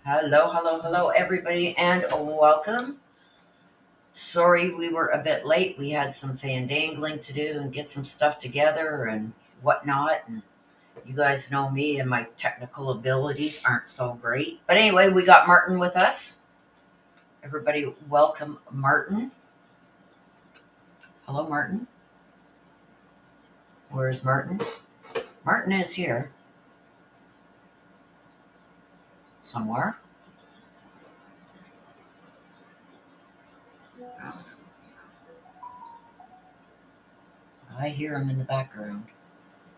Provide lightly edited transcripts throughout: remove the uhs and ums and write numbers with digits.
Hello, hello, hello, everybody, and welcome. Sorry we were a bit late. We had some fandangling to do and get some stuff together and whatnot. And you guys know me, and my technical abilities aren't so great. But anyway, we got Martin with us. Everybody, welcome Martin. Hello, Martin. Where's Martin? Martin is here somewhere. I hear him in the background.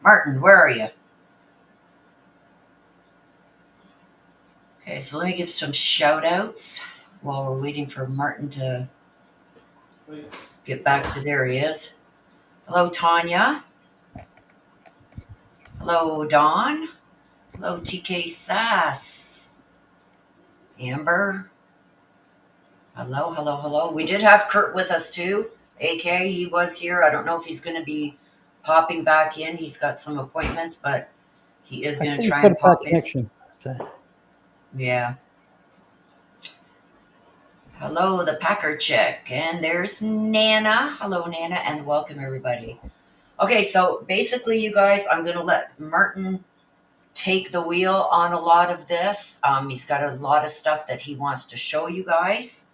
Martin, where are you? Okay, so let me give some shout outs while we're waiting for Martin to get back to there. He is. Hello, Tanya. Hello, Dawn. Hello, TK Sass. Amber. Hello, hello, hello. We did have Kurt with us too. AK, he was here. I don't know if he's going to be popping back in. He's got some appointments, but he is going to try and pop in. Connection. Yeah. Hello, the Packer chick. And there's Nana. Hello, Nana, and welcome everybody. Okay, so basically, you guys, I'm going to let Martin take the wheel on a lot of this. He's got a lot of stuff that he wants to show you guys.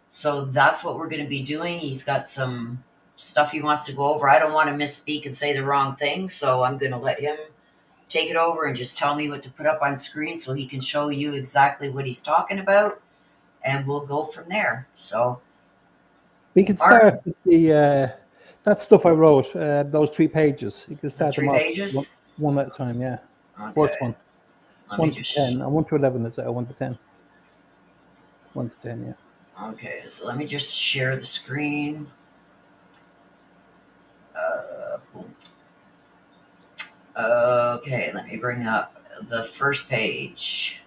So that's what we're going to be doing. He's got some stuff he wants to go over. I don't want to misspeak and say the wrong thing, so I'm going to let him take it over and just tell me what to put up on screen so he can show you exactly what he's talking about, and we'll go from there. So we can start with the that stuff I wrote, those 3 pages. You can start the 3 pages? One at a time, yeah. Okay. First one. 1 to 10. 1 to 11 is 1 to 10. 1 to 10, yeah. Okay, so let me just share the screen. Okay, let me bring up the first page.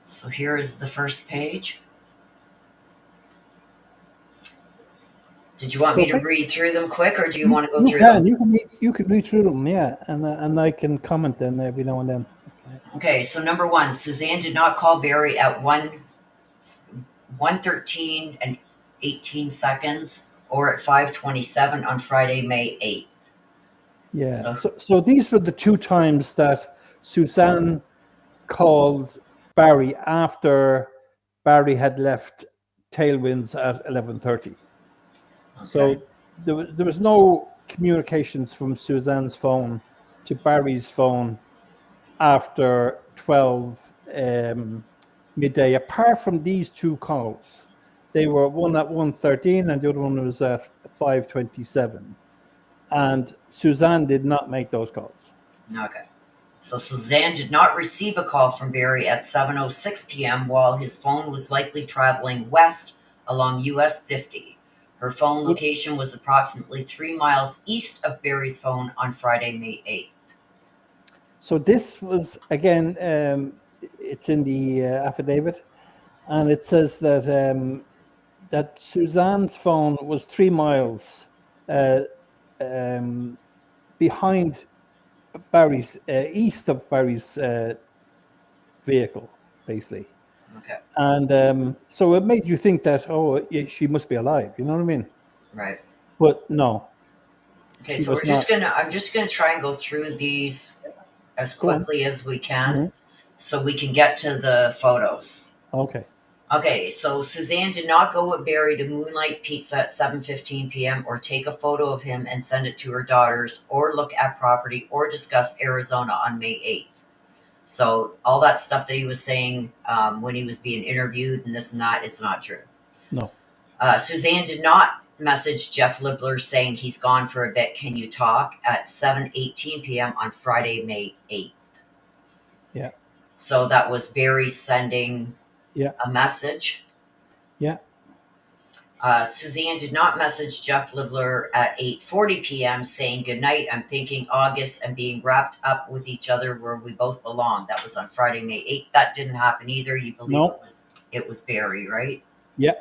So here is the first page. Did you want me to read through them quick, or do you want to go through them? You can read through them, yeah, and I can comment then every now and then. Okay, so number 1, Suzanne did not call Barry at 1:13 and 18 seconds or at 5:27 on Friday, May 8th. Yeah, so these were the 2 times that Suzanne called Barry after Barry had left Tailwinds at 11:30. Okay. So there was no communications from Suzanne's phone to Barry's phone after 12 midday, apart from these 2 calls. They were one at 1:13 and the other one was at 5:27. And Suzanne did not make those calls. Okay. So Suzanne did not receive a call from Barry at 7:06 p.m. while his phone was likely traveling west along US 50. Her phone location was approximately 3 miles east of Barry's phone on Friday, May 8th. So this was, again, it's in the affidavit, and it says that that Suzanne's phone was 3 miles behind Barry's, east of Barry's vehicle, basically. Okay. And so it made you think that, she must be alive. You know what I mean? Right. But no. Okay, so I'm just gonna try and go through these as quickly as we can, so we can get to the photos. Okay. Okay, so Suzanne did not go with Barry to Moonlight Pizza at 7:15 p.m. or take a photo of him and send it to her daughters or look at property or discuss Arizona on May 8th. So all that stuff that he was saying when he was being interviewed and this and that, it's not true. No. Suzanne did not message Jeff Libler saying he's gone for a bit. Can you talk at 7:18 p.m. on Friday, May 8th? Yeah. So that was Barry sending Yeah. a message. Yeah. Suzanne did not message Jeff Livler at 8:40 p.m. saying goodnight. I'm thinking August and being wrapped up with each other where we both belong. That was on Friday, May 8th. That didn't happen either. You believe No. it was Barry, right? Yeah.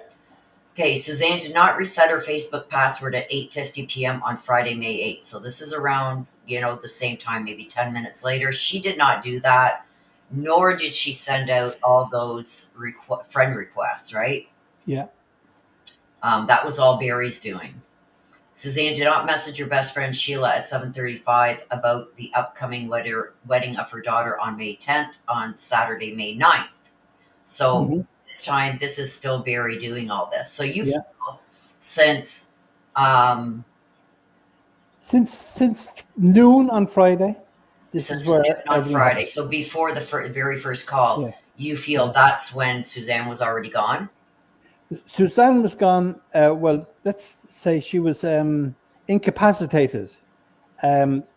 Okay, Suzanne did not reset her Facebook password at 8:50 p.m. on Friday, May 8th. So this is around, the same time, maybe 10 minutes later. She did not do that, nor did she send out all those friend requests, right? Yeah. That was all Barry's doing. Suzanne did not message her best friend Sheila at 7:35 about the upcoming wedding of her daughter on May 10th on Saturday, May 9th. So Hmm. this time, this is still Barry doing all this. So you Yeah. feel since um, Since noon on Friday, this is since noon where on everything Friday, happened. so before the very first call, Yeah. you Yeah. feel that's when Suzanne was already gone Suzanne was gone. Well, let's say she was incapacitated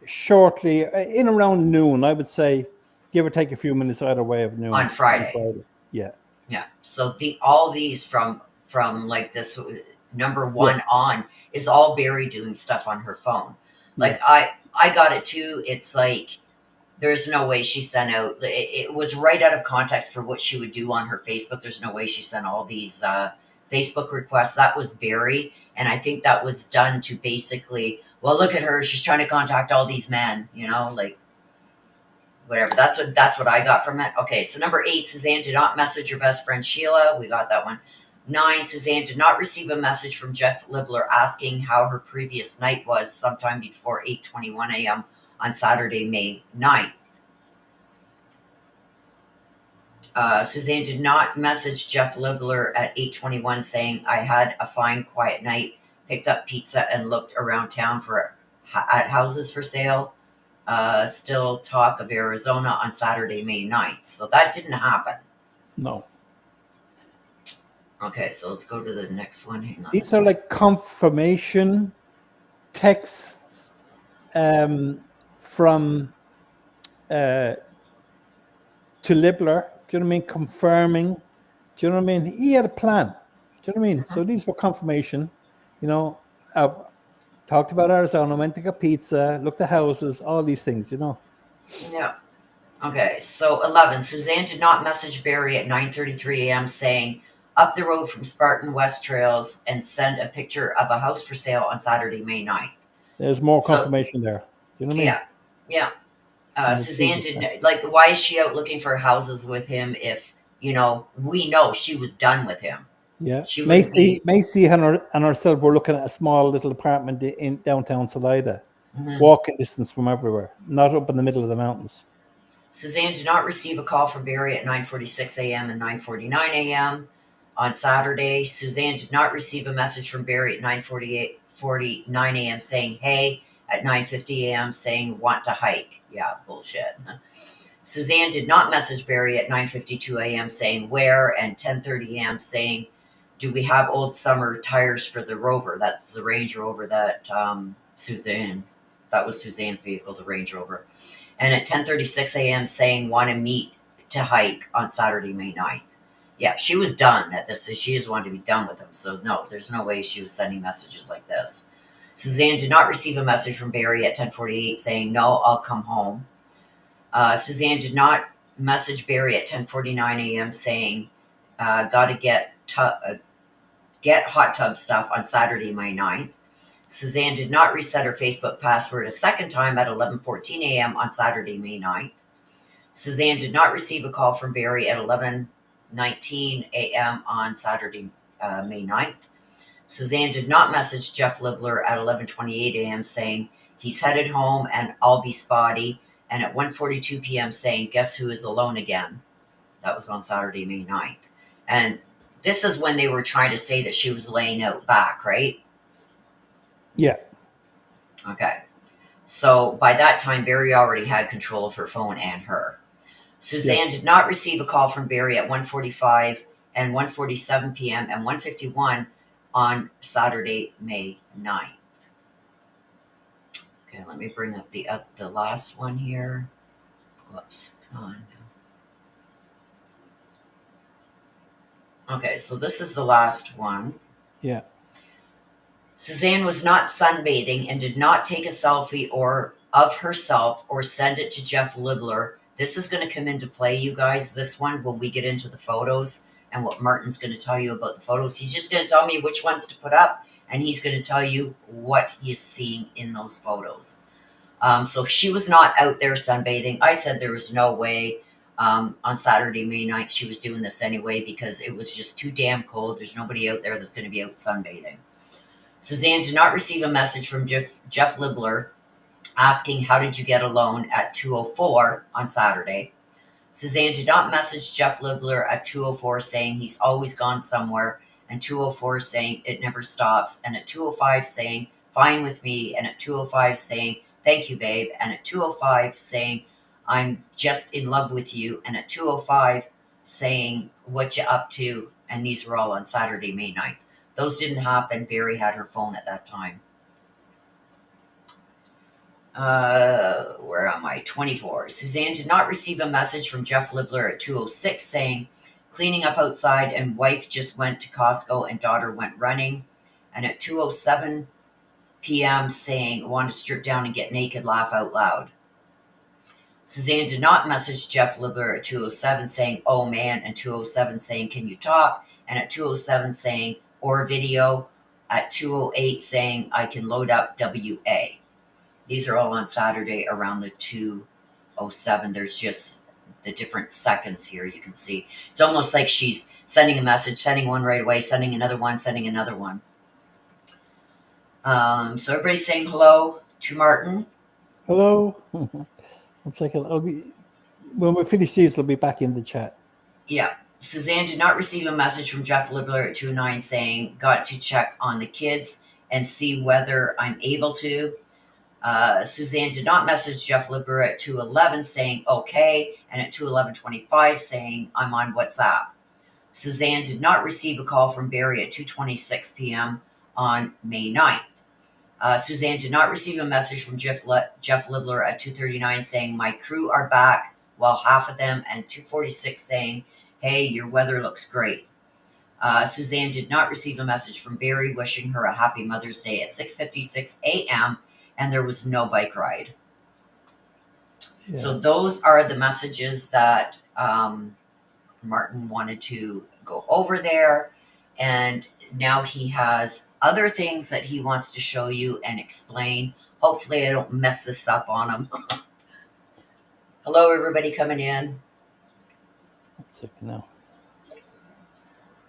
shortly in around noon. I would say, give or take a few minutes either way of on noon on Friday. Friday. Yeah. Yeah. So all these from like this number Yeah. one on is all Barry doing stuff on her phone. Yeah. Like I got it too. It's like there's no way she sent out. It was right out of context for what she would do on her Facebook. There's no way she sent all these Facebook requests. That was Barry, and I think that was done to basically, well, look at her. She's trying to contact all these men. Like whatever. That's what I got from it. Okay, so number 8, Suzanne did not message her best friend Sheila. We got that one. 9, Suzanne did not receive a message from Jeff Libler asking how her previous night was sometime before 8:21 a.m. on Saturday, May 9th. Suzanne did not message Jeff Libler at 8:21 saying, I had a fine, quiet night, picked up pizza, and looked around town at houses for sale. Still talk of Arizona on Saturday, May 9th. So that didn't happen. No. Okay, so let's go to the next one. Hang on a These are sec. like confirmation texts from to Libler. Do you know what I mean? Confirming. Do you know what I mean? He had a plan. Do you know what I mean? So these were confirmation. I've talked about Arizona, went to get pizza, looked at houses, all these things. Yeah. Okay, so 11. Suzanne did not message Barry at 9:33 a.m. saying, up the road from Spartan West Trails and send a picture of a house for sale on Saturday, May 9th. There's more So, confirmation there. Do you know what I mean? yeah. Yeah. I agree Suzanne with that. didn't, like, why is she out looking for houses with him if, we know she was done with him? Yeah. She wouldn't be. Macy and herself were looking at a small little apartment in downtown Salida, Mhm. walking distance from everywhere, not up in the middle of the mountains. Suzanne did not receive a call from Barry at 9:46 a.m. and 9:49 a.m. on Saturday. Suzanne did not receive a message from Barry at 9:49 a.m. saying, hey, at 9:50 a.m. saying, want to hike. Yeah, bullshit. Suzanne did not message Barry at 9:52 a.m. saying where and 10:30 a.m. saying, do we have old summer tires for the Rover? That's the Range Rover that that was Suzanne's vehicle, the Range Rover. And at 10:36 a.m. saying want to meet to hike on Saturday, May 9th. Yeah, she was done at this. She just wanted to be done with him. So no, there's no way she was sending messages like this. Suzanne did not receive a message from Barry at 10:48 saying, no, I'll come home. Suzanne did not message Barry at 10:49 a.m. saying, got to get hot tub stuff on Saturday, May 9th. Suzanne did not reset her Facebook password a second time at 11:14 a.m. on Saturday, May 9th. Suzanne did not receive a call from Barry at 11:19 a.m. on Saturday, May 9th. Suzanne did not message Jeff Libler at 11:28 a.m. saying he's headed home and I'll be spotty, and at 1:42 p.m. saying guess who is alone again. That was on Saturday, May 9th. And this is when they were trying to say that she was laying out back, right? Yeah. Okay. So by that time, Barry already had control of her phone and her. Suzanne did not receive a call from Barry at 1:45 and 1:47 p.m. and 1:51 on Saturday, May 9th. Okay, let me bring up the last one here. Whoops, come on. Okay, so this is the last one. Yeah. Suzanne was not sunbathing and did not take a selfie or of herself or send it to Jeff Libler. This is going to come into play, you guys, this one, when we get into the photos and what Martin's going to tell you about the photos. He's just going to tell me which ones to put up, and he's going to tell you what he is seeing in those photos. So she was not out there sunbathing. I said there was no way on Saturday, May 9th, she was doing this anyway because it was just too damn cold. There's nobody out there that's going to be out sunbathing. Suzanne did not receive a message from Jeff Libler asking, how did you get a loan at 2:04 on Saturday? Suzanne did not message Jeff Libler at 2:04 saying he's always gone somewhere, and 2:04 saying it never stops, and at 2:05 saying fine with me, and at 2:05 saying thank you, babe, and at 2:05 saying I'm just in love with you, and at 2:05 saying what you up to, and these were all on Saturday, May 9th. Those didn't happen. Barry had her phone at that time. Where am I? 24. Suzanne did not receive a message from Jeff Libler at 2:06 saying, cleaning up outside and wife just went to Costco and daughter went running. And at 2:07 p.m. saying, want to strip down and get naked, laugh out loud. Suzanne did not message Jeff Libler at 2:07 saying, oh man, and 2:07 saying, can you talk? And at 2:07 saying, or video, at 2:08 saying, I can load up WA. These are all on Saturday around the 2:07. There's just the different seconds here. You can see it's almost like she's sending a message, sending one right away, sending another one, sending another one. So everybody's saying hello to Martin. Hello. 1 second. When we finish these, I'll be back in the chat. Yeah. Suzanne did not receive a message from Jeff Libler at 2:09 saying, got to check on the kids and see whether I'm able to. Suzanne did not message Jeff Libler at 2:11 saying, okay, and at 2:11:25 saying, I'm on WhatsApp. Suzanne did not receive a call from Barry at 2:26 p.m. on May 9th. Suzanne did not receive a message from Jeff Libler at 2:39 saying, my crew are back, while half of them, and 2:46 saying, hey, your weather looks great. Suzanne did not receive a message from Barry wishing her a happy Mother's Day at 6:56 a.m., and there was no bike ride. Yeah. So those are the messages that Martin wanted to go over there. And now he has other things that he wants to show you and explain. Hopefully I don't mess this up on him. Hello, everybody coming in. That's it now.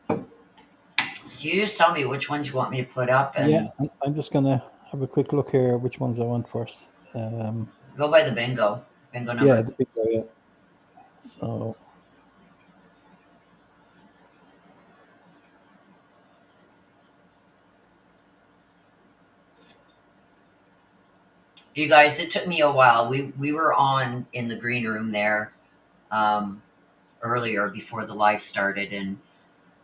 So you just tell me which ones you want me to put up. And yeah, I'm just going to have a quick look here, which ones I want first. Go by the bingo number. Yeah, the bingo, yeah. So... You guys, it took me a while. We were on in the green room there earlier before the live started, and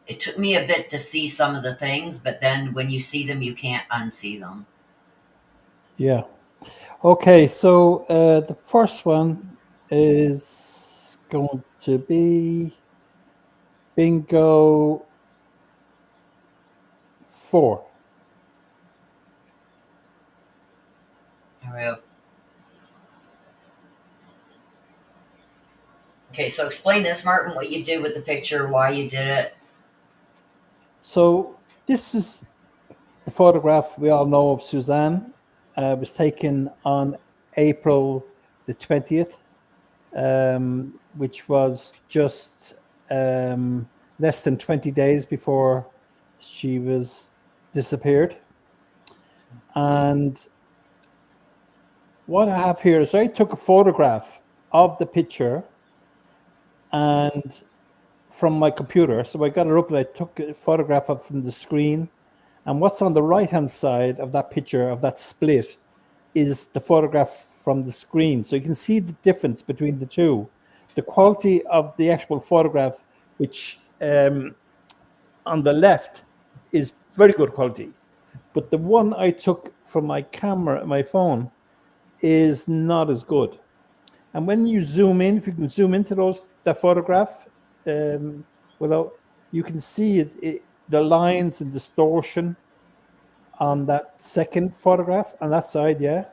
it took me a bit to see some of the things, but then when you see them, you can't unsee them. Yeah. Okay, so the first one is going to be bingo 4. There we go. Okay, so explain this, Martin, what you did with the picture, why you did it. So this is the photograph we all know of Suzanne. It was taken on April the 20th, which was just less than 20 days before she was disappeared. And what I have here is I took a photograph of the picture, and from my computer. So I got it up and I took a photograph of from the screen. And what's on the right-hand side of that picture, of that split, is the photograph from the screen. So you can see the difference between the two. The quality of the actual photograph, which on the left is very good quality. But the one I took from my camera, my phone, is not as good. And when you zoom in, if you can zoom into that photograph, without, you can see the lines and distortion on that second photograph on that side. Yeah.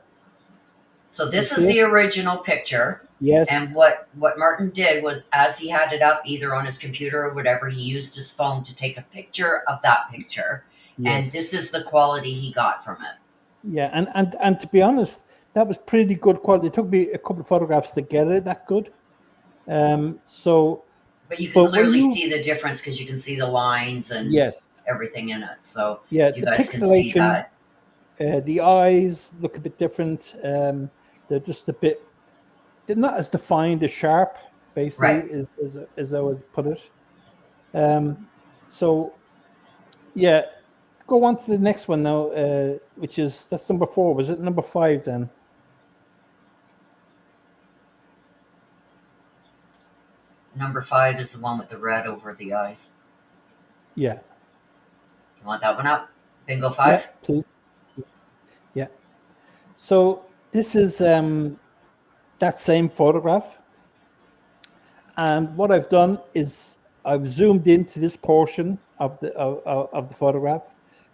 So You this is see it? the original picture. Yes. And what Martin did was, as he had it up either on his computer or whatever, he used his phone to take a picture of that picture. Yes. And this is the quality he got from it. Yeah, and to be honest, that was pretty good quality. It took me a couple of photographs to get it that good. So, but you can clearly you see the difference because you can see the lines and yes, everything in it. So yeah, you the guys can see pixelation, that. the eyes look a bit different. They're just a bit, they're not as defined as sharp, basically, Right. as I would put it. So, yeah, go on to the next one now, which is, that's number 4. Was it number 5 then? Number 5 is the one with the red over the eyes. Yeah. You want that one up? Bingo 5? Yeah, please. Yeah. So this is that same photograph. And what I've done is I've zoomed into this portion of the photograph,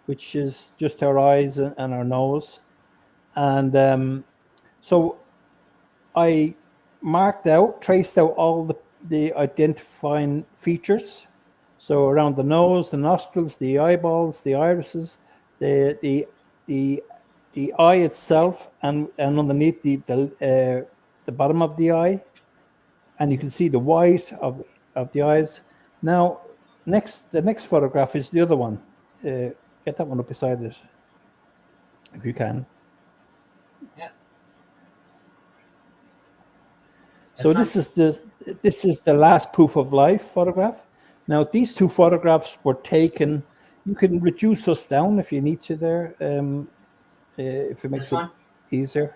which is just our eyes and our nose. And so I traced out all the identifying features. So around the nose, the nostrils, the eyeballs, the irises, the eye itself, and underneath the bottom of the eye, and you can see the white of the eyes. Now, the next photograph is the other one. Get that one up beside it, if you can. Yeah. So this is the last proof of life photograph. Now these two photographs were taken. You can reduce this down if you need to there, if it makes it easier.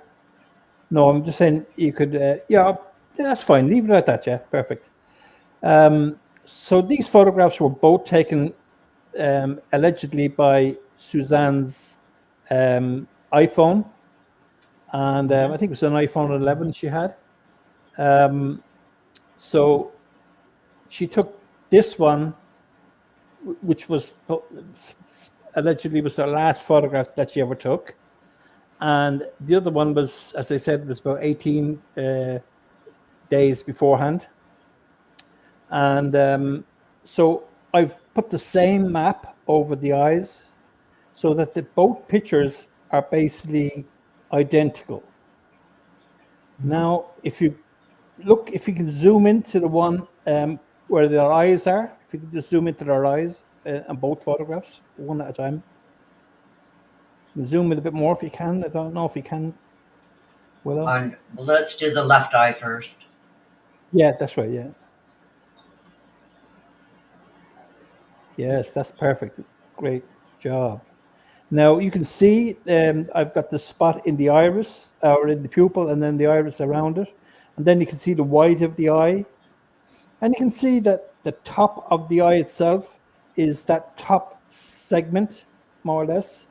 No, I'm just saying you could. Yeah, that's fine. Leave it like that. Yeah, perfect. So these photographs were both taken allegedly by Suzanne's iPhone, and I think it was an iPhone 11 she had. So she took this one, which was allegedly was the last photograph that she ever took, and the other one was, as I said, was about 18 days beforehand. And so I've put the same map over the eyes so that both pictures are basically identical. Now, if you can zoom into the one where their eyes are, if you can just zoom into their eyes on both photographs, one at a time. Zoom in a bit more if you can. I don't know if you can. Well, let's do the left eye first. Yeah, that's right. Yeah. Yes, that's perfect. Great job. Now you can see I've got the spot in the iris or in the pupil, and then the iris around it, and then you can see the white of the eye, and you can see that the top of the eye itself is that top segment, more or less.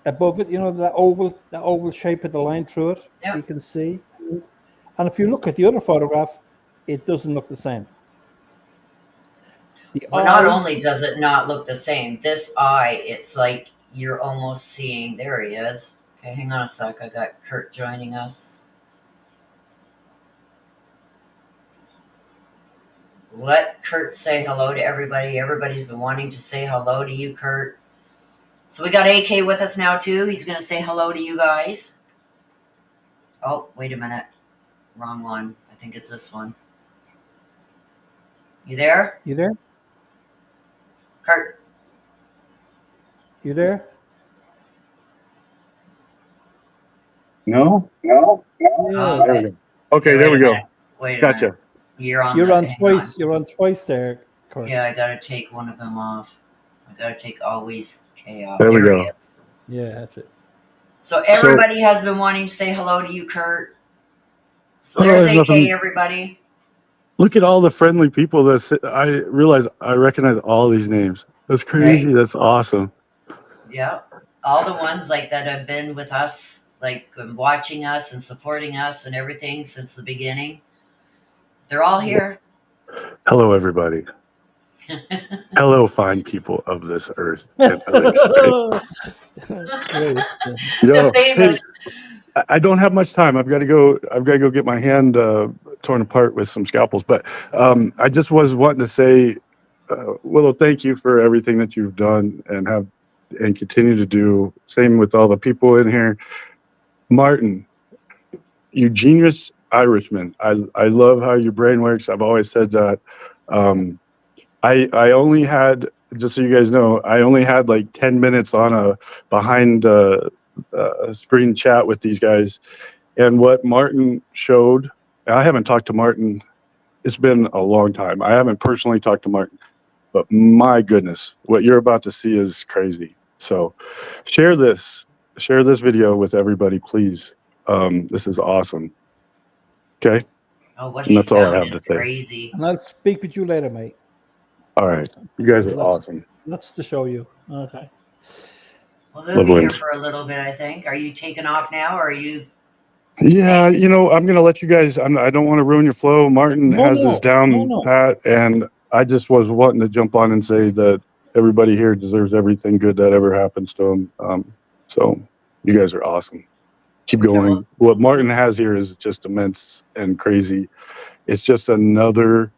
Above it, that oval shape of the line through it, you can see. And if you look at the other photograph, it doesn't look the same. Well, not only does it not look the same, this eye, it's like you're almost seeing, there he is. Okay, hang on a sec. I got Kurt joining us. Let Kurt say hello to everybody. Everybody's been wanting to say hello to you, Kurt. So we got AK with us now, too. He's going to say hello to you guys. Oh, wait a minute. Wrong one. I think it's this one. You there? You there? Kurt. You there? No? Yeah. There we go. Okay, there we go. Wait a Gotcha. minute. You're on You're the, on hang on. twice. You're on twice there, Kurt. Yeah, I gotta take one of them off. I gotta take always K off. There we There he go. is. Yeah, that's it. So So, everybody has been wanting to say hello to you, Kurt. So oh, there's there's AK, nothing. everybody. Look at all the friendly people I realize I recognize all these names. That's Right? crazy. That's awesome. Yeah. All the ones like that have been with us, like watching us and supporting us and everything since the beginning. They're all here. Hello, everybody. Hello, fine people of this earth and other space. Great. The Hey, famous. I don't have much time. I've got to go. I've got to go get my hand torn apart with some scalpels. But I just was wanting to say, Willow, thank you for everything that you've done and continue to do. Same with all the people in here. Martin, you genius Irishman. I love how your brain works. I've always said that. I only had, just so you guys know, I only had like 10 minutes on a behind screen chat with these guys, and what Martin showed. I haven't talked to Martin. It's been a long time. I haven't personally talked to Martin, but my goodness, what you're about to see is crazy. So, share this. Share this video with everybody, please. This is awesome. Okay, Oh, what and he's that's all I found have is to say. crazy. And I'll speak with you later, mate. All right, you guys are awesome. Lots to show you. Okay. Well, he'll be here for a little bit, I think. Are you taking off now, or are you? Yeah, I'm gonna let you guys. I don't want to ruin your flow. Martin has this down pat, and I just was wanting to jump on and say that everybody here deserves everything good that ever happens to them. So you guys are awesome. Keep going. What Martin has here is just immense and crazy. It's just another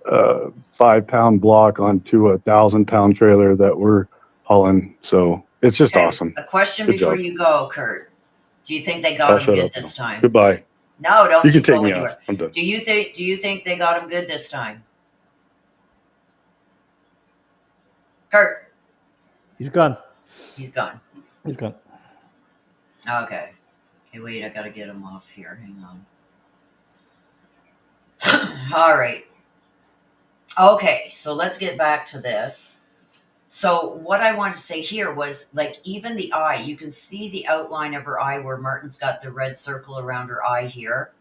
5-pound block onto a 1,000-pound trailer that we're hauling. So it's just awesome. A question Good before job. you go, Kurt. Do you think they got I'll him shut good up this now. time? Goodbye. No, don't You can take go me anywhere. off. I'm done. Do you think they got him good this time? Kurt. He's gone. He's gone. He's gone. Okay. Okay, wait, I gotta get him off here. Hang on. All right. Okay, so let's get back to this. So what I wanted to say here was, like, even the eye, you can see the outline of her eye where Martin's got the red circle around her eye here.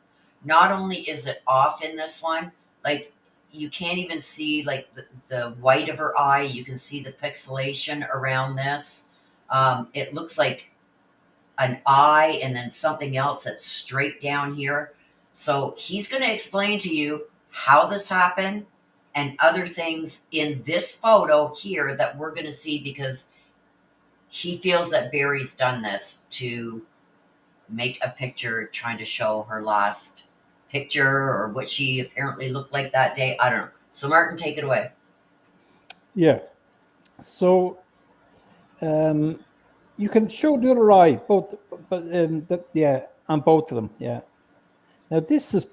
Not only is it off in this one, like, you can't even see like the white of her eye. You can see the pixelation around this. It looks like an eye and then something else that's straight down here. So he's going to explain to you how this happened and other things in this photo here that we're going to see, because he feels that Barry's done this to make a picture trying to show her last picture or what she apparently looked like that day. I don't know. So Martin, take it away. Yeah. So you can show the other eye, both, but yeah, on both of them. Yeah. Now this is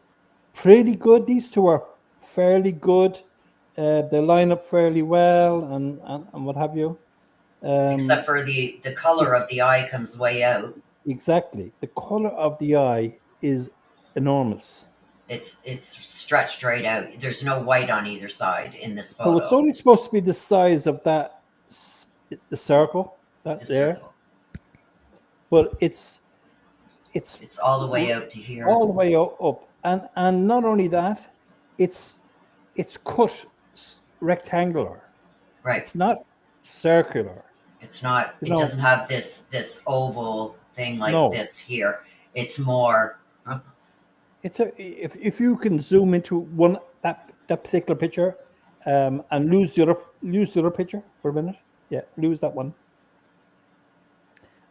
pretty good. These two are fairly good. They line up fairly well, and what have you. Except for the color of the eye comes way out. Exactly. The color of the eye is enormous. It's stretched right out. There's no white on either side in this photo. So it's only supposed to be the size of the circle that's there. Circle. But it's all the way out to here. All the way up. And not only that, it's cut rectangular. Right. It's not circular. It's not, it doesn't have this oval thing like this here. It's more. It's if you can zoom into that particular picture, and lose the other picture for a minute. Yeah, lose that one.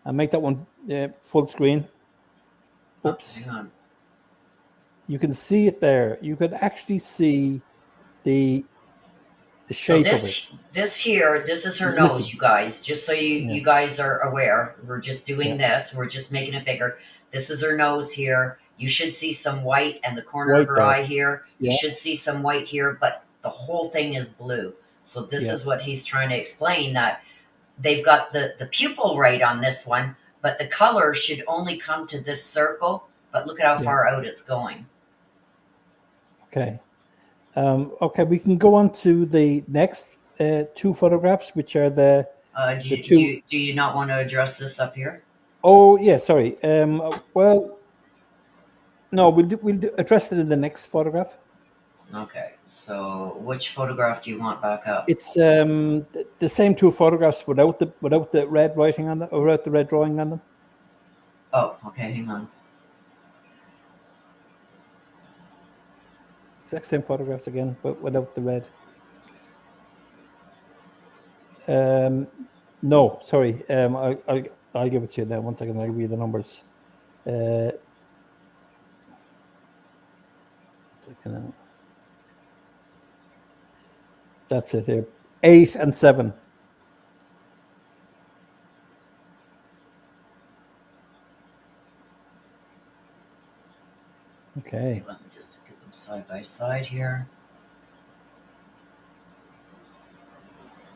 And make that one full screen. Oops. Hang on. You can see it there. You could actually see the shape of it. This is her nose, missing. You guys. Just so you guys are aware, we're just doing this. We're just making it bigger. This is her nose here. You should see some white and the corner of her eye here. You should see some white here, but the whole thing is blue. So this is what he's trying to explain, that they've got the pupil right on this one, but the color should only come to this circle. But look at how far out it's going. Okay. Okay, we can go on to the next two photographs, which are the two. Do you not want to address this up here? Oh, yeah, sorry. Well, no, we'll address it in the next photograph. Okay, so which photograph do you want back up? It's the same two photographs without the red writing on them, or without the red drawing on them. Oh, okay, hang on. Exact same photographs again, but without the red. No, sorry. I'll give it to you now. 1 second. I'll give you the numbers. That's it here. 8 and 7. Okay. Let me just get them side by side here.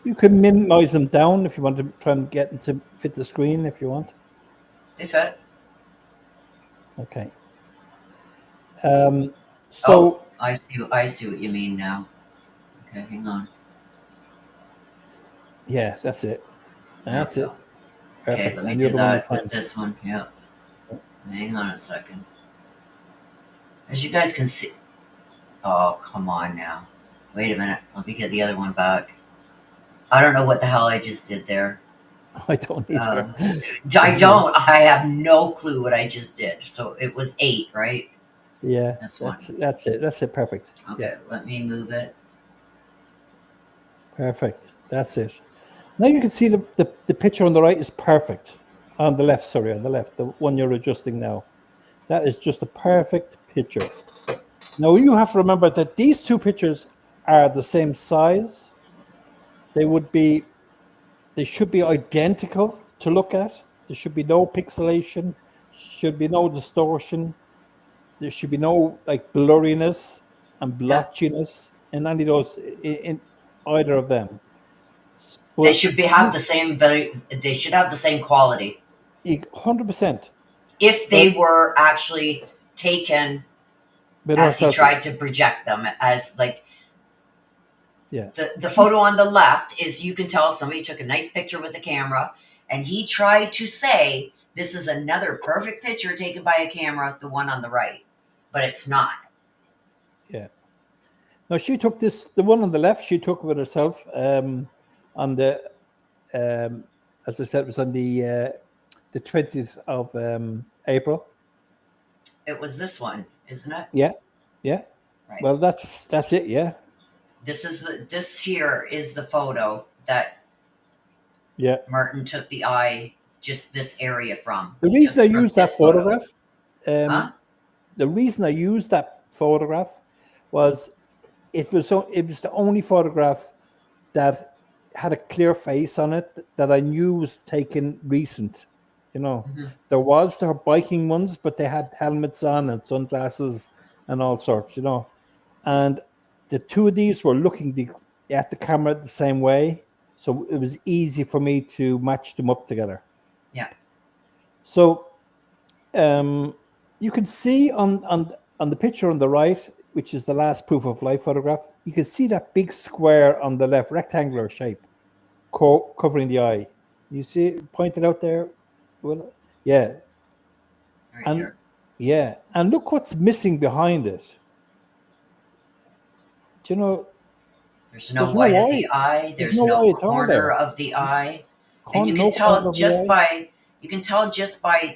You can minimize them down if you want to try and get them to fit the screen if you want. They fit. Okay. So I see what you mean now. Okay, hang on. Yeah, that's it. That's it. Okay, Perfect. let me And do the other one that is fine. with this one. Yeah. Hang on a second. As you guys can see. Oh, come on now. Wait a minute. Let me get the other one back. I don't know what the hell I just did there. I don't either. I don't. I have no clue what I just did. So it was 8, right? Yeah, That's it. That's it. Perfect. Okay, Yeah. let me move it. Perfect. That's it. Now you can see the picture on the right is perfect. On the left, sorry, on the left, the one you're adjusting now. That is just a perfect picture. Now you have to remember that these two pictures are the same size. They should be identical to look at. There should be no pixelation, should be no distortion. There should be no like blurriness and blotchiness in any of those in either of them. But They should have the same they should have the same quality. 100%. If they were actually taken as he tried to project them as like the photo on the left is, you can tell somebody took a nice picture with the camera and he tried to say this is another perfect picture taken by a camera, the one on the right, but it's not. Yeah. No, she took the one on the left she took with herself on the as I said, it was on the 20th of April. It was this one, isn't it? Yeah. Right. Well, that's it. Yeah. This here is the photo that Martin took the eye, just this area from. The reason I used that photograph, the reason I used that photograph was it was the only photograph that had a clear face on it that I knew was taken recent. There was their biking ones, but they had helmets on and sunglasses and all sorts, and the two of these were looking at the camera the same way, so it was easy for me to match them up together. Yeah. So you can see on the picture on the right, which is the last proof of life photograph, you can see that big square on the left, rectangular shape, covering the eye. You see it pointed out there? Well, yeah. Right here. Yeah, and look what's missing behind it. Do you know? There's no white of the eye. There's no corner of the eye. And you can tell just by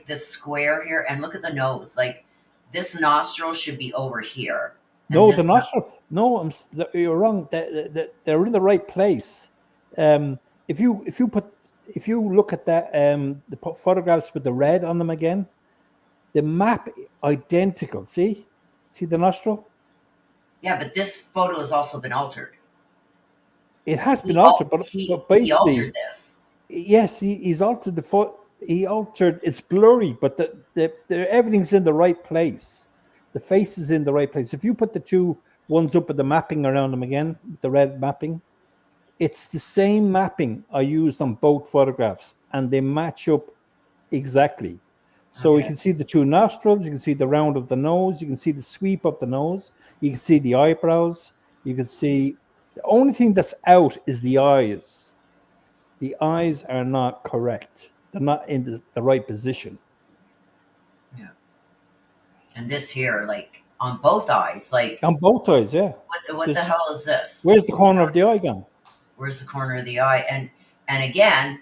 the square here, and look at the nose. Like this nostril should be over here. No, the nostril. No, you're wrong. They're in the right place. If you look at that, the photographs with the red on them again, the map identical. See the nostril. Yeah, but this photo has also been altered. It has been altered, but basically he altered this. Yes, he's altered the photo. He altered. It's blurry, but everything's in the right place. The face is in the right place. If you put the two ones up with the mapping around them again, the red mapping, it's the same mapping I used on both photographs, and they match up exactly. So you can see the two nostrils, you can see the round of the nose, you can see the sweep of the nose, you can see the eyebrows, you can see the only thing that's out is the eyes. The eyes are not correct. They're not in the right position. Yeah. And this here, like on both eyes, like On both eyes, yeah. what the hell is this? Where's the corner of the eye gone? Where's the corner of the eye? And again,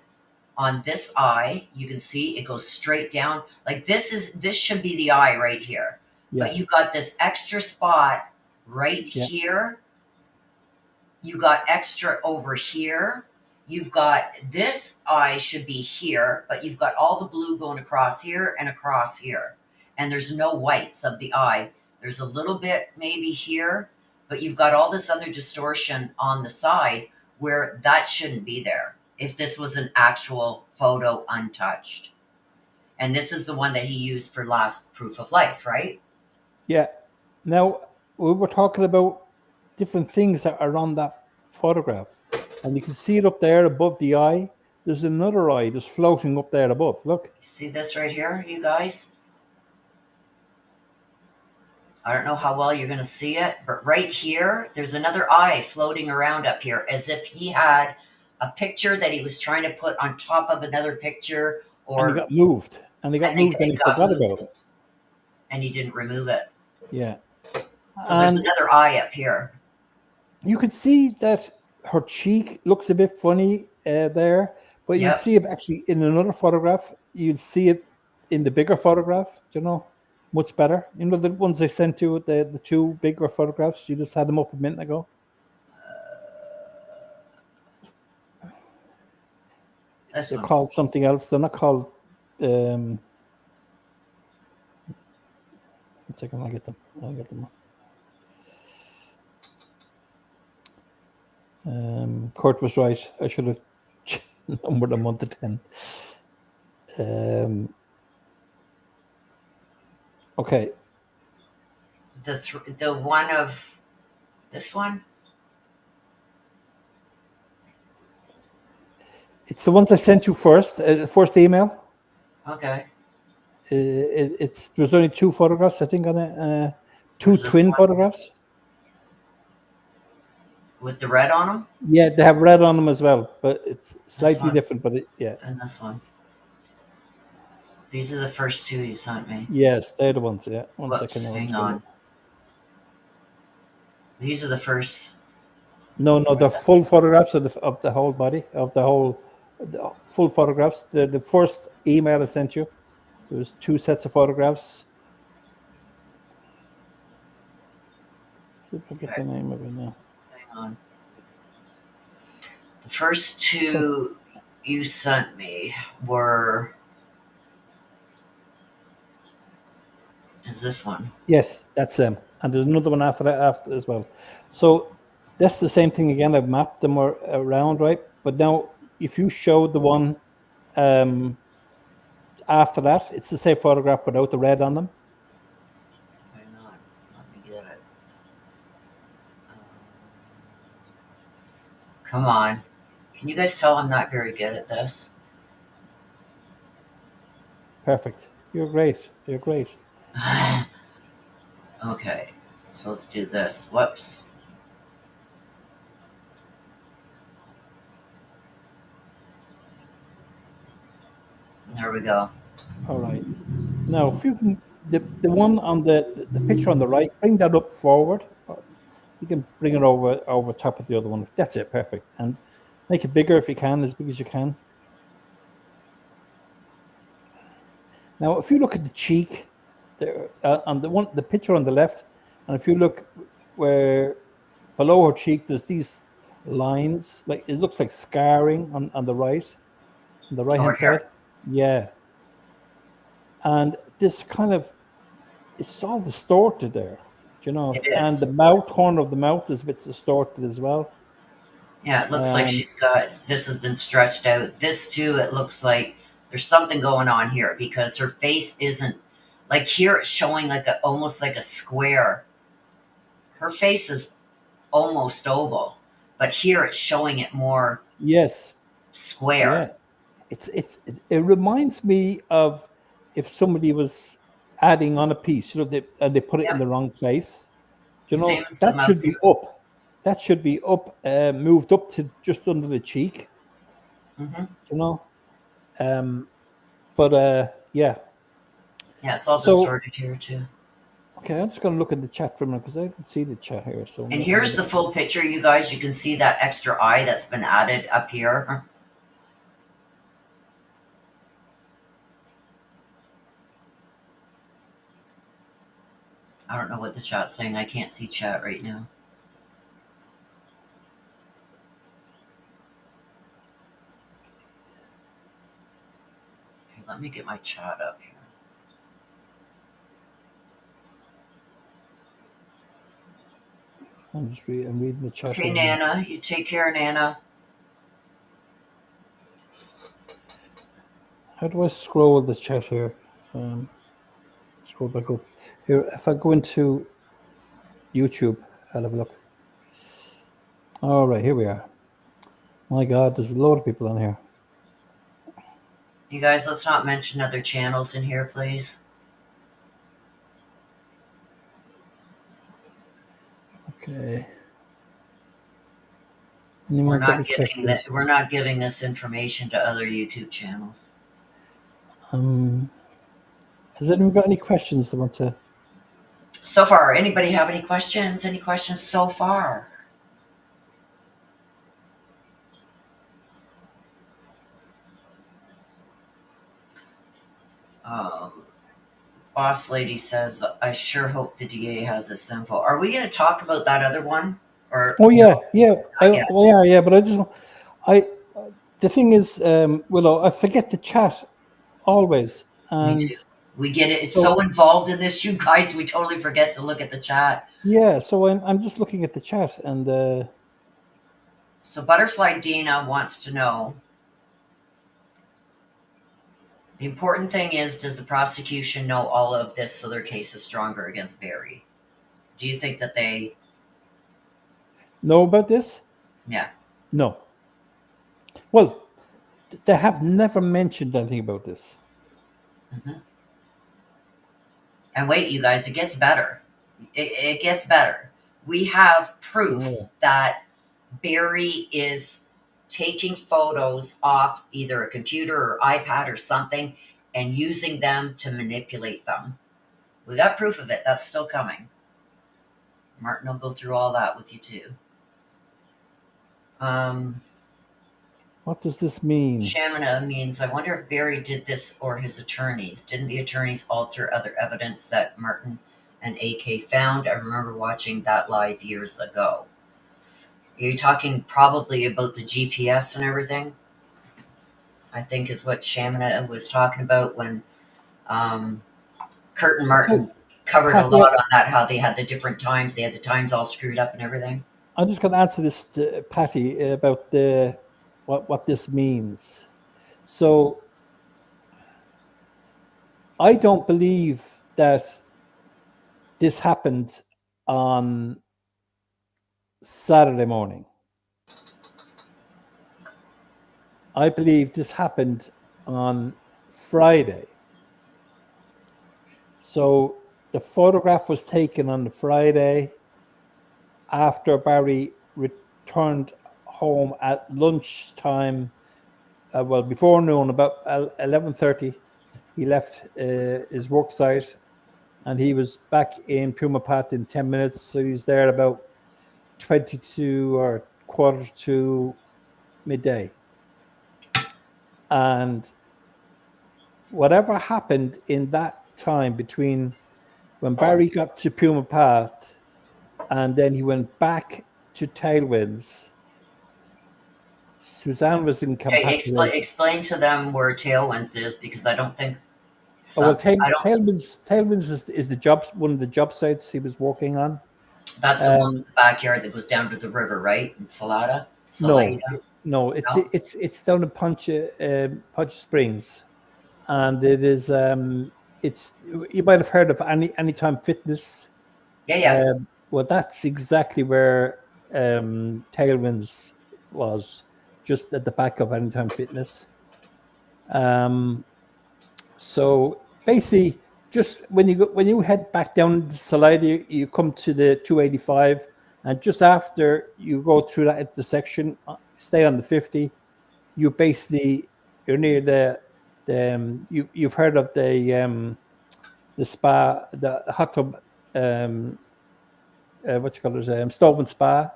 on this eye, you can see it goes straight down. Like this should be the eye right here. Yeah. But you got this extra spot right here. You got extra over here. You've got this eye should be here, but you've got all the blue going across here and across here. And there's no whites of the eye. There's a little bit maybe here, but you've got all this other distortion on the side where that shouldn't be there if this was an actual photo untouched. And this is the one that he used for last proof of life, right? Yeah. Now, we were talking about different things that are on that photograph. And you can see it up there above the eye. There's another eye that's floating up there above. Look. See this right here, you guys? I don't know how well you're going to see it, but right here, there's another eye floating around up here as if he had a picture that he was trying to put on top of another picture. Or and it got moved. And it got moved and he forgot about it. And he didn't remove it. Yeah. So there's another eye up here. You can see that her cheek looks a bit funny there, but you can see it actually in another photograph. You'd see it in the bigger photograph, much better. You know, the ones I sent you, the two bigger photographs, you just had them up a minute ago. They're called something else. They're not called. One second, I'll get them. Kurt was right. I should have numbered them 1 to 10. Okay. The one of this one? It's the ones I sent you first, first email. Okay. There's only 2 photographs, I think, on it. 2 twin photographs. With the red on them? Yeah, they have red on them as well, but it's slightly different. But yeah. And this one. These are the first 2 you sent me. Yes, they're the ones. Yeah. One second. Hang on. These are the first. No, they're full photographs of the whole body, of the full photographs. The first email I sent you, there was 2 sets of photographs. Let's see if I get the name of it now. Hang on. The first 2 you sent me were. Is this one? Yes, that's them. And there's another one after as well. So that's the same thing again. I've mapped them around, right? But now, if you show the one after that, it's the same photograph without the red on them. Why not? Let me get it. Come on. Can you guys tell I'm not very good at this? Perfect. You're great. Okay, so let's do this. Whoops. There we go. All right. Now, if you can, the one on the picture on the right, bring that up forward. You can bring it over top of the other one. That's it. Perfect. And make it bigger if you can, as big as you can. Now, if you look at the cheek, on the picture on the left, and if you look where below her cheek, there's these lines, like it looks like scarring on the right hand side. Yeah. And this kind of, it's all distorted there, It is. And the corner of the mouth is a bit distorted as well. Yeah, it looks like she's got, this has been stretched out. This too, it looks like there's something going on here because her face isn't, like here it's showing like almost like a square. Her face is almost oval, but here it's showing it more square. Yeah. It reminds me of if somebody was adding on a piece, and they put it in the wrong place. That should be up. that should be up, moved up to just under the cheek. Mm-hmm. You know, but yeah. Yeah, it's all So distorted here too. okay, I'm just gonna look in the chat for a minute because I can see the chat here. So And here's the full picture, you guys. You can see that extra eye that's been added up here. I don't know what the chat's saying. I can't see chat right now. Okay, let me get my chat up here. I'm reading the chat. Okay, Nana, you take care, Nana. How do I scroll the chat here? Scroll back up here. If I go into YouTube, I'll have a look. All right, here we are. My God, there's a load of people on here. You guys, let's not mention other channels in here, please. Okay. We're not giving this information to other YouTube channels. Has anyone got any questions they want to? So far, anybody have any questions? Any questions so far? Boss lady says, I sure hope the DA has this info. Are we going to talk about that other one? Or Oh yeah, yeah. yeah. But the thing is, Willow, I forget to chat always, and me too. We get it. It's so involved in this, you guys. We totally forget to look at the chat. Yeah, so I'm just looking at the chat, and so Butterfly Dina wants to know. The important thing is, does the prosecution know all of this so their case is stronger against Barry? Do you think that they know about this? Yeah. No. Well, they have never mentioned anything about this. Mm-hmm. And wait, you guys, it gets better. It gets better. We have proof that Barry is taking photos off either a computer or iPad or something and using them to manipulate them. We got proof of it. That's still coming. Martin will go through all that with you too. What does this mean? Shamina means, I wonder if Barry did this or his attorneys. Didn't the attorneys alter other evidence that Martin and AK found? I remember watching that live years ago. Are you talking probably about the GPS and everything? I think is what Shamina was talking about when Kurt and Martin covered a lot on that, how they had the different times. They had the times all screwed up and everything. I'm just going to answer this to Patty about what this means. So I don't believe that this happened on Saturday morning. I believe this happened on Friday. So the photograph was taken on the Friday after Barry returned home at lunchtime. Before noon, about 11:30, he left his work site, and he was back in Puma Pat in 10 minutes. So he's there about 22 or quarter to midday. And whatever happened in that time between when Barry got to Puma Path and then he went back to Tailwinds, Suzanne was incapacitated. Okay, explain to them where Tailwinds is, because I don't think. Tailwinds is the job, one of the job sites he was working on. That's the one in the backyard that goes down to the river, right? In Salada? No, it's down in Punch Springs, and it is it's, you might have heard of Anytime Fitness. Yeah. Well, that's exactly where Tailwinds was, just at the back of Anytime Fitness. So basically, just when you head back down Salida, you come to the 285, And just after you go through that intersection, stay on the 50, you basically, you're near you've heard of the spa, the hot tub, what you call it, stove and spa.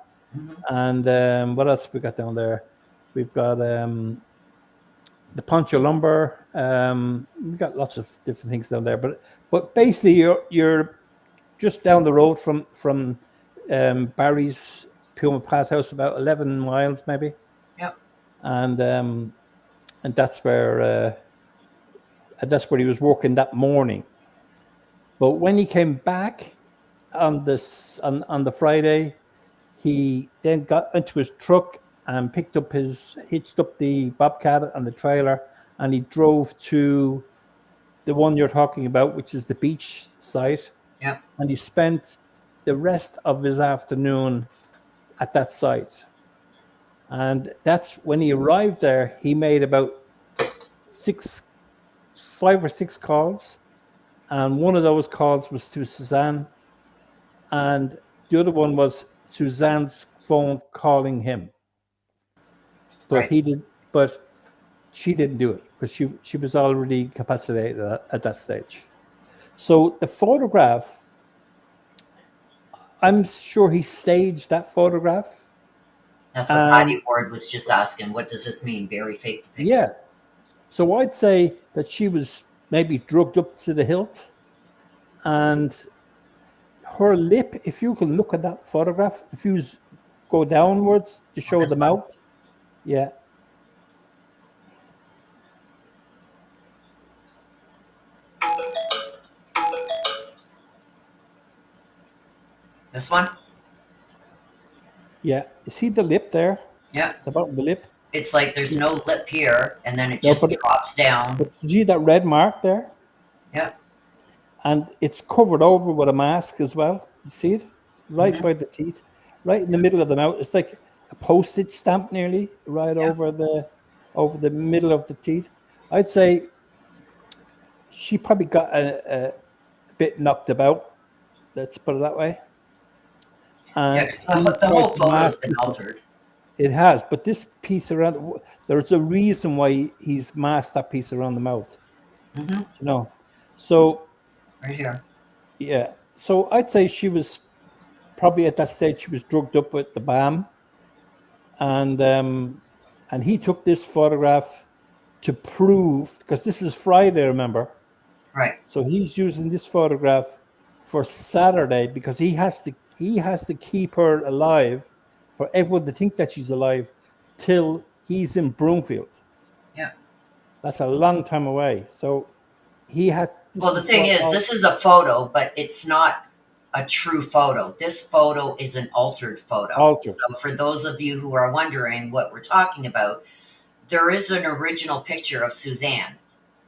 And what else we got down there? We've got the Poncho Lumber. We've got lots of different things down there. But basically, you're just down the road from Barry's Puma Path House, about 11 miles maybe. Yep. And that's where he was working that morning. But when he came back on the Friday, he then got into his truck and hitched up the Bobcat on the trailer, and he drove to the one you're talking about, which is the beach site. Yeah. And he spent the rest of his afternoon at that site. And that's when he arrived there, he made about 5 or 6 calls. And one of those calls was to Suzanne. And the other one was Suzanne's phone calling him. But Right. but she didn't do it because she was already incapacitated at that stage. So the photograph, I'm sure he staged that photograph. That's what Patty Ward was just asking. What does this mean? Barry faked the picture. Yeah. So I'd say that she was maybe drugged up to the hilt, and her lip, if you can look at that photograph, if you go downwards to show the mouth. Yeah. This one? Yeah. You see the lip there? Yeah. The bottom of the lip? It's like there's no lip here, and then it just drops down. But see that red mark there? Yeah. And it's covered over with a mask as well. You see it? Right by the teeth, right in the middle of the mouth. It's like a postage stamp nearly, right over the middle of the teeth. I'd say she probably got a bit knocked about. Let's put it that way. And the whole photo has been altered. It has, but this piece around, there's a reason why he's masked that piece around the mouth. You know, so right here. Yeah, so I'd say she was probably at that stage. She was drugged up with the BAM, and he took this photograph to prove, because this is Friday, remember? Right. So he's using this photograph for Saturday because he has to keep her alive, for everyone to think that she's alive, till he's in Broomfield. Yeah. That's a long time away. So he had. Well, the thing is, this is a photo, but it's not a true photo. This photo is an altered photo. So for those of you who are wondering what we're talking about, there is an original picture of Suzanne,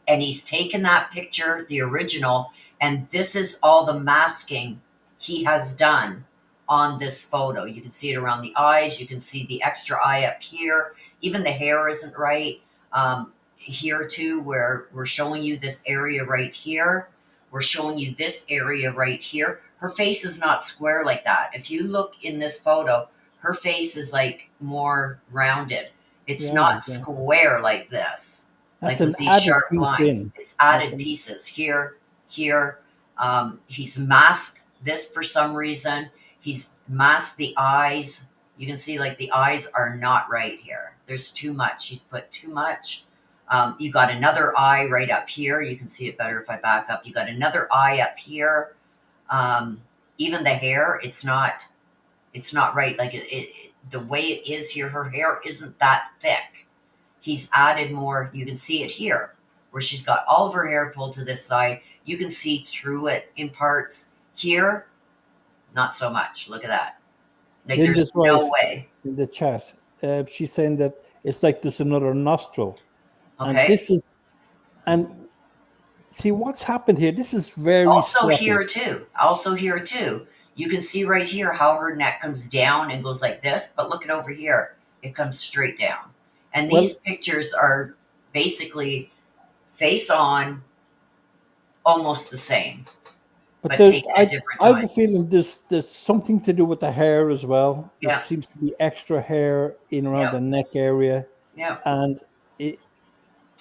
and he's taken that picture, the original, and this is all the masking he has done on this photo. You can see it around the eyes. You can see the extra eye up here. Even the hair isn't right. Here too, where we're showing you this area right here. We're showing you this area right here. Her face is not square like that. If you look in this photo, her face is like more rounded. It's not square like this. That's like with these sharp lines. It's added pieces here, here. He's masked this for some reason. He's masked the eyes. You can see like the eyes are not right here. There's too much. He's put too much. You got another eye right up here. You can see it better if I back up. You got another eye up here. Even the hair, it's not right. Like the way it is here, her hair isn't that thick. He's added more. You can see it here where she's got all of her hair pulled to this side. You can see through it in parts. Here, not so much. Look at that. Like there's no way. In the chat, she's saying that it's like there's another nostril. Okay. And see what's happened here. This is very also sloppy. here too. You can see right here how her neck comes down and goes like this, but look at over here. It comes straight down. And these pictures are basically face on, almost the same. But taken at different I have a times. feeling there's something to do with the hair as well. There Yeah, seems to be extra hair in around yeah, the neck area, yeah. and it,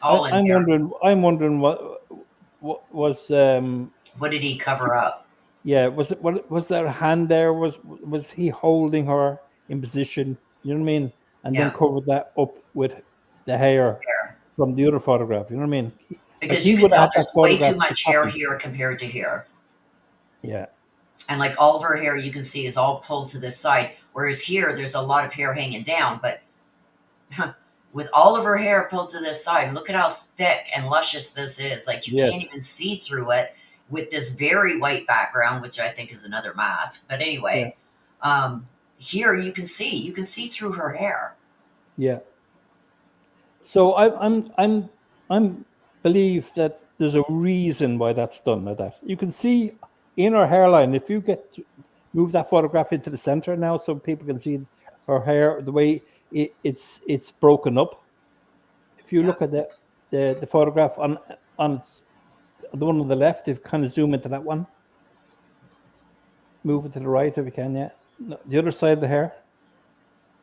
All in here. I'm wondering what was What did he cover up? yeah, was it, what was there a hand there? Was he holding her in position? You know what I mean? And then Yeah, covered that up with the hair hair. from the other photograph. You know what I mean? Like Because you he can would have tell had that there's way too photograph to much hair copy. here compared to here. Yeah, And like all of her hair, you can see is all pulled to this side. Whereas here, there's a lot of hair hanging down. But with all of her hair pulled to this side, look at how thick and luscious this is. Like you can't yes, even see through it with this very white background, which I think is another mask. But yeah, anyway, here you can see through her hair. yeah. So I'm believe that there's a reason why that's done like that. You can see in her hairline if you move that photograph into the center now, so people can see her hair the way it's broken up. If you Yeah, look at the photograph on the one on the left, if you kind of zoom into that one, move it to the right if you can. Yeah, no, the other side of the hair,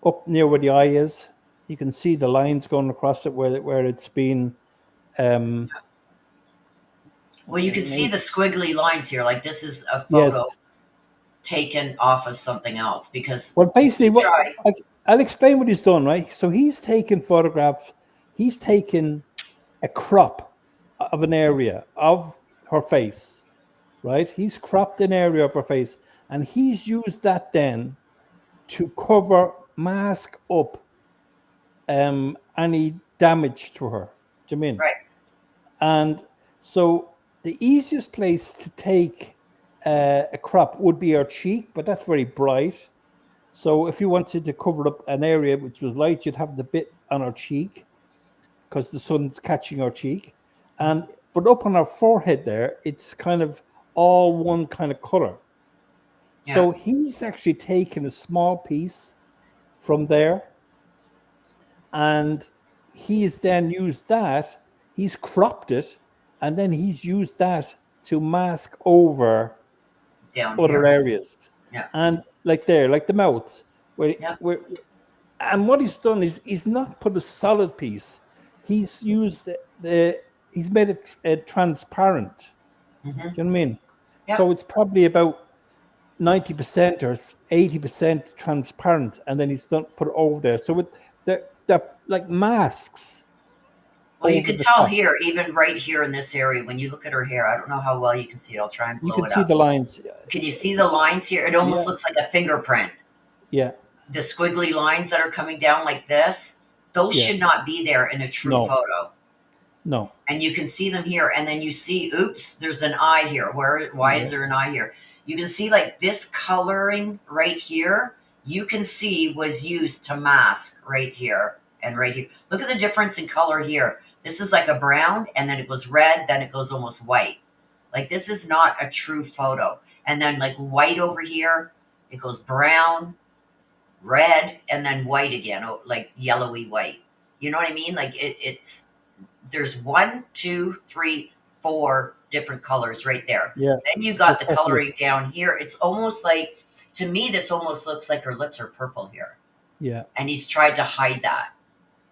up near where the eye is, you can see the lines going across it where it's been. Um, well, you can see the squiggly lines here. Like this is a yes. photo taken off of something else because Well, basically, you try. I'll explain what he's done. Right. So he's taken photographs. He's taken a crop of an area of her face. Right. He's cropped an area of her face, and he's used that then to mask up any damage to her. Do you mean? Right. And so the easiest place to take a crop would be her cheek, but that's very bright. So if you wanted to cover up an area which was light, you'd have the bit on her cheek because the sun's catching her cheek. And but up on her forehead there, it's kind of all one kind of color. Yeah. So he's actually taken a small piece from there, and he's then used that, he's cropped it, and then he's used that to mask over Down other here. areas. Yeah. And like there, like the mouth, Yeah. and what he's done is he's not put a solid piece. He's used he's made it transparent. Mm-hmm. Do you know what I mean? Yeah. So it's probably about 90% or 80% transparent, and then he's put it over there. So they're like masks. Well, you Over can the tell top. here, even right here in this area, when you look at her hair, I don't know how well you can see it. I'll try and You blow can it see up. the lines. Can you see the lines here? It almost Yeah. looks like a fingerprint. Yeah. The squiggly lines that are coming down like this, those Yeah. should not be there in a true No. photo. No. And you can see them here. And then you see, oops, there's an eye here. Why is there an eye here? You can see like this coloring right here, you can see was used to mask right here and right here. Look at the difference in color here. This is like a brown, and then it goes red, then it goes almost white. Like this is not a true photo. And then like white over here, it goes brown, red, and then white again, like yellowy white. You know what I mean? Like it's there's 1, 2, 3, 4 different colors right there. Yeah. Then you got the That's coloring down here. It's almost like, to me, this almost looks like her lips are purple here. Yeah. And he's tried to hide that.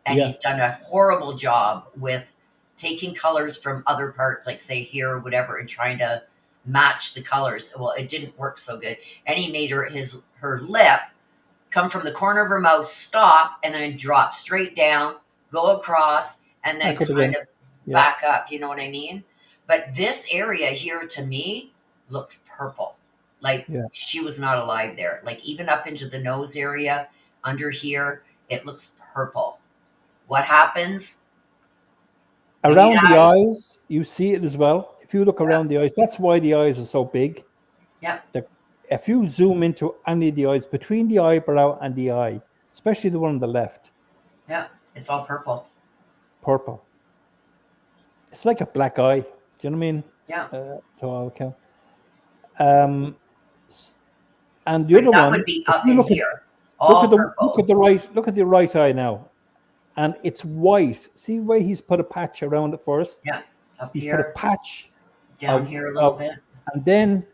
And Yeah. he's done a horrible job with taking colors from other parts, like say here or whatever, and trying to match the colors. Well, it didn't work so good. And he made her lip come from the corner of her mouth, stop, and then drop straight down, go across, and then kind of back up. You know what I mean? But this area here to me looks purple. Like she was not alive there. Like even up into the nose area, under here, it looks purple. What happens? Around the eyes, you see it as well. If you look around the eyes, that's why the eyes are so big. Yeah. If you zoom into any of the eyes, between the eyebrow and the eye, especially the one on the left. Yeah, it's all purple. Purple. It's like a black eye. Do you know what I mean? Yeah. To all account. And the other that one, would be up in here. Look at the right eye now. And it's white. See where he's put a patch around it first? Yeah. Up he's here. Put a patch down here a little bit. And then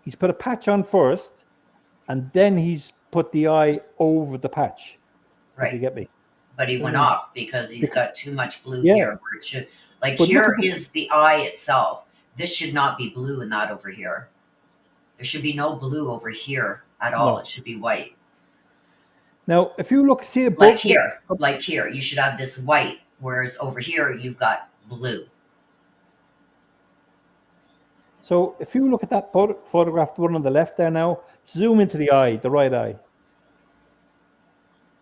he's put a patch on first, and then he's put the eye over the patch. Right. Did you get me? But he went off because he's got too much blue here where it should, like, But here is the eye itself. This should not be blue and not over here. There should be no blue over here at all. It should be white. Now, if you look, see above, like here, you should have this white, whereas over here you've got blue. So if you look at that photograph, the one on the left there now, zoom into the eye, the right eye.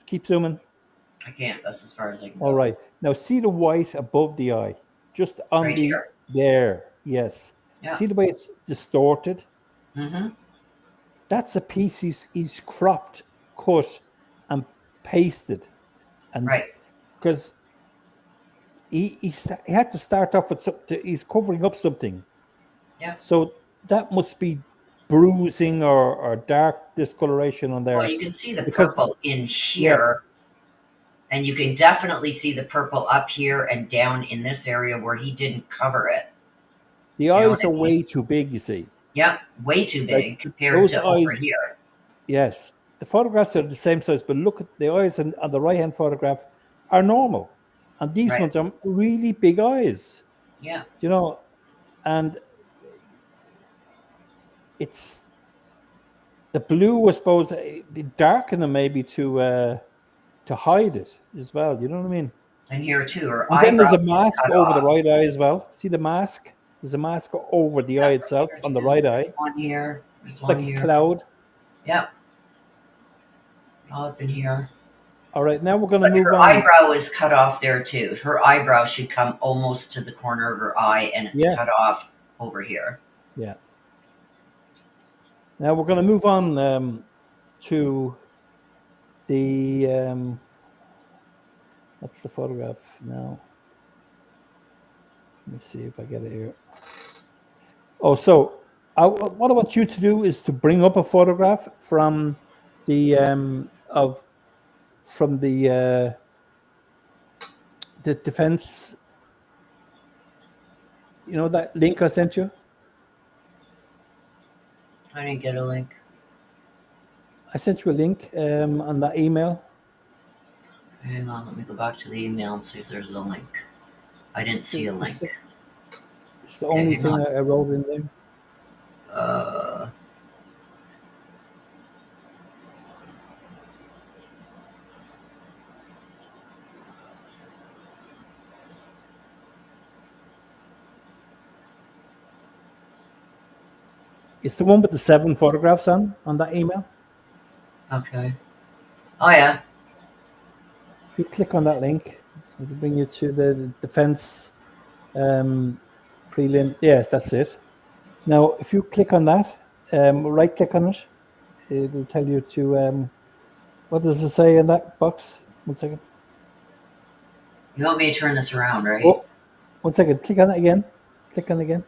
Keep zooming. I can't. That's as far as I can go. All right. Now see the white above the eye, just on right the here. There. Yes. Yeah. See the way it's distorted. Mm-hmm. That's a piece he's cropped, cut, and pasted, and because he had to start off with something. He's covering up something. Yeah. So that must be bruising or dark discoloration on there. Well, you can see the purple in here, and you can definitely see the purple up here and down in this area where he didn't cover it. The eyes are way too big, you see. Yeah, way too big compared to over here. Yes, the photographs are the same size, but look at the eyes on the right-hand photograph are normal, and these ones are really big eyes. Yeah, you know, and it's the blue, I suppose, darken them maybe to hide it as well. You know what I mean? And here too, and then there's a mask over the right eye as well. See the mask? There's a mask over the eye itself on the right eye. There's one here. There's one here. Like a cloud. Yeah. All up in here. All right, now we're going to move on. Her eyebrow is cut off there too. Her eyebrow should come almost to the corner of her eye, and it's cut off over here. Yeah. Now we're going to move on to the what's the photograph now? Let me see if I get it here. Oh, so what I want you to do is to bring up a photograph from the defense. You know that link I sent you? I didn't get a link. I sent you a link on that email. Hang on, let me go back to the email and see if there's a link. I didn't see a link. It's the only thing I wrote in there. It's the one with the 7 photographs on that email. Okay. Oh, yeah. If you click on that link, it'll bring you to the defense prelim. Yes, that's it. Now, if you click on that, right click on it, it'll tell you to, what does it say in that box? 1 second. You want me to turn this around, right? Oh, 1 second. Click on it again. Click on it again.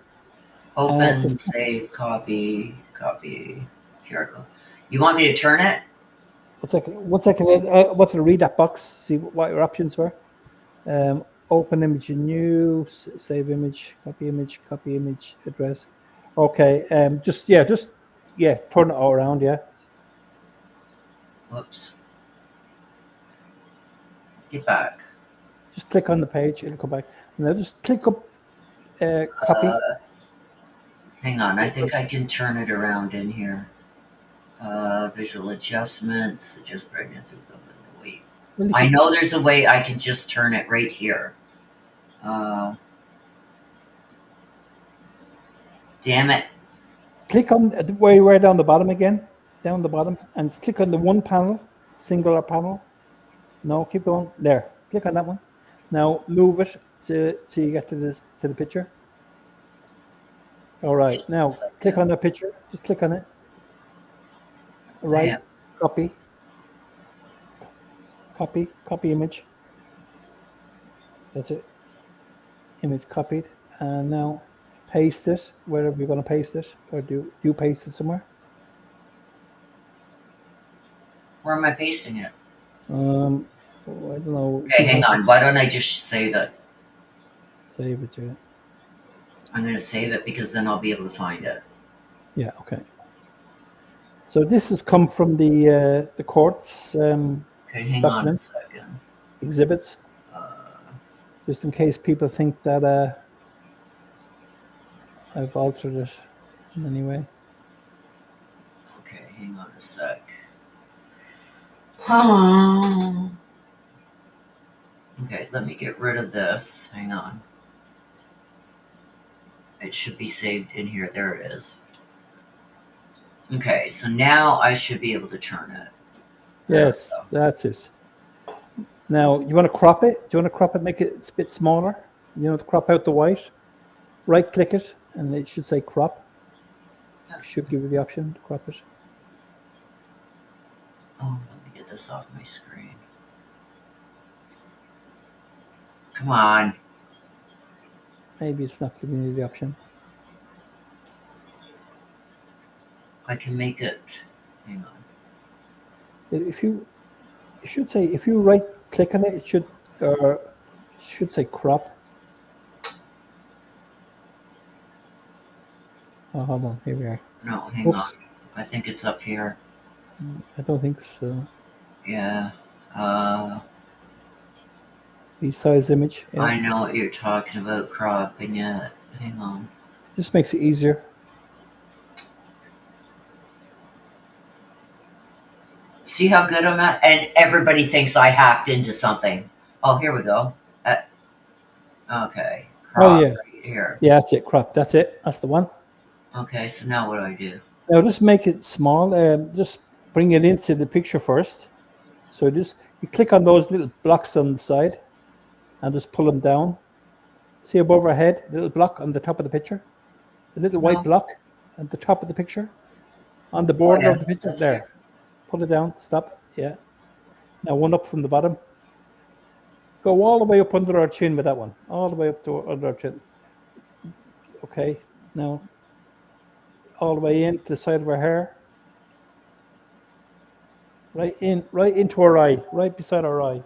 Open, save, copy. Here I go. You want me to turn it? 1 second. 1 second. I want to read that box, see what your options were. Open image in new, save image, copy image, address. Okay. Just turn it all around. Yeah. Whoops. Get back. Just click on the page. It'll come back. Now just click up. Copy. Hang on. I think I can turn it around in here. Visual adjustments. Adjust brightness. Wait. I know there's a way I can just turn it right here. Damn it. Click on where you were down the bottom again. Down the bottom. And click on the one panel. Singular panel. No, keep going. There. Click on that one. Now move it so you get to the picture. All right. Now click on the picture. Just click on it. Right. Copy image. That's it. Image copied. And now paste it wherever you're going to paste it, or do you paste it somewhere? Where am I pasting it? I don't know. Okay, hang on. Why don't I just save it? Save it, yeah. I'm going to save it because then I'll be able to find it. Yeah, okay. So this has come from the court's Okay, hang on a documents, second. exhibits, just in case people think that I've altered it in any way. Okay, hang on a sec. Oh. Okay, let me get rid of this. Hang on. It should be saved in here. There it is. Okay, so now I should be able to turn it. Yes, that's it. Now, you want to crop it? Do you want to crop it, make it a bit smaller? You know, to crop out the white? Right click it, and it should say crop. It should give you the option to crop it. Oh, let me get this off my screen. Come on. Maybe it's not giving you the option. I can make it. Hang on. If you, it should say, if you right click on it, it should say crop. Oh, hold on, here we are. No, hang on. I think it's up here. I don't think so. Yeah. Resize image. Yeah. I know what you're talking about, cropping it. Hang on. Just makes it easier. See how good I'm at? And everybody thinks I hacked into something. Oh, here we go. Okay. Crop Yeah. right here. Yeah, that's it. Crop. That's it. That's the one. Okay, so now what do I do? Now just make it small. Just bring it into the picture first. So just you click on those little blocks on the side and just pull them down. See above our head, a little block on the top of the picture? A little white block at the top of the picture? On the border of the picture? There. It. Pull it down. Stop. Yeah. Now one up from the bottom. Go all the way up under our chin with that one. All the way up to under our chin. Okay. Now all the way in to the side of our hair. Right into our eye. Right beside our eye.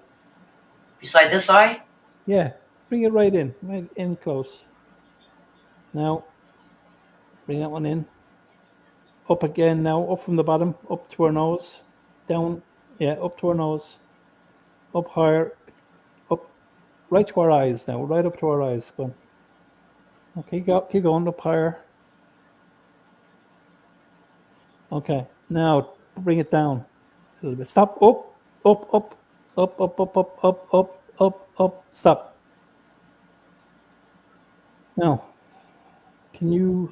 Beside this eye? Yeah. Bring it right in close. Now, bring that one in. Up again now, up from the bottom, up to our nose. Down, yeah, up to our nose. Up higher, up, right to our eyes now, right up to our eyes. Go on. Okay, keep going, up higher. Okay, now bring it down a little bit. Stop, up, stop. Now, can you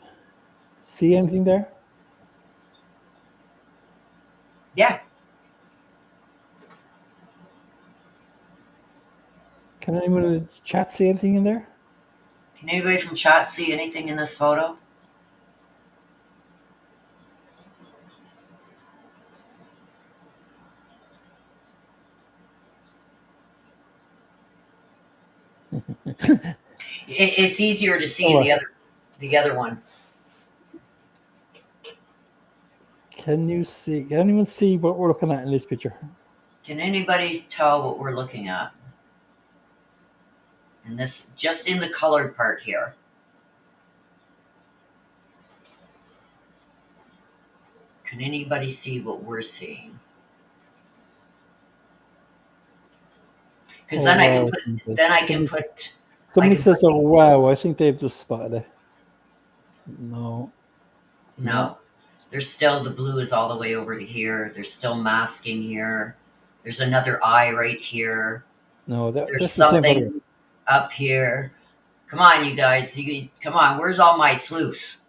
see anything there? Yeah. Can anyone in the chat see anything in there? Can anybody from chat see anything in this photo? It's easier to see the other one. Can anyone see what we're looking at in this picture? Can anybody tell what we're looking at? And this, just in the colored part here. Can anybody see what we're seeing? Because then I can put. Somebody says, "Oh wow!" I think they've just spotted it. No. There's still the blue is all the way over to here. There's still masking here. There's another eye right here. No, there's something up here. Come on, you guys. Come on. Where's all my sleuths?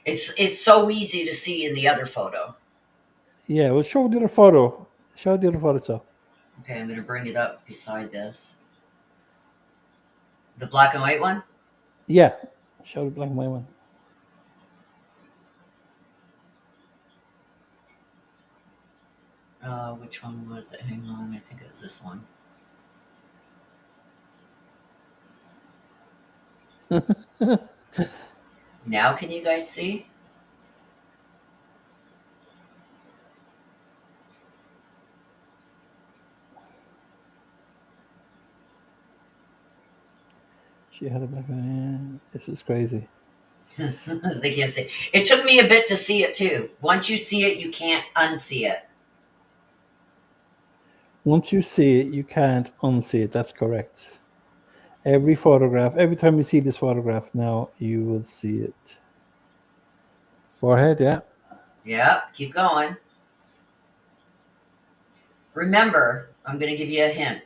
It's so easy to see in the other photo. Yeah, well, show the other photo. Show the other photo, so. Okay, I'm going to bring it up beside this. The black and white one? Yeah, show the black and white one. Which one was it? Hang on, I think it was this one. Now can you guys see? She had a black eye. This is crazy. They can't see. It took me a bit to see it too. Once you see it, you can't unsee it. Once you see it, you can't unsee it. That's correct. Every photograph, every time you see this photograph now, you will see it. Forehead, yeah. Yeah, keep going. Remember, I'm going to give you a hint.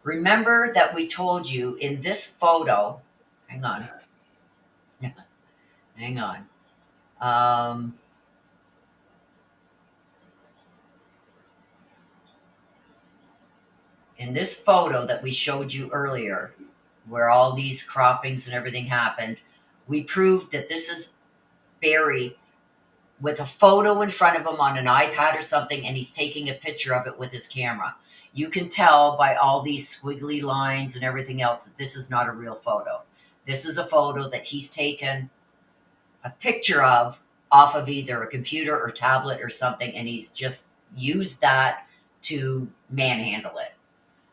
Remember that we told you in this photo, hang on, hang on. In this photo that we showed you earlier, where all these croppings and everything happened, we proved that this is Barry with a photo in front of him on an iPad or something, and he's taking a picture of it with his camera. You can tell by all these squiggly lines and everything else that this is not a real photo. This is a photo that he's taken a picture of off of either a computer or tablet or something, and he's just used that to manhandle it.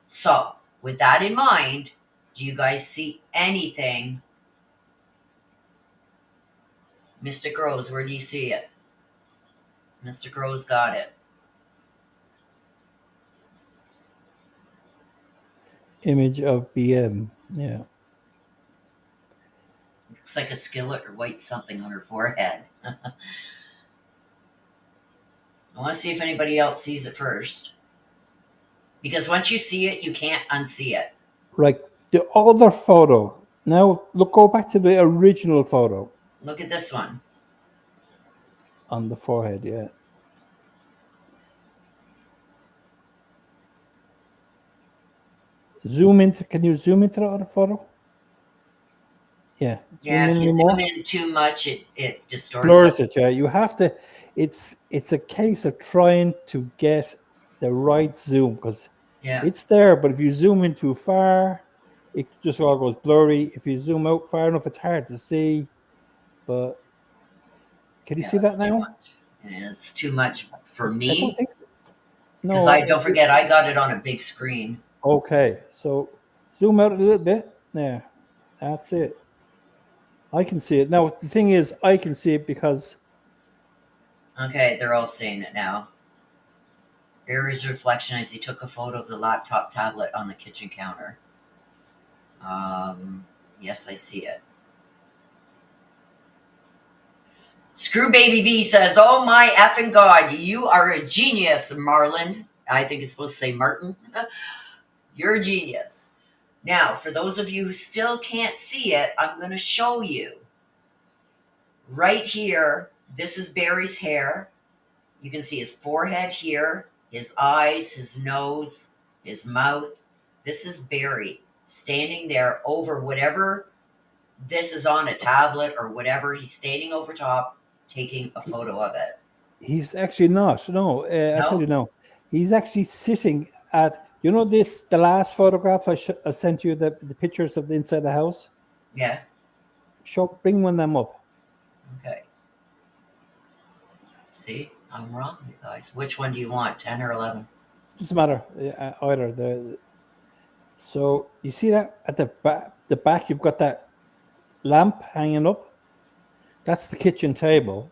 So, with that in mind, do you guys see anything? Mystic Rose, where do you see it? Mystic Rose got it. Image of BM, yeah. Looks like a skillet or white something on her forehead. I want to see if anybody else sees it first. Because once you see it, you can't unsee it. Like the other photo. Now, look, go back to the original photo. Look at this one. On the forehead, yeah. Zoom into, can you zoom into the other photo? Yeah. Yeah, if you zoom in too much, it distorts blurs it. Yeah, you have to. It's a case of trying to get the right zoom because it's there, but if you zoom in too far, it just all goes blurry. If you zoom out far enough, it's hard to see. But can you see that now? It's too much for me. I don't think so. No, because don't forget, I got it on a big screen. Okay, so zoom out a little bit. There, that's it. I can see it. Now, the thing is, I can see it because... Okay, they're all seeing it now. Barry's reflection as he took a photo of the laptop tablet on the kitchen counter. Yes, I see it. Screw Baby B says, "Oh my effing God, you are a genius, Marlon." I think it's supposed to say Martin. You're a genius. Now, for those of you who still can't see it, I'm going to show you. Right here, this is Barry's hair. You can see his forehead here, his eyes, his nose, his mouth. This is Barry standing there over whatever this is on, a tablet or whatever. He's standing over top, taking a photo of it. He's actually not. No, I tell you no. He's actually sitting at, you know, the last photograph I sent you, the pictures of the inside the house? Yeah. Bring one of them up. Okay. See, I'm wrong, you guys. Which one do you want, 10 or 11? Doesn't matter, either. So you see that at the back, you've got that lamp hanging up. That's the kitchen table.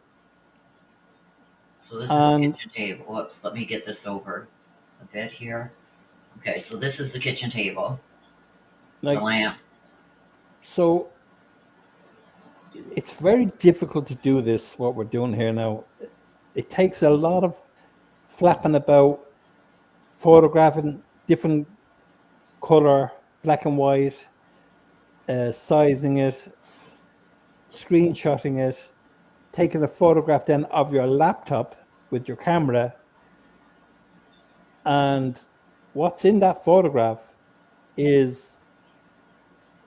So this is the kitchen table. Whoops, let me get this over a bit here. Okay, so this is the kitchen table. Like, the lamp. So it's very difficult to do this, what we're doing here now. It takes a lot of flapping about, photographing different color, black and white, sizing it, screenshotting it, taking a photograph then of your laptop with your camera, and what's in that photograph is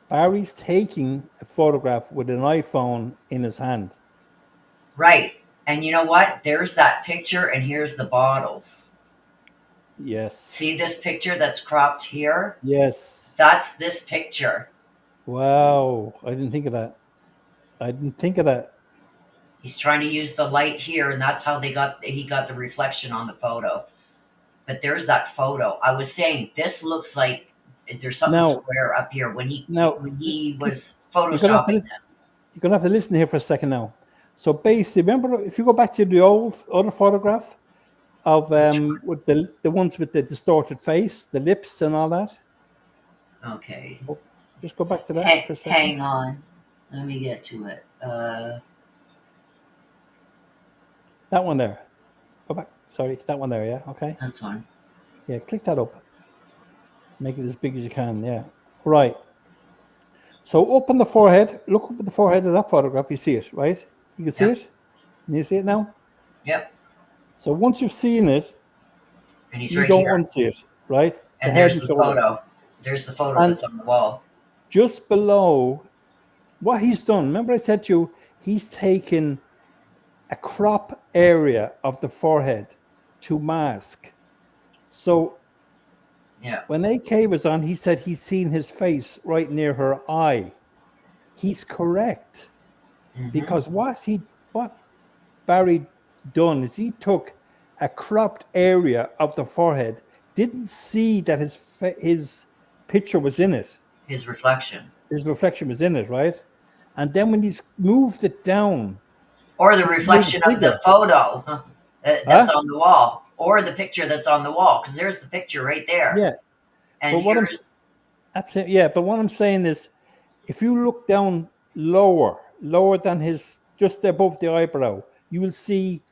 Barry's taking a photograph with an iPhone in his hand. Right. And you know what? There's that picture, and here's the bottles. Yes. See this picture that's cropped here? Yes. That's this picture. Wow. I didn't think of that. He's trying to use the light here, and that's how he got the reflection on the photo. But there's that photo. I was saying, this looks like there's something square up here when he was photoshopping this. you're going to have to listen here for a second now. So basically, remember, if you go back to the old other photograph of with the ones with the distorted face, the lips and all that. Okay. Just go back to that for a second. Hang on. Let me get to it. That one there. Go back. Sorry, that one there, yeah? Okay. This one. Yeah, click that up. Make it as big as you can, yeah. Right. So up on the forehead, look up at the forehead of that photograph, you see it, right? You can see it? Can you see it now? Yep. So once you've seen it, and he's you right don't here. unsee it, right? And there's the photo. There's the photo that's on the wall. Just below, what he's done, remember I said to you, he's taken a crop area of the forehead to mask. So when AK was on, he said he's seen his face right near her eye. He's correct. Because what Barry done is he took a cropped area of the forehead, didn't see that his picture was in it. His reflection was in it, right? And then when he's moved it down, or the reflection of the photo that's on the wall, or the picture that's on the wall, because there's the picture right there. Yeah. And that's it. Yeah, but what I'm saying is, if you look down lower than just above the eyebrow, you will see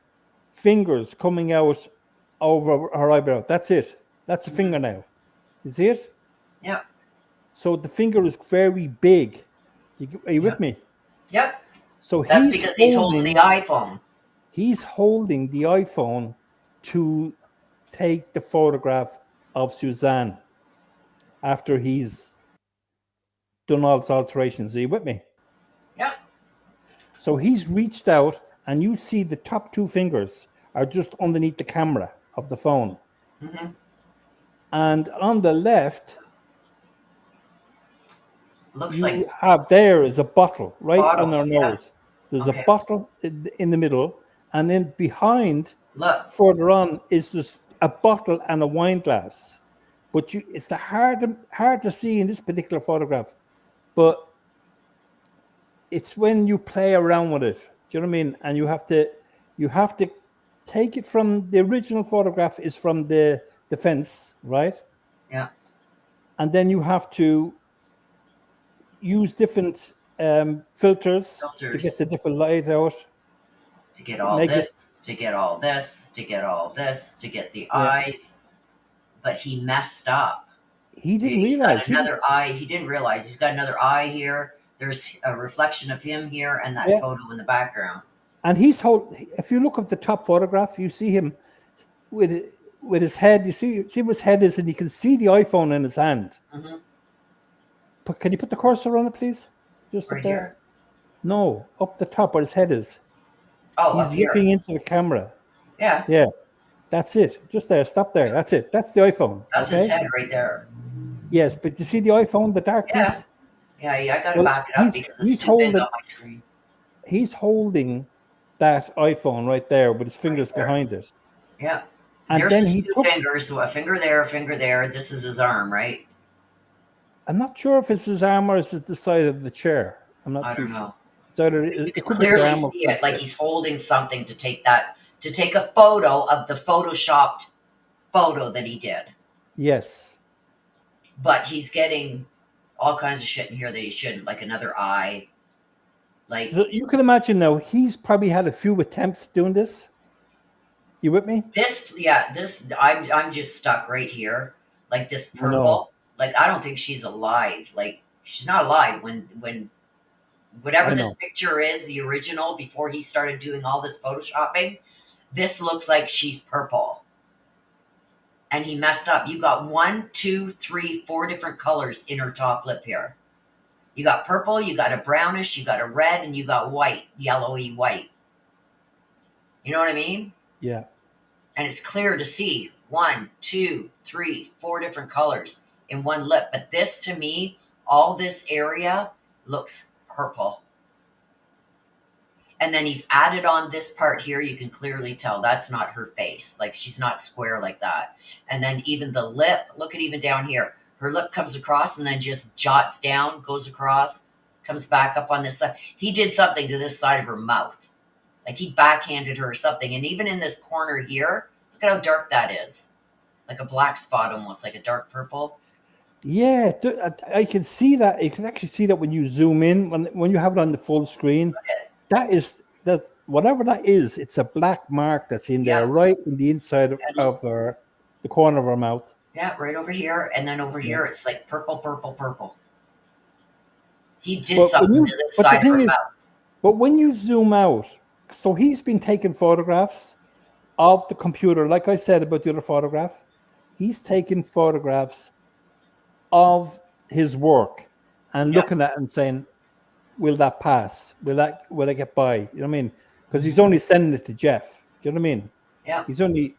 fingers coming out over her eyebrow. That's it. That's a fingernail. You see it? Yeah. So the finger is very big. Are you with me? Yep. So that's because he's holding the iPhone. He's holding the iPhone to take the photograph of Suzanne after he's done all his alterations. Are you with me? Yeah. So he's reached out, and you see the top two fingers are just underneath the camera of the phone. And on the left, you have there is a bottle right on her nose. There's a bottle in the middle, and then behind, further on, is just a bottle and a wine glass. But it's hard to see in this particular photograph, but it's when you play around with it. Do you know what I mean? And you have to take it from the original photograph is from the fence, right? Yeah. And then you have to use different filters to get the different light out. To get all this, to get all this, to get all this, to get the eyes. But he messed up. He didn't realize. Got another eye. He didn't realize he's got another eye here. There's a reflection of him here and that photo in the background. And if you look at the top photograph, you see him with his head. You see where his head is, and you can see the iPhone in his hand. But can you put the cursor on it, please? Just right up there. Here? No, up the top where his head is. Oh, he's looking into the camera. Yeah. Yeah. That's it. Just there. Stop there. That's it. That's the iPhone. That's his head right there. Yes, but you see the iPhone, the dark piece? Yeah, I got to back it up because it's too big on my screen. He's holding that iPhone right there with his fingers behind it. Yeah. And there's then his two fingers. So a finger there, a finger there. This is his arm, right? I'm not sure if it's his arm or it's the side of the chair. I don't know. It's either, you can clearly see it, like he's holding something to take a photo of the photoshopped photo that he did. Yes. But he's getting all kinds of shit in here that he shouldn't, like another eye. Like so you can imagine now, he's probably had a few attempts doing this. You with me? I'm just stuck right here. Like this purple. No. Like I don't think she's alive. Like she's not alive when whatever this picture is, the original, before he started doing all this photoshopping, this looks like she's purple. And he messed up. You got 1, 2, 3, 4 different colors in her top lip here. You got purple, you got a brownish, you got a red, and you got white, yellowy white. You know what I mean? Yeah. And it's clear to see 1, 2, 3, 4 different colors in one lip. But this, to me, all this area looks purple. And then he's added on this part here. You can clearly tell that's not her face. Like she's not square like that. And then even the lip, look at even down here. Her lip comes across and then just jots down, goes across, comes back up on this side. He did something to this side of her mouth. Like he backhanded her or something. And even in this corner here, look at how dark that is. Like a black spot almost, like a dark purple. Yeah, I can see that. You can actually see that when you zoom in, when you have it on the full screen. That is that whatever that is. It's a black mark that's in there, right in the inside of the corner of her mouth. Yeah, right over here, and then over here, it's like purple, purple, purple. He did something to this side of her mouth. But when you zoom out, so he's been taking photographs of the computer, like I said about the other photograph. He's taking photographs of his work and looking at it and saying, will that pass? Will I get by? You know what I mean? Because he's only sending it to Jeff. Do you know what I mean? Yeah. He's only,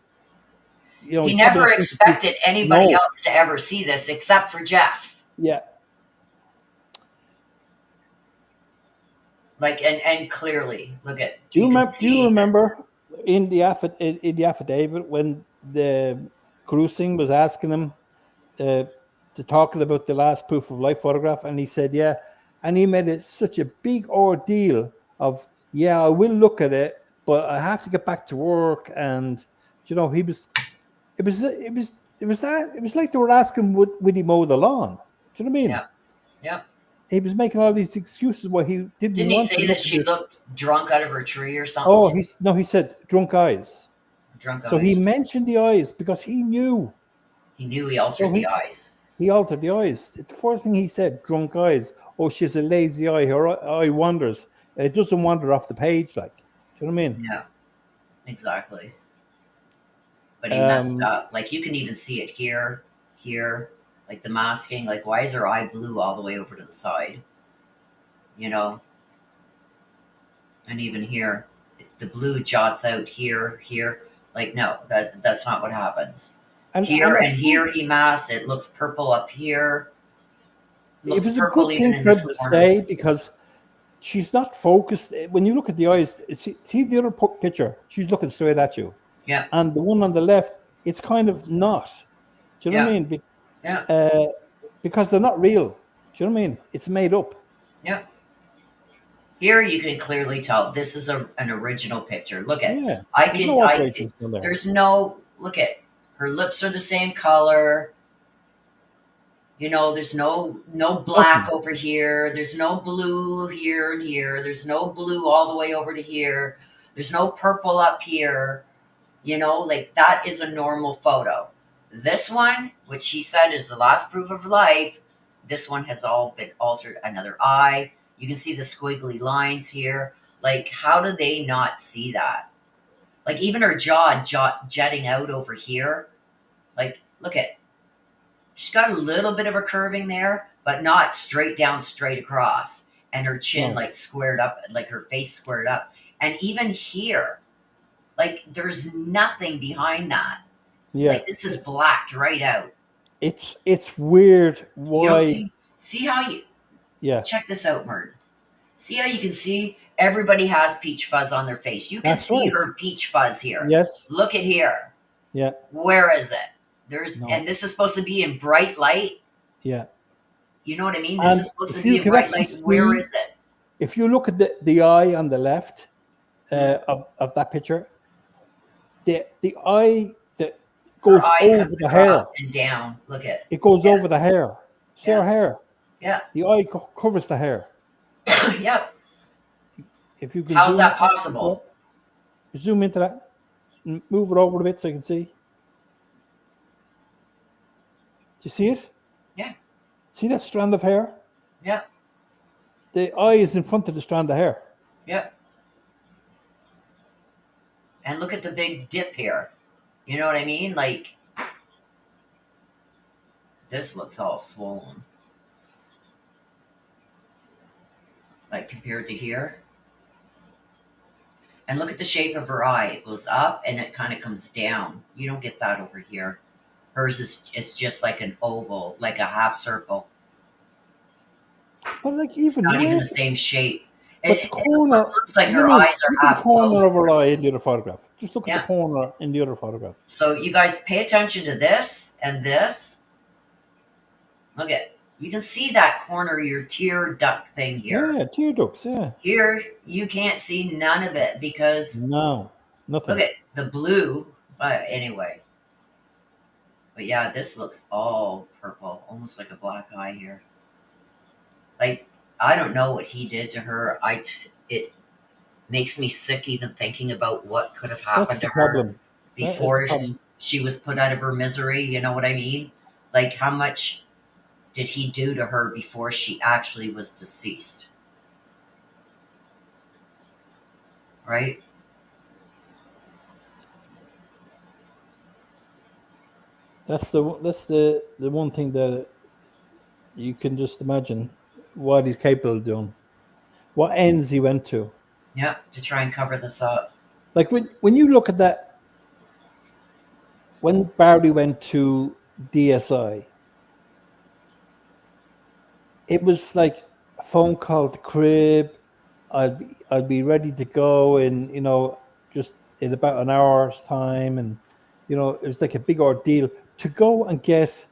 he never expected anybody else to ever see this except for Jeff. Yeah. Like, and clearly, look at. Do you remember in the affidavit when the Cruising was asking him to talking about the last proof of life photograph, and he said, yeah, and he made it such a big ordeal of, I will look at it, but I have to get back to work, and it was like they were asking would he mow the lawn? Do you know what I mean? Yeah. He was making all these excuses why he didn't he want say to that she looked drunk out of her tree or something? Oh, he said drunk eyes. Drunk so eyes. He mentioned the eyes because he knew. He knew he altered the eyes. He altered the eyes. The first thing he said, drunk eyes. Oh, she's a lazy eye. Her eye wanders. It doesn't wander off the page, like. Do you know what I mean? Yeah, exactly. But he messed up. Like, you can even see it here, like the masking. Like, why is her eye blue all the way over to the side? And even here, the blue jots out here. Like, no, that's not what happens. And here he masked. It looks purple up here. Looks it was purple a good even thing in for this to corner. say because she's not focused. When you look at the eyes, see the other picture. She's looking straight at you. Yeah. And the one on the left, it's kind of not. Do you know what I mean? Yeah. Because they're not real. Do you know what I mean? It's made up. Yeah. Here you can clearly tell this is an original picture. Look at there's no look at her lips are the same color. There's no black over here. There's no blue here and here. There's no blue all the way over to here. There's no purple up here. Like that is a normal photo. This one, which he said is the last proof of life, this one has all been altered. Another eye. You can see the squiggly lines here. Like, how do they not see that? Like, even her jaw jetting out over here. Like, look at, she's got a little bit of a curving there, but not straight down, straight across. And her chin, like, squared up, like her face squared up. And even here, like, there's nothing behind that. Yeah. Like, this is blacked right out. It's weird. Why? See how you... Yeah. Check this out, Martin. See how you can see everybody has peach fuzz on their face. You can see her peach fuzz here. Yes. Look at here. Yeah. Where is it? And this is supposed to be in bright light. Yeah. You know what I mean? This is supposed to be in bright light. Where is it? If you look at the eye on the left of that picture, the eye that goes over the hair and down. Look at it goes over the hair. See her hair. Yeah. The eye covers the hair. Yep. If you can. How's that possible? Zoom into that. Move it over a bit so you can see. Do you see it? Yeah. See that strand of hair? Yeah. The eye is in front of the strand of hair. Yep. And look at the big dip here. You know what I mean? Like, this looks all swollen. Like, compared to here. And look at the shape of her eye. It goes up and it kind of comes down. You don't get that over here. Hers it's just like an oval, like a half circle. But like it's not even the same shape. But the corner looks like her eyes are half closed. The corner of her eye in the other photograph. Just look at the corner in the other photograph. So you guys pay attention to this and this. Look at You can see that corner of your tear duct thing here. Yeah, tear ducts. Yeah. Here, you can't see none of it because No, look nothing. at the blue. But anyway, but yeah, this looks all purple, almost like a black eye here. Like, I don't know what he did to her. It makes me sick even thinking about what could have That's happened the to her problem. That is the before problem. she was put out of her misery. You know what I mean? Like, how much did he do to her before she actually was deceased? Right? That's the one thing that you can just imagine what he's capable of doing. What ends he went to. Yep, to try and cover this up. Like when you look at that, when Barry went to DSI, it was like a phone call to crib. I'll be ready to go in, just in about an hour's time. And it was like a big ordeal to go and get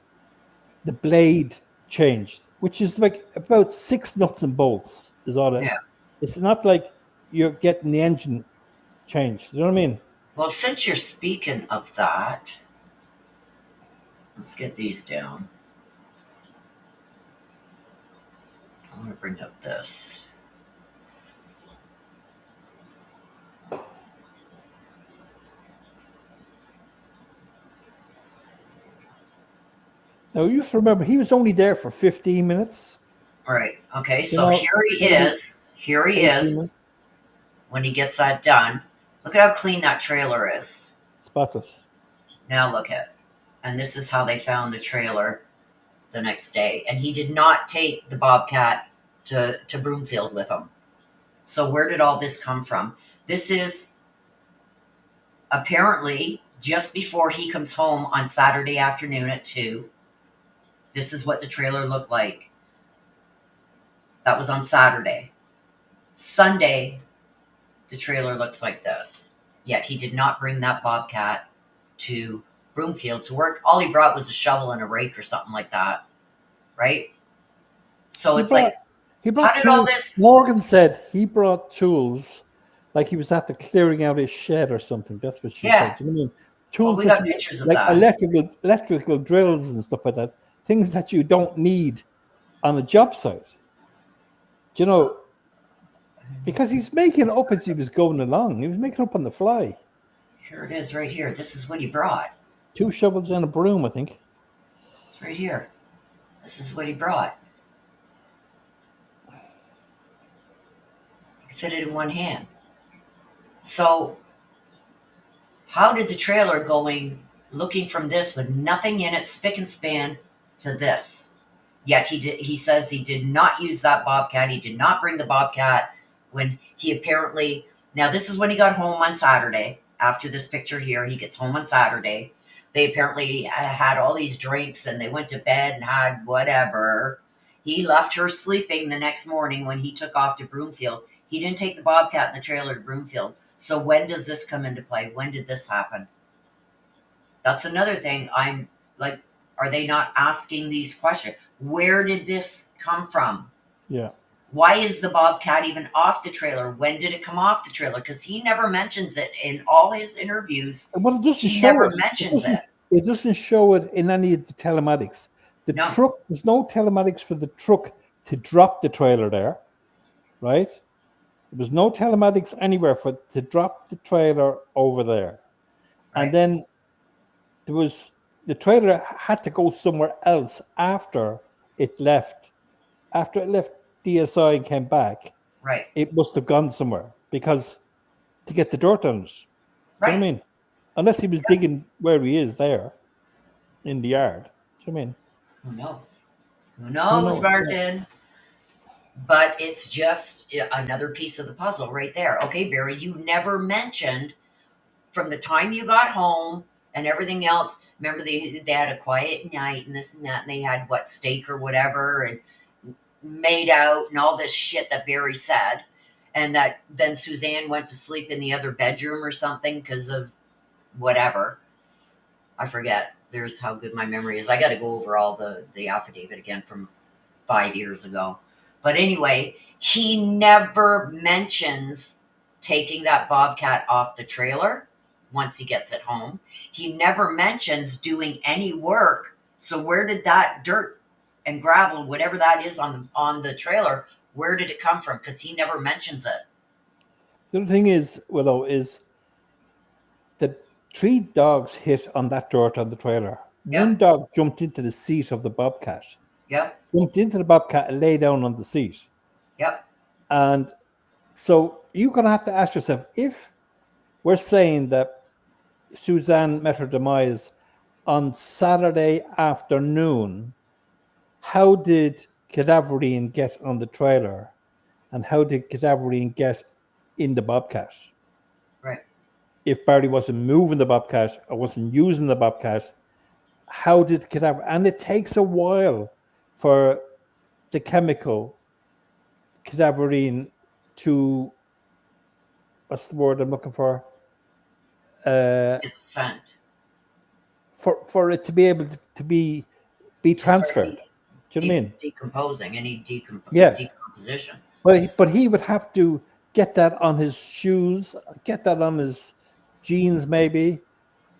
the blade changed, which is like about 6 nuts and bolts is all it. Yeah. It's not like you're getting the engine changed. You know what I mean? Well, since you're speaking of that, let's get these down. I'm going to bring up this. Now you have to remember he was only there for 15 minutes. All right. Okay. You So know, here he maybe is. Here he 18 is minutes. when he gets that done. Look at how clean that trailer is. Spotless. Now look at it. And this is how they found the trailer the next day. And he did not take the Bobcat to Broomfield with him. So where did all this come from? This is apparently just before he comes home on Saturday afternoon at 2. This is what the trailer looked like. That was on Saturday. Sunday, the trailer looks like this. Yet he did not bring that Bobcat to Broomfield to work. All he brought was a shovel and a rake or something like that. Right? So He it's like, brought how did all tools. this? Morgan said he brought tools, like he was after clearing out his shed or something. That's what she Yeah. said. You know what I mean? Well, Tools we that got you pictures of like that. electrical drills and stuff like that. Things that you don't need on a job site. Because he's making it up as he was going along. He was making it up on the fly. Here it is right here. This is what he brought. 2 shovels and a broom, I think. It's right here. This is what he brought. He fit it in one hand. So how did the trailer looking from this with nothing in it, spick and span, to this? Yet he says he did not use that Bobcat. He did not bring the Bobcat when he apparently, now this is when he got home on Saturday. After this picture here, he gets home on Saturday. They apparently had all these drinks and they went to bed and had whatever. He left her sleeping the next morning when he took off to Broomfield. He didn't take the Bobcat in the trailer to Broomfield. So when does this come into play? When did this happen? That's another thing. I'm like, are they not asking these questions? Where did this come from? Yeah. Why is the Bobcat even off the trailer? When did it come off the trailer? Because he never mentions it in all his interviews. Well, it doesn't He show never it. mentions it. It doesn't show it in any of the telematics. No. Truck, there's no telematics for the truck to drop the trailer there, right? There was no telematics anywhere to drop the trailer over there. Right. And then the trailer had to go somewhere else after it left DSI and came back. Right. It must have gone somewhere because to get the dirt on it. Right. Do you know what I mean? Unless he was digging where he is there in the yard. Do you know what I mean? Who knows? Who knows, Martin? Yeah. But it's just another piece of the puzzle right there. Okay, Barry, you never mentioned from the time you got home and everything else. Remember, they had a quiet night and this and that, and they had steak or whatever, and made out and all this shit that Barry said, and that then Suzanne went to sleep in the other bedroom or something because of whatever. I forget. There's how good my memory is. I got to go over all the affidavit again from 5 years ago. But anyway, he never mentions taking that bobcat off the trailer once he gets it home. He never mentions doing any work. So where did that dirt and gravel, whatever that is on the trailer, where did it come from? Because he never mentions it. The other thing is, Willow, is the 3 dogs hit on that dirt on the trailer. Yep. One dog jumped into the seat of the bobcat. Yep. Jumped into the bobcat and lay down on the seat. Yep. And so you're going to have to ask yourself, if we're saying that Suzanne met her demise on Saturday afternoon, how did Cadaverine get on the trailer? And how did Cadaverine get in the bobcat? Right. If Barry wasn't moving the bobcat or wasn't using the bobcat, how did Cadaverine? And it takes a while for the chemical Cadaverine to, what's the word I'm looking for? It's scent. For it to be able to be transferred. Do you know what I mean? Decomposing, any decomposition. But he would have to get that on his shoes, get that on his jeans maybe,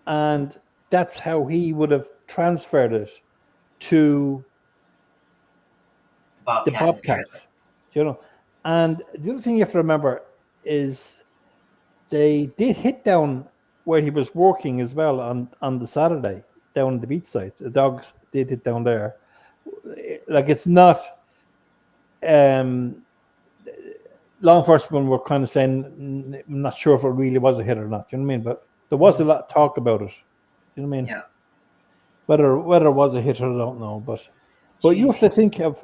and that's how he would have transferred it to the bobcat. You know, and the other thing you have to remember is they did hit down where he was working as well on the Saturday down on the beach site. The dogs did hit down there. Like, it's not. Law enforcement were kind of saying, I'm not sure if it really was a hit or not. Do you know what I mean? But there was a lot of talk about it. Do you know what I mean? Yeah. Whether it was a hit or I don't know. But you have to think of,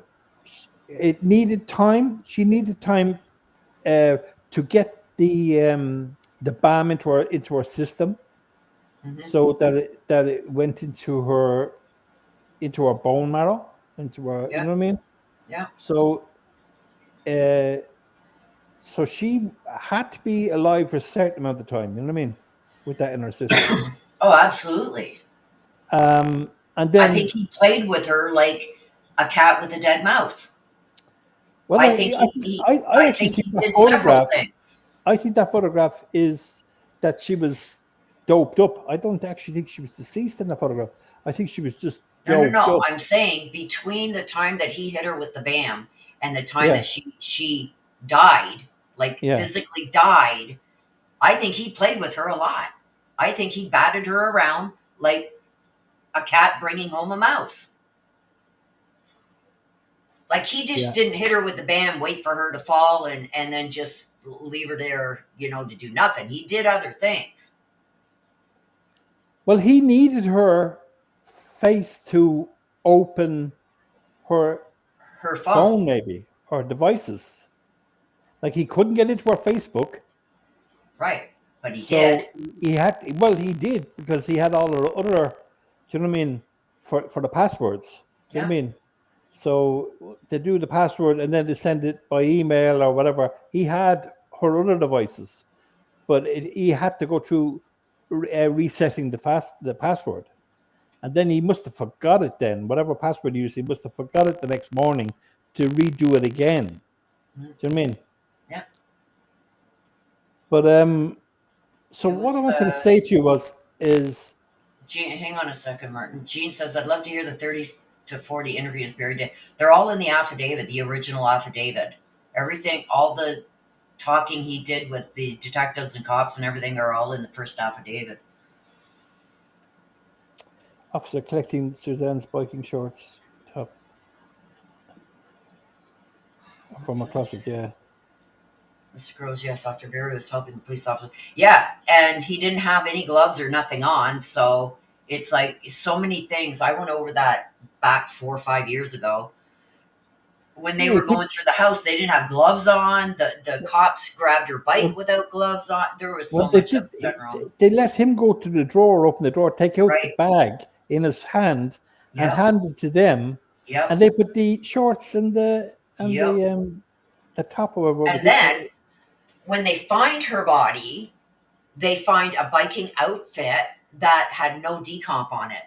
it needed time. She needed time to get the balm into her system, so that it went into her bone marrow, into her. You know what I mean? Yeah. So she had to be alive for a certain amount of time. You know what I mean? With that in her system. Oh, absolutely. And then I think he played with her like a cat with a dead mouse. Well, I think he did several things. I think that photograph is that she was doped up. I don't actually think she was deceased in the photograph. I think she was just doped up. I'm saying between the time that he hit her with the BAM and the time that she died, physically died, I think he played with her a lot. I think he batted her around like a cat bringing home a mouse. Like, he just didn't hit her with the BAM, wait for her to fall, and then just leave her there, to do nothing. He did other things. Well, he needed her face to open her phone, maybe, or devices. Like, he couldn't get into her Facebook. Right, but he did. He did, because he had all her other, do you know what I mean, for the passwords. Do you know what I mean? So they do the password and then they send it by email or whatever. He had her other devices, but he had to go through resetting the password. And then he must have forgot it then. Whatever password he used, he must have forgot it the next morning to redo it again. Do you know what I mean? Yeah. But so what I wanted to say to you is... Gene, hang on a second, Martin. Gene says, I'd love to hear the 30 to 40 interviews Barry did. They're all in the affidavit, the original affidavit. Everything, all the talking he did with the detectives and cops and everything are all in the first affidavit. Officer collecting Suzanne's biking shorts top from a closet, yeah. Mr. Gross, yes, after Barry was helping the police officer. Yeah, and he didn't have any gloves or nothing on, so it's like so many things. I went over that back 4 or 5 years ago. When they were going through the house, they didn't have gloves on. The cops grabbed her bike without gloves on. There was so much wrong. They let him go to the drawer, open the drawer, take out the bag in his hand and hand it to them. Yep. And they put the shorts and the top of it. And then when they find her body, they find a biking outfit that had no decomp on it.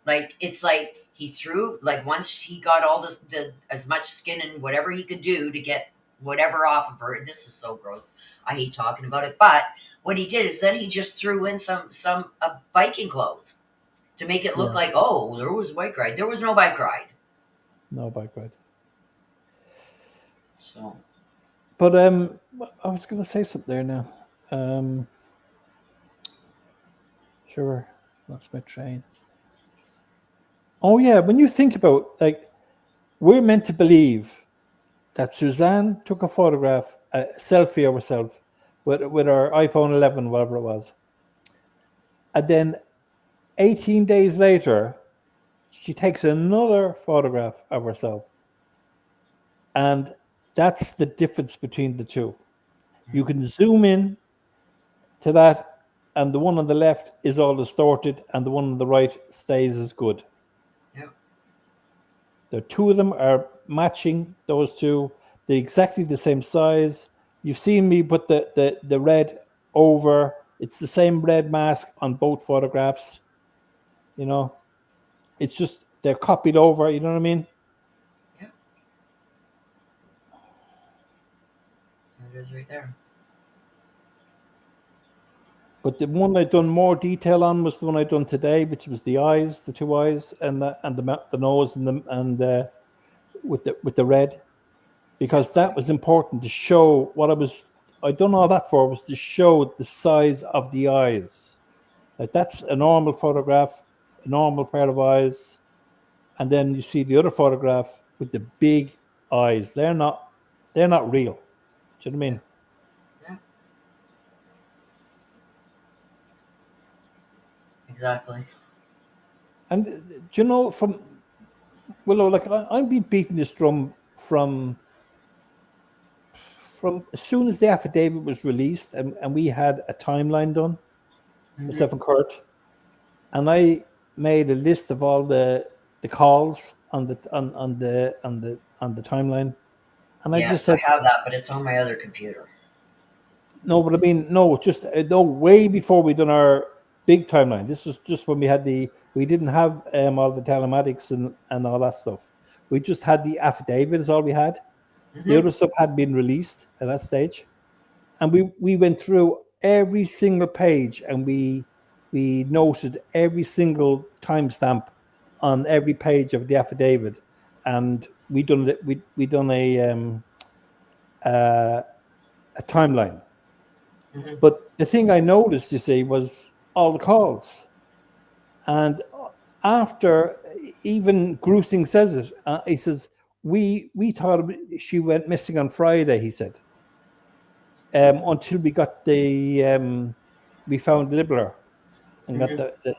Like, it's like he threw, like, once he got all as much skin and whatever he could do to get whatever off of her. This is so gross. I hate talking about it. But what he did is then he just threw in some biking clothes to make it look like, oh, there was a bike ride. There was no bike ride. No bike ride. So, but I was going to say something there now. Sure, that's my train. Oh yeah, when you think about, like, we're meant to believe that Suzanne took a photograph, a selfie of herself with her iPhone 11, whatever it was, and then 18 days later, she takes another photograph of herself, and that's the difference between the two. You can zoom in to that, and the one on the left is all distorted, and the one on the right stays as good. yeah. The two of them are matching, those two. They're exactly the same size. You've seen me put the red over. It's the same red mask on both photographs. You know, it's just they're copied over. You know what I mean? Yeah. There it is right there. But the one I'd done more detail on was the one I'd done today, which was the eyes, the two eyes, and the nose, and with the red, because that was important to show what I'd done all that for, was to show the size of the eyes. Like, that's a normal photograph, a normal pair of eyes, and then you see the other photograph with the big eyes. They're not real. Do you know what I mean? Yeah. Exactly. And do you know, from Willow, like, I've been beating this drum from as soon as the affidavit was released, and we had a timeline done, myself and Kurt, and I made a list of all the calls on the timeline, and Yes, I just said, I have that, but it's on my other computer. no, but I mean, no, just no, way before we done our big timeline. This was just when we didn't have all the telematics and all that stuff. We just had the affidavit is all we had. The other stuff had been released at that stage, and we went through every single page, and we noted every single timestamp on every page of the affidavit, and we done a timeline. But the thing I noticed, you see, was all the calls, and after, even Grusing says it, he says, we thought she went missing on Friday, he said, until we got we found Libbler and got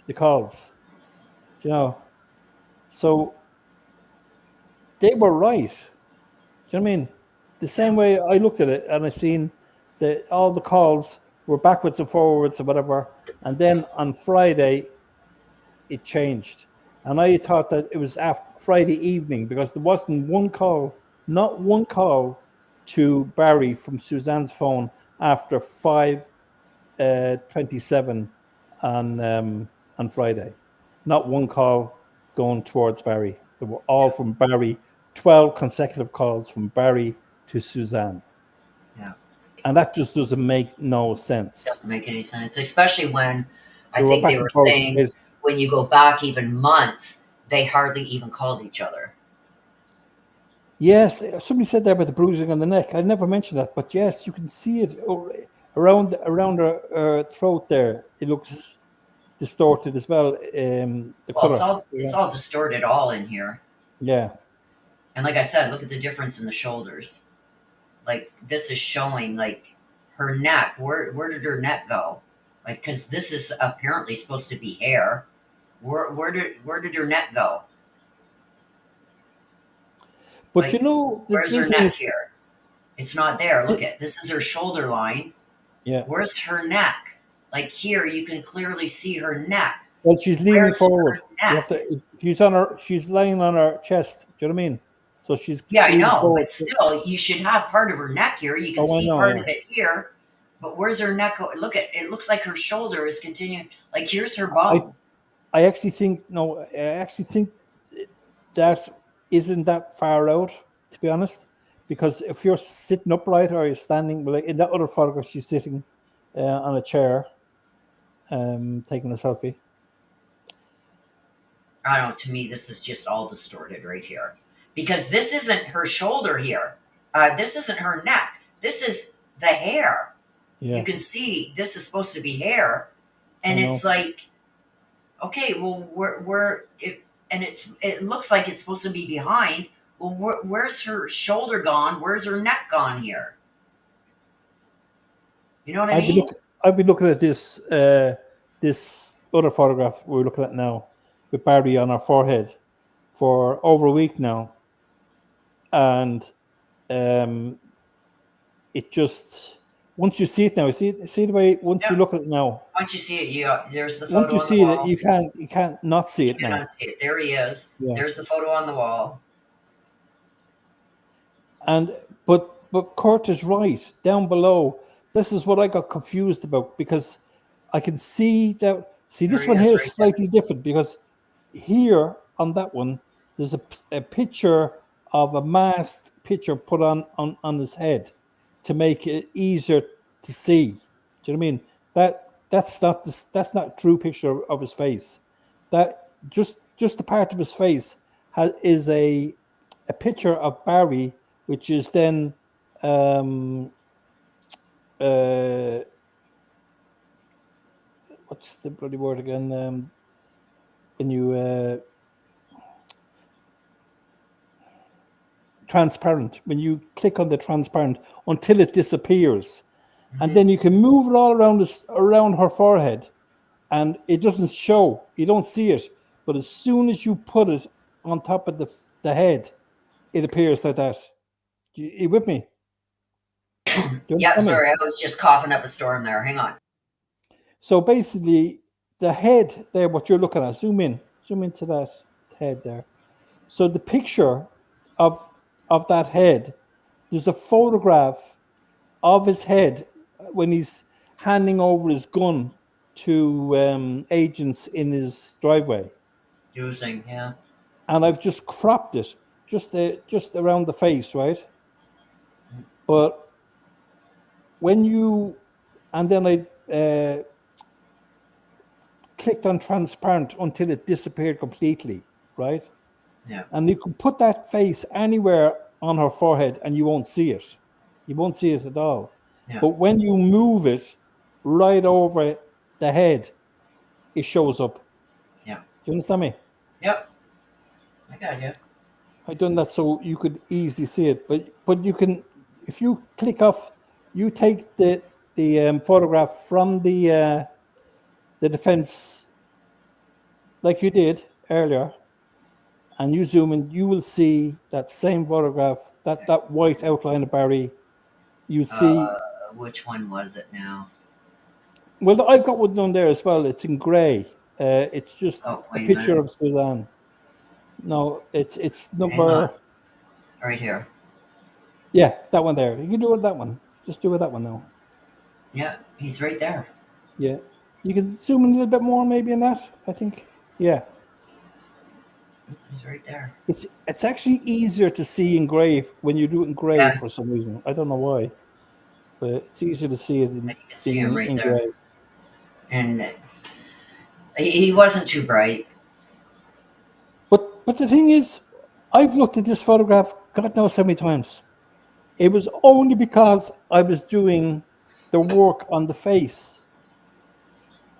the calls, you know. So they were right. Do you know what I mean? The same way I looked at it, and I seen that all the calls were backwards and forwards or whatever, and then on Friday it changed. And I thought that it was after Friday evening, because there wasn't one call, not one call to Barry from Suzanne's phone after 5:27 on Friday. Not one call going towards Barry. They were all from Barry. 12 consecutive calls from Barry to Suzanne. Yeah. And that just doesn't make no sense. It doesn't make any sense, especially when I think they were saying when you go back even months, they hardly even called each other. Yes, somebody said there about the bruising on the neck. I never mentioned that, but yes, you can see it around her throat there. It looks distorted as well. It's all distorted all in here. Yeah. And like I said, look at the difference in the shoulders. Like, this is showing, like, her neck. Where did her neck go? Like, because this is apparently supposed to be hair. Where did her neck go? But, like, you know, where's her neck here? It's not there. Look at this is her shoulder line. Yeah. Where's her neck? Like, here you can clearly see her neck. Well, she's leaning forward. She's laying on her chest. Do you know what I mean? So she's I know, forward. but still, you should have part of her neck here. You can see part of it here, but where's her neck? Look at it. Looks like her shoulder is continuing. Like, here's her bone. I actually think that isn't that far out, to be honest. Because if you're sitting upright or you're standing, like in that other photograph, she's sitting on a chair, taking a selfie. I don't know. To me, this is just all distorted right here, because this isn't her shoulder here. This isn't her neck. This is the hair. Yeah. You can see this is supposed to be hair, and it's like, okay, well, it looks like it's supposed to be behind. Well, where's her shoulder gone? Where's her neck gone here? You know what I mean? I've been looking at this this other photograph we're looking at now with Barry on her forehead for over a week now, and it just, once you see it now, see the way once you look at it now. Once you see it, there's the photo. Once you on see the wall. it, you can't not see it now. You can't see it. There he is. Yeah. There's the photo on the wall. And but Kurt is right. Down below, this is what I got confused about, because I can see that. See, this one here is slightly different, because here on that one, there's a picture of a masked picture put on his head to make it easier to see. Do you know what I mean? That's not a true picture of his face. That just the part of his face is a picture of Barry, which is then what's the bloody word again? When you transparent, when you click on the transparent until it disappears, and then you can move it all around her forehead, and it doesn't show. You don't see it, but as soon as you put it on top of the head, it appears like that. You with me? Yeah, sorry, I was just coughing up a storm there. Hang on. So basically, the head there, what you're looking at, zoom into that head there. So the picture of that head, there's a photograph of his head when he's handing over his gun to agents in his driveway. Using, yeah. And I've just cropped it just around the face, right? But when you, and then I clicked on transparent until it disappeared completely, right? Yeah. And you can put that face anywhere on her forehead and you won't see it. You won't see it at all. Yeah. But when you move it right over the head, it shows up. Yeah. Do you understand me? Yep. I got you. I done that so you could easily see it. But you can, if you click off, you take the photograph from the defense, like you did earlier, and you zoom in, you will see that same photograph, that white outline of Barry. You see. Which one was it now? Well, I've got one down there as well. It's in grey. It's just a picture of Suzanne. No, it's number. Right here. Yeah, that one there. You can do it that one. Just do it that one now. Yeah, he's right there. Yeah. You can zoom in a little bit more maybe in that, I think. Yeah. He's right there. It's actually easier to see in grey when you do it in grey for some reason. I don't know why. But it's easier to see it in, you can see him right in there. grey. And he wasn't too bright. But the thing is, I've looked at this photograph God knows how many times. It was only because I was doing the work on the face.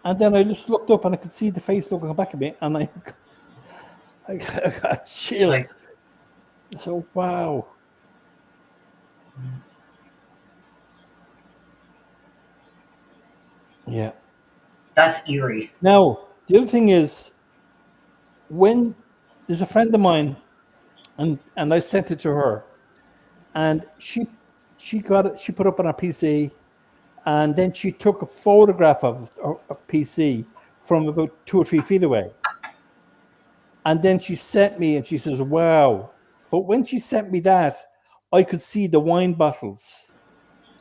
And then I just looked up and I could see the face looking back at me, and I got chill. So, wow. Yeah. That's eerie. Now, the other thing is, when there's a friend of mine, and I sent it to her, and she got it, she put it up on her PC, and then she took a photograph of a PC from about 2 or 3 feet away. And then she sent me, and she says, wow. But when she sent me that, I could see the wine bottles,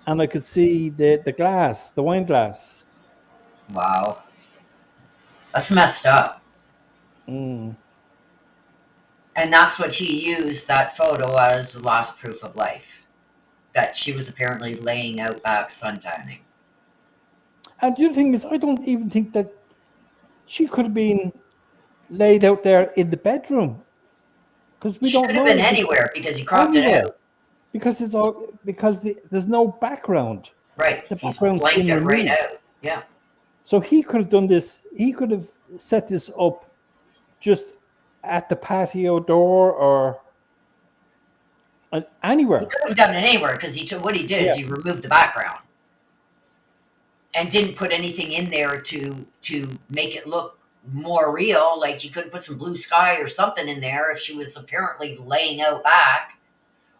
and I could see the glass, the wine glass. Wow. That's messed up. And that's what he used that photo as the last proof of life, that she was apparently laying out back suntanning. And the other thing is, I don't even think that she could have been laid out there in the bedroom, because we She don't could have been know. anywhere because he cropped it Anywhere, out. because it's all because there's no background. Right. The He's background's blanked been it right removed. out. Yeah. So he could have done this. He could have set this up just at the patio door or He anywhere. could have done it anywhere because what he did is Yeah. he removed the background and didn't put anything in there to make it look more real. Like he could put some blue sky or something in there if she was apparently laying out back,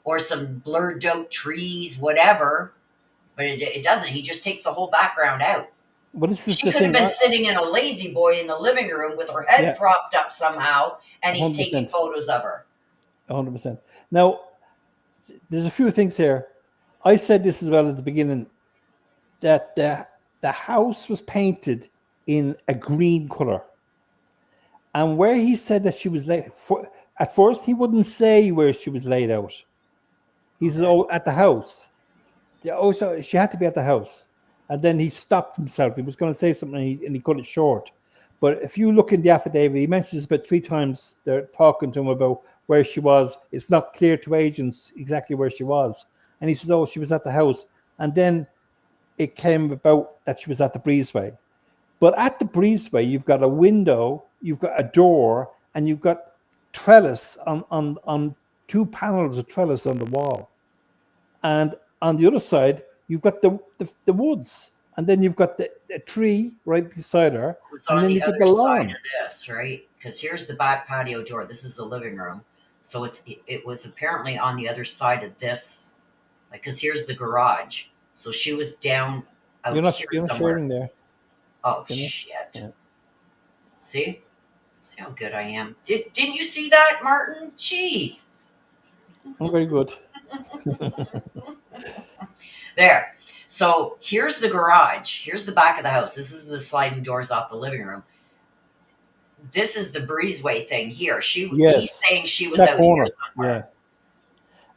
or some blurred out trees, whatever. But it doesn't. He just takes the whole background out. But this is She the could have thing. been sitting in a lazy boy in the living room with her head Yeah, propped up somehow, and he's taking 100%. photos of her. 100%. Now, there's a few things here. I said this as well at the beginning, that the house was painted in a green color. And where he said that she was laid, at first he wouldn't say where she was laid out. He said, Okay. "Oh, at the house." Yeah, oh, so she had to be at the house. And then he stopped himself. He was going to say something, and he cut it short. But if you look in the affidavit, he mentions about 3 times they're talking to him about where she was. It's not clear to agents exactly where she was. And he says, "Oh, she was at the house." And then it came about that she was at the breezeway. But at the breezeway, you've got a window, you've got a door, and you've got trellis on 2 panels of trellis on the wall. And on the other side, you've got the woods, and then you've got the tree right beside her, It was and on then the you've got other the side lawn. of this, right? Because here's the back patio door. This is the living room. So it was apparently on the other side of this, like, because here's the garage. So she was down out here You're not somewhere. sharing there. Oh You know? shit! Yeah. See how good I am. Didn't you see that, Martin? Jeez. Oh, very good. There. So here's the garage. Here's the back of the house. This is the sliding doors off the living room. This is the breezeway thing here. He's Yes, saying she was that out here corner. somewhere. Yeah,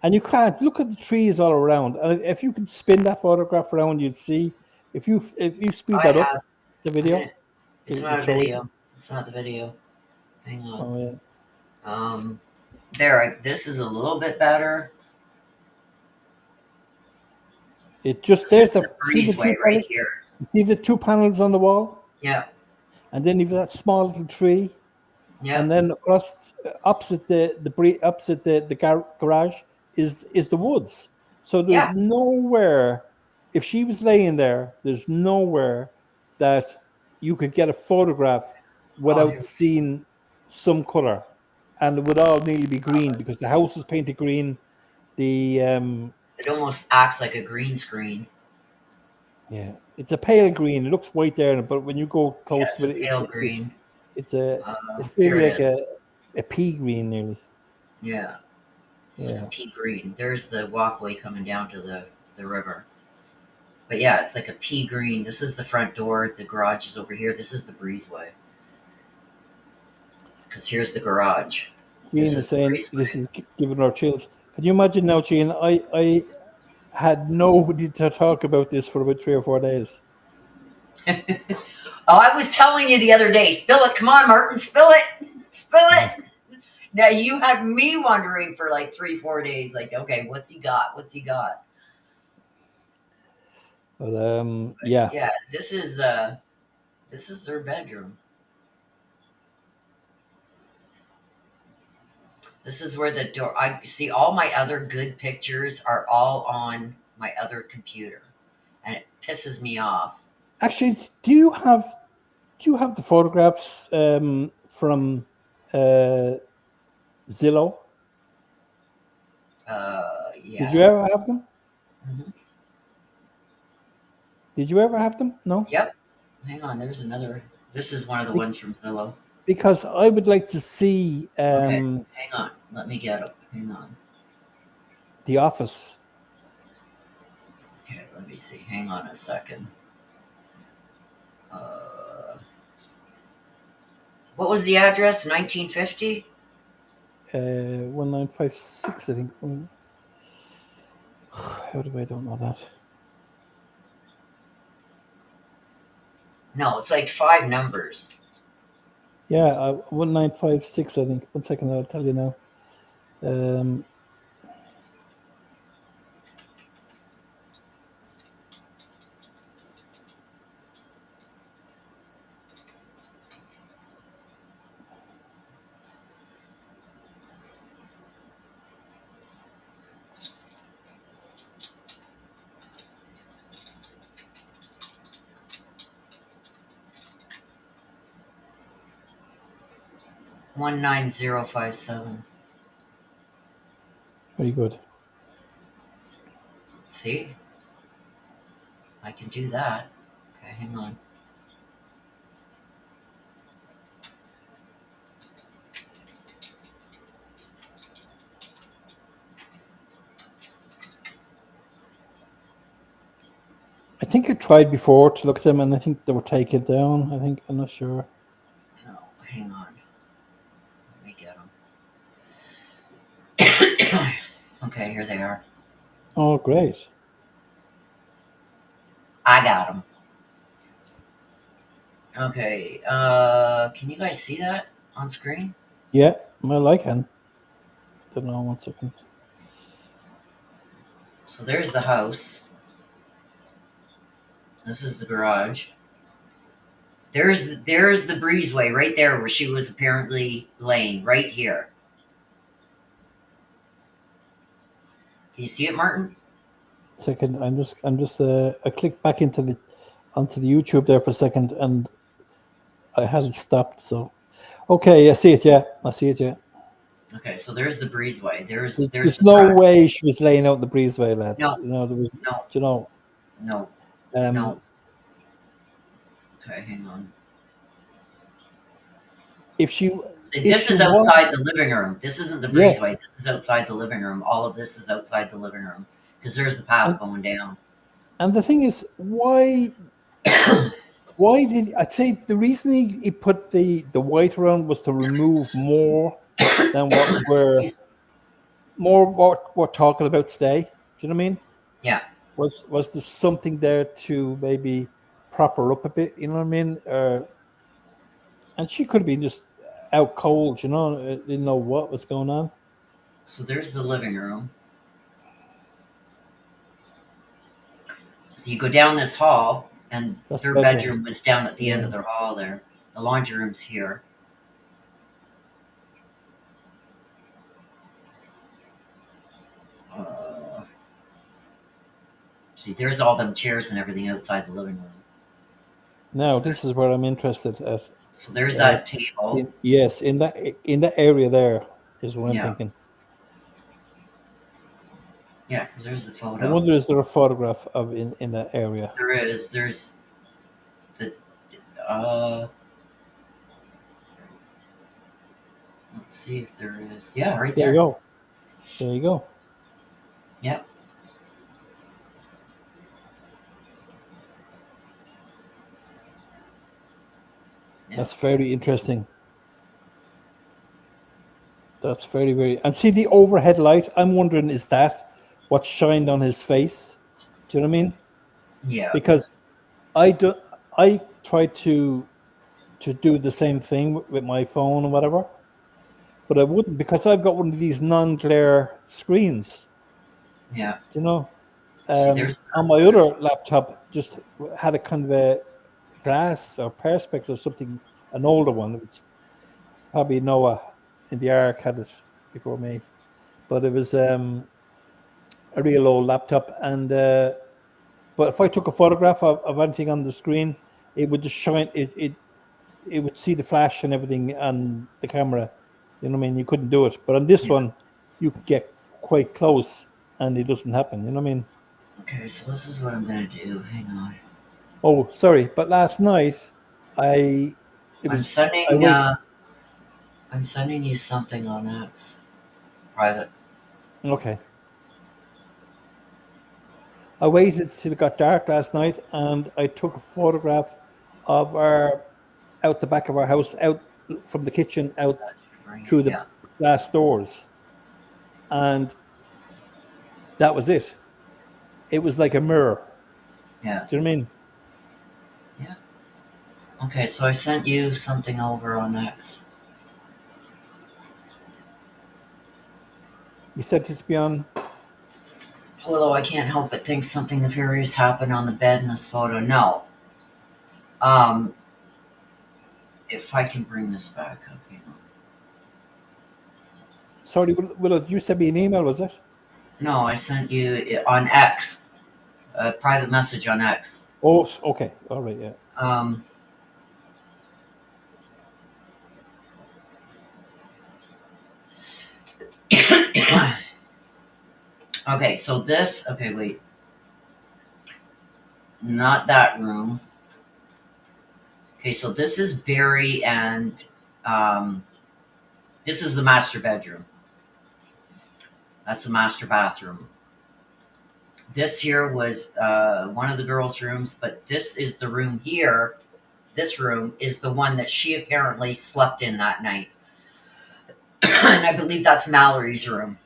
and you can't look at the trees all around. And if you could spin that photograph around, you'd see. If you speed I that up, have. the I'm gonna. video, It's it'll not a show you. video. It's not the video. Hang on. Oh yeah. There. This is a little bit better. It just This there's is the the see the two breezeway right panels. here. See the 2 panels on the wall, Yeah. and then you've that small little tree, Yeah. and then across opposite opposite the garage is the woods. So there's Yeah. nowhere. If she was laying there, there's nowhere that you could get a photograph Oh, without here. seeing some color, and it would all nearly be Oh, green because the house is painted green. The it almost acts like a green screen. Yeah, it's a pale green. It looks white there, but when you go Yeah, close it's to a it, pale green. it's Here nearly it like is. a pea green, nearly. Yeah. It's like a Yeah, pea green. There's the walkway coming down to the river. But yeah, it's like a pea green. This is the front door. The garage is over here. This is the breezeway. Because here's the garage. This Jean is is the saying this breezeway. is giving her chills. Can you imagine now, Jean? I had nobody to talk about this for about 3 or 4 days. Oh, I was telling you the other day, spill it. Come on, Martin, spill it. Spill it. Now you had me wondering for like 3, 4 days, like, okay, what's he got? What's he got? But yeah, Yeah, this is their bedroom. This is where the door. I see all my other good pictures are all on my other computer, and it pisses me off. actually, do you have the photographs from Zillow? Did you Yeah. ever have them? Mhm. Did you ever have them? No. Yep. Hang on. There's another. This is one of the ones from Zillow. Because I would like to see Okay. Hang on. Let me get them. Hang on. The Office. Okay. Let me see. Hang on a second. Uh, what was the address? 1950. 1956, I think. How do I don't know that? No, it's like 5 numbers. Yeah, 1956, I think. 1 second, I'll tell you now. 19057. Very good. See? I can do that. Okay, hang on. I think I tried before to look at them, and I think they were taken down. I think, I'm not sure. No, hang on. Let me get them. Okay, here they are. Oh, great. I got them. Okay, can you guys see that on screen? Yeah, well, I can. Don't know, 1 second. So there's the house. This is the garage. There's the breezeway right there where she was apparently laying, right here. Can you see it, Martin? Second, I clicked back onto the YouTube there for a second, and I had it stopped. So, okay, I see it. Yeah, I see it. Yeah. Okay, so there's the breezeway. There's There's the no crack. way she was laying out in the breezeway, lads. No, There was, no, you know. no, Um, no. Okay, hang on. If she, See, if this she is was, outside the living room. This isn't the yeah, breezeway. This is outside the living room. All of this is outside the living room because there's the path going down. and the thing is, why did I'd say the reason he put the white around was to remove more than what we're talking about today. Do you know what I mean? Yeah. Was there something there to maybe prop her up a bit? You know what I mean? And she could have been just out cold. Didn't know what was going on. So there's the living room. So you go down this hall, and That's their the bedroom. bedroom was down at the end of their hall there. The laundry room's here. See, there's all them chairs and everything outside the living room. Now this is where I'm interested at. So there's that table. In that area there is what I'm thinking. Yeah, because there's the photo. I wonder, is there a photograph of in that area? There is. There's the. Let's see if there is. Yeah, right there. There you go. There you go. Yep. That's very interesting. That's very, very. And see the overhead light. I'm wondering, is that what shined on his face? Do you know what I mean? Yeah. Because I tried to do the same thing with my phone or whatever, but I wouldn't, because I've got one of these non-glare screens. Yeah. Do you know? See, on my other laptop, just had a kind of a glass or perspex or something, an older one. It's probably Noah in the Ark had it before me, but it was a real old laptop. And but if I took a photograph of anything on the screen, it would just shine. It would see the flash and everything on the camera. You know what I mean? You couldn't do it, but on this one, you could get quite close, and it doesn't happen. You know what I mean? Okay, so this is what I'm gonna do. Hang on. Oh, sorry, but last night I'm sending you something on X, private. Okay. I waited till it got dark last night, and I took a photograph of out the back of our house, out from the kitchen, out through the glass doors, and that was it. It was like a mirror. Yeah. Do you know what I mean? Yeah. Okay, so I sent you something over on X. You said it to be on. Although I can't help but think something nefarious happened on the bed in this photo. No. Um, if I can bring this back up, you know. Sorry, Will, you sent me an email, was it? No, I sent you it on X, a private message on X. Oh, okay. All right, yeah. Um, okay, so this, okay, wait. Not that room. Okay, so this is Barry and this is the master bedroom. That's the master bathroom. This here was one of the girls' rooms, but this is the room here. This room is the one that she apparently slept in that night. And I believe that's Mallory's room.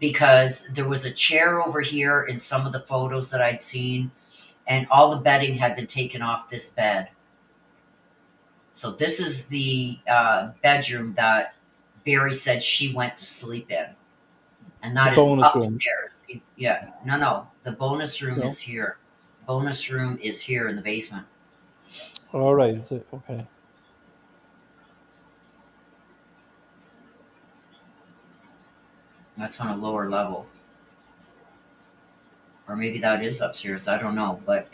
Because there was a chair over here in some of the photos that I'd seen, and all the bedding had been taken off this bed. So this is the bedroom that Barry said she went to sleep in. And that The is bonus room. upstairs. Yeah. No. The bonus room No. is here. Bonus room is here in the basement. All right. Is it? Okay. That's on a lower level. Or maybe that is upstairs. I don't know. But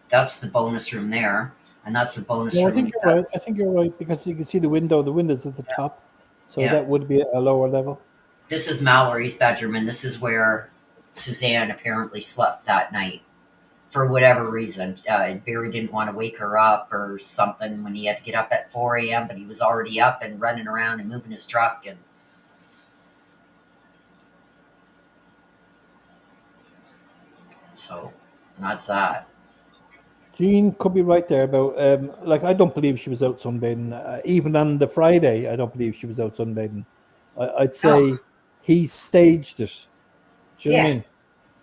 that's the bonus room there. And that's the bonus No, I room. think you're right. I think you're right because you can see the window. The window's at the top, so Yeah. that would be a lower level. This is Mallory's bedroom, and this is where Suzanne apparently slept that night. For whatever reason. Barry didn't want to wake her up or something when he had to get up at 4 a.m., but he was already up and running around and moving his truck. And so that's that. Jean could be right there about, like, I don't believe she was out sunbathing. Even on the Friday, I don't believe she was out sunbathing. I'd say he staged it. Do you know what I mean?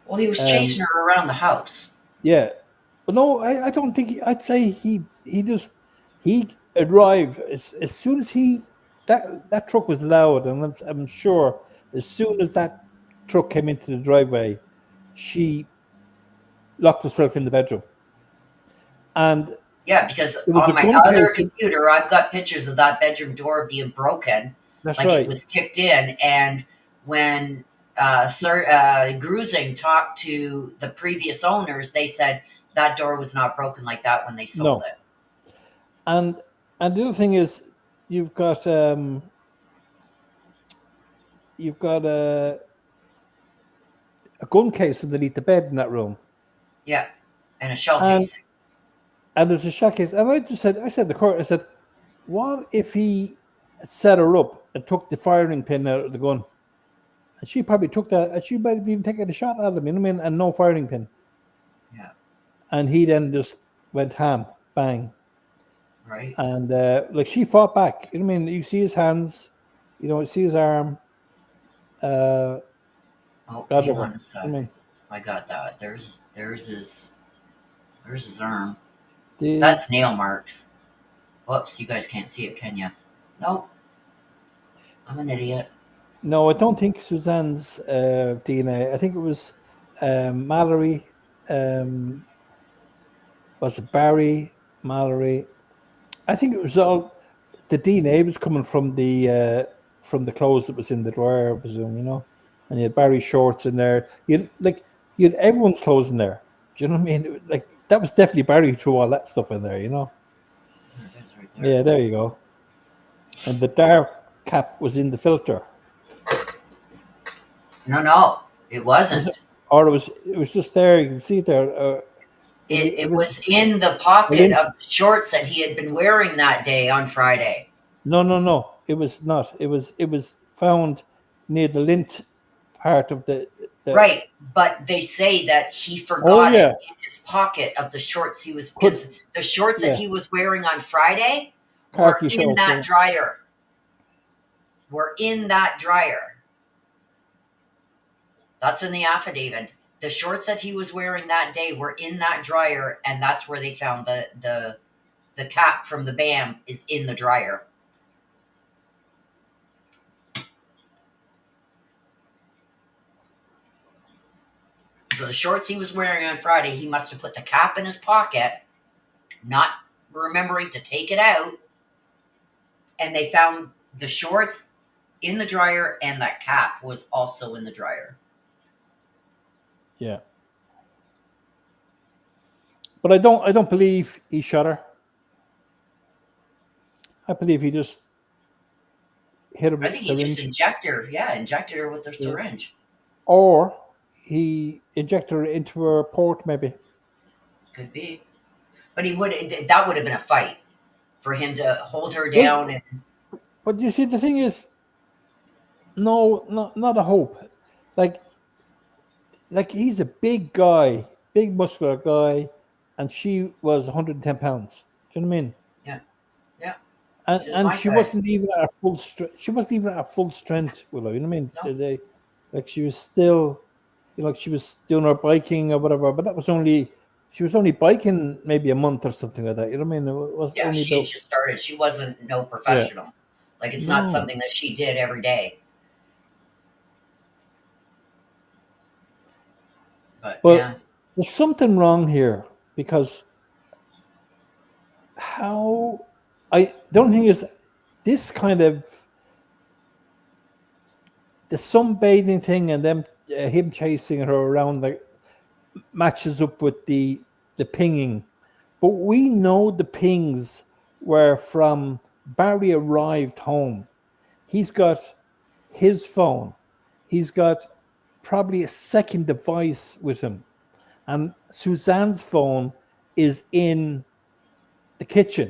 Well, he was chasing her around the house. Yeah. But no, I don't think, I'd say he arrived as soon as that truck was loud, and I'm sure as soon as that truck came into the driveway, she locked herself in the bedroom. And yeah, because it was on a my gun other case. computer, I've got pictures of that bedroom door being broken. That's like right. It was kicked in. And when Grusing talked to the previous owners, they said that door was not broken like that when they sold it. And the other thing is, you've got a gun case underneath the bed in that room. Yeah, and a shell casing. And there's a shell case. And I said to Kurt, I said, what if he set her up and took the firing pin out of the gun? And she probably took that, and she might have even taken a shot at him, you know what I mean? And no firing pin. Yeah. And he then just went ham, bang. Right. And like, she fought back. You know what I mean? You see his hands, you see his arm. Oh, God, hang on a sec. I mean, I got that. There's his arm. That's nail marks. Whoops, you guys can't see it, can you? Nope. I'm an idiot. No, I don't think Suzanne's DNA. I think it was Mallory. Was it Barry, Mallory? I think it was all the DNA was coming from the clothes that was in the drawer, I presume, And you had Barry's shorts in there. You had everyone's clothes in there. Do you know what I mean? Like, that was definitely Barry who threw all that stuff in there, Right there. Yeah, there you go. And the dark cap was in the filter. No, it wasn't. Or it was just there. You can see it there. It was in the pocket of the shorts that he had been wearing that day on Friday. No. It was not. It was found near the lint part of the right. But they say that he forgot it in his pocket of the shorts because the shorts that he was wearing on Friday were in that dryer. were in that dryer. That's in the affidavit. The shorts that he was wearing that day were in that dryer, and that's where they found the cap from the BAM is in the dryer. So the shorts he was wearing on Friday, he must have put the cap in his pocket, not remembering to take it out, and they found the shorts in the dryer, and that cap was also in the dryer. Yeah. But I don't believe he shot her. I believe he just hit her with I think a he syringe. just injected her with the syringe. Or he injected her into her port, maybe. Could be. But that would have been a fight for him to hold her Well, down. but you see, the thing is, no, not a hope. Like he's a big guy, big muscular guy, and she was 110 pounds. Do you know what I mean? Yeah. Yeah. And she wasn't even at her full strength. She wasn't even at her full strength, Willow. You know what I mean? No. Like she was still, like she was doing her biking or whatever. But she was only biking maybe a month or something like that. You know what I mean? It was only She had about just started. She wasn't no professional. Like it's not something that she did every day. But yeah. There's something wrong here because the only thing is this kind of the sunbathing thing and them him chasing her around like matches up with the pinging, but we know the pings were from Barry arrived home. He's got his phone. He's got probably a second device with him, and Suzanne's phone is in the kitchen.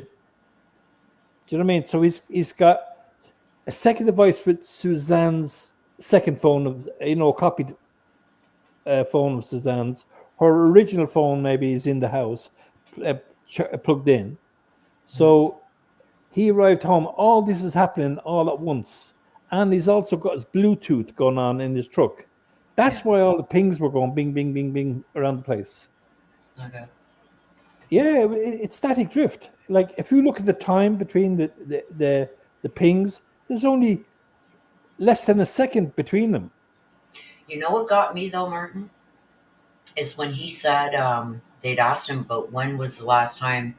Do you know what I mean? So he's got a second device with Suzanne's second phone, copied phone of Suzanne's. Her original phone maybe is in the house, plugged in. So he arrived home. All this is happening all at once, and he's also got his Bluetooth going on in his truck. That's why all the pings were going bing, bing, bing, bing around the place. Okay. Yeah, it's static drift. Like if you look at the time between the pings, there's only less than a second between them. You know what got me though, Martin? Is when he said they'd asked him about when was the last time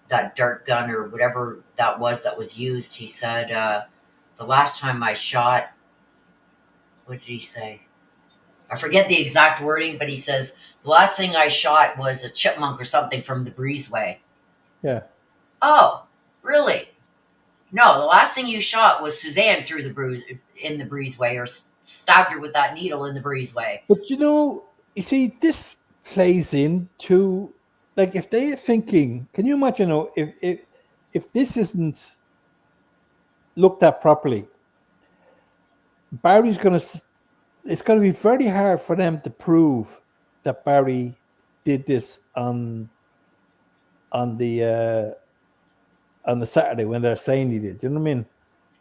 that dart gun or whatever that was used. He said the last time I shot. What did he say? I forget the exact wording, but he says the last thing I shot was a chipmunk or something from the breezeway. Yeah. Oh, really? No, the last thing you shot was Suzanne through in the breezeway, or stabbed her with that needle in the breezeway. But you see, this plays into like if they're thinking, can you imagine if this isn't looked at properly, it's going to be very hard for them to prove that Barry did this on the Saturday when they're saying he did. You know what I mean?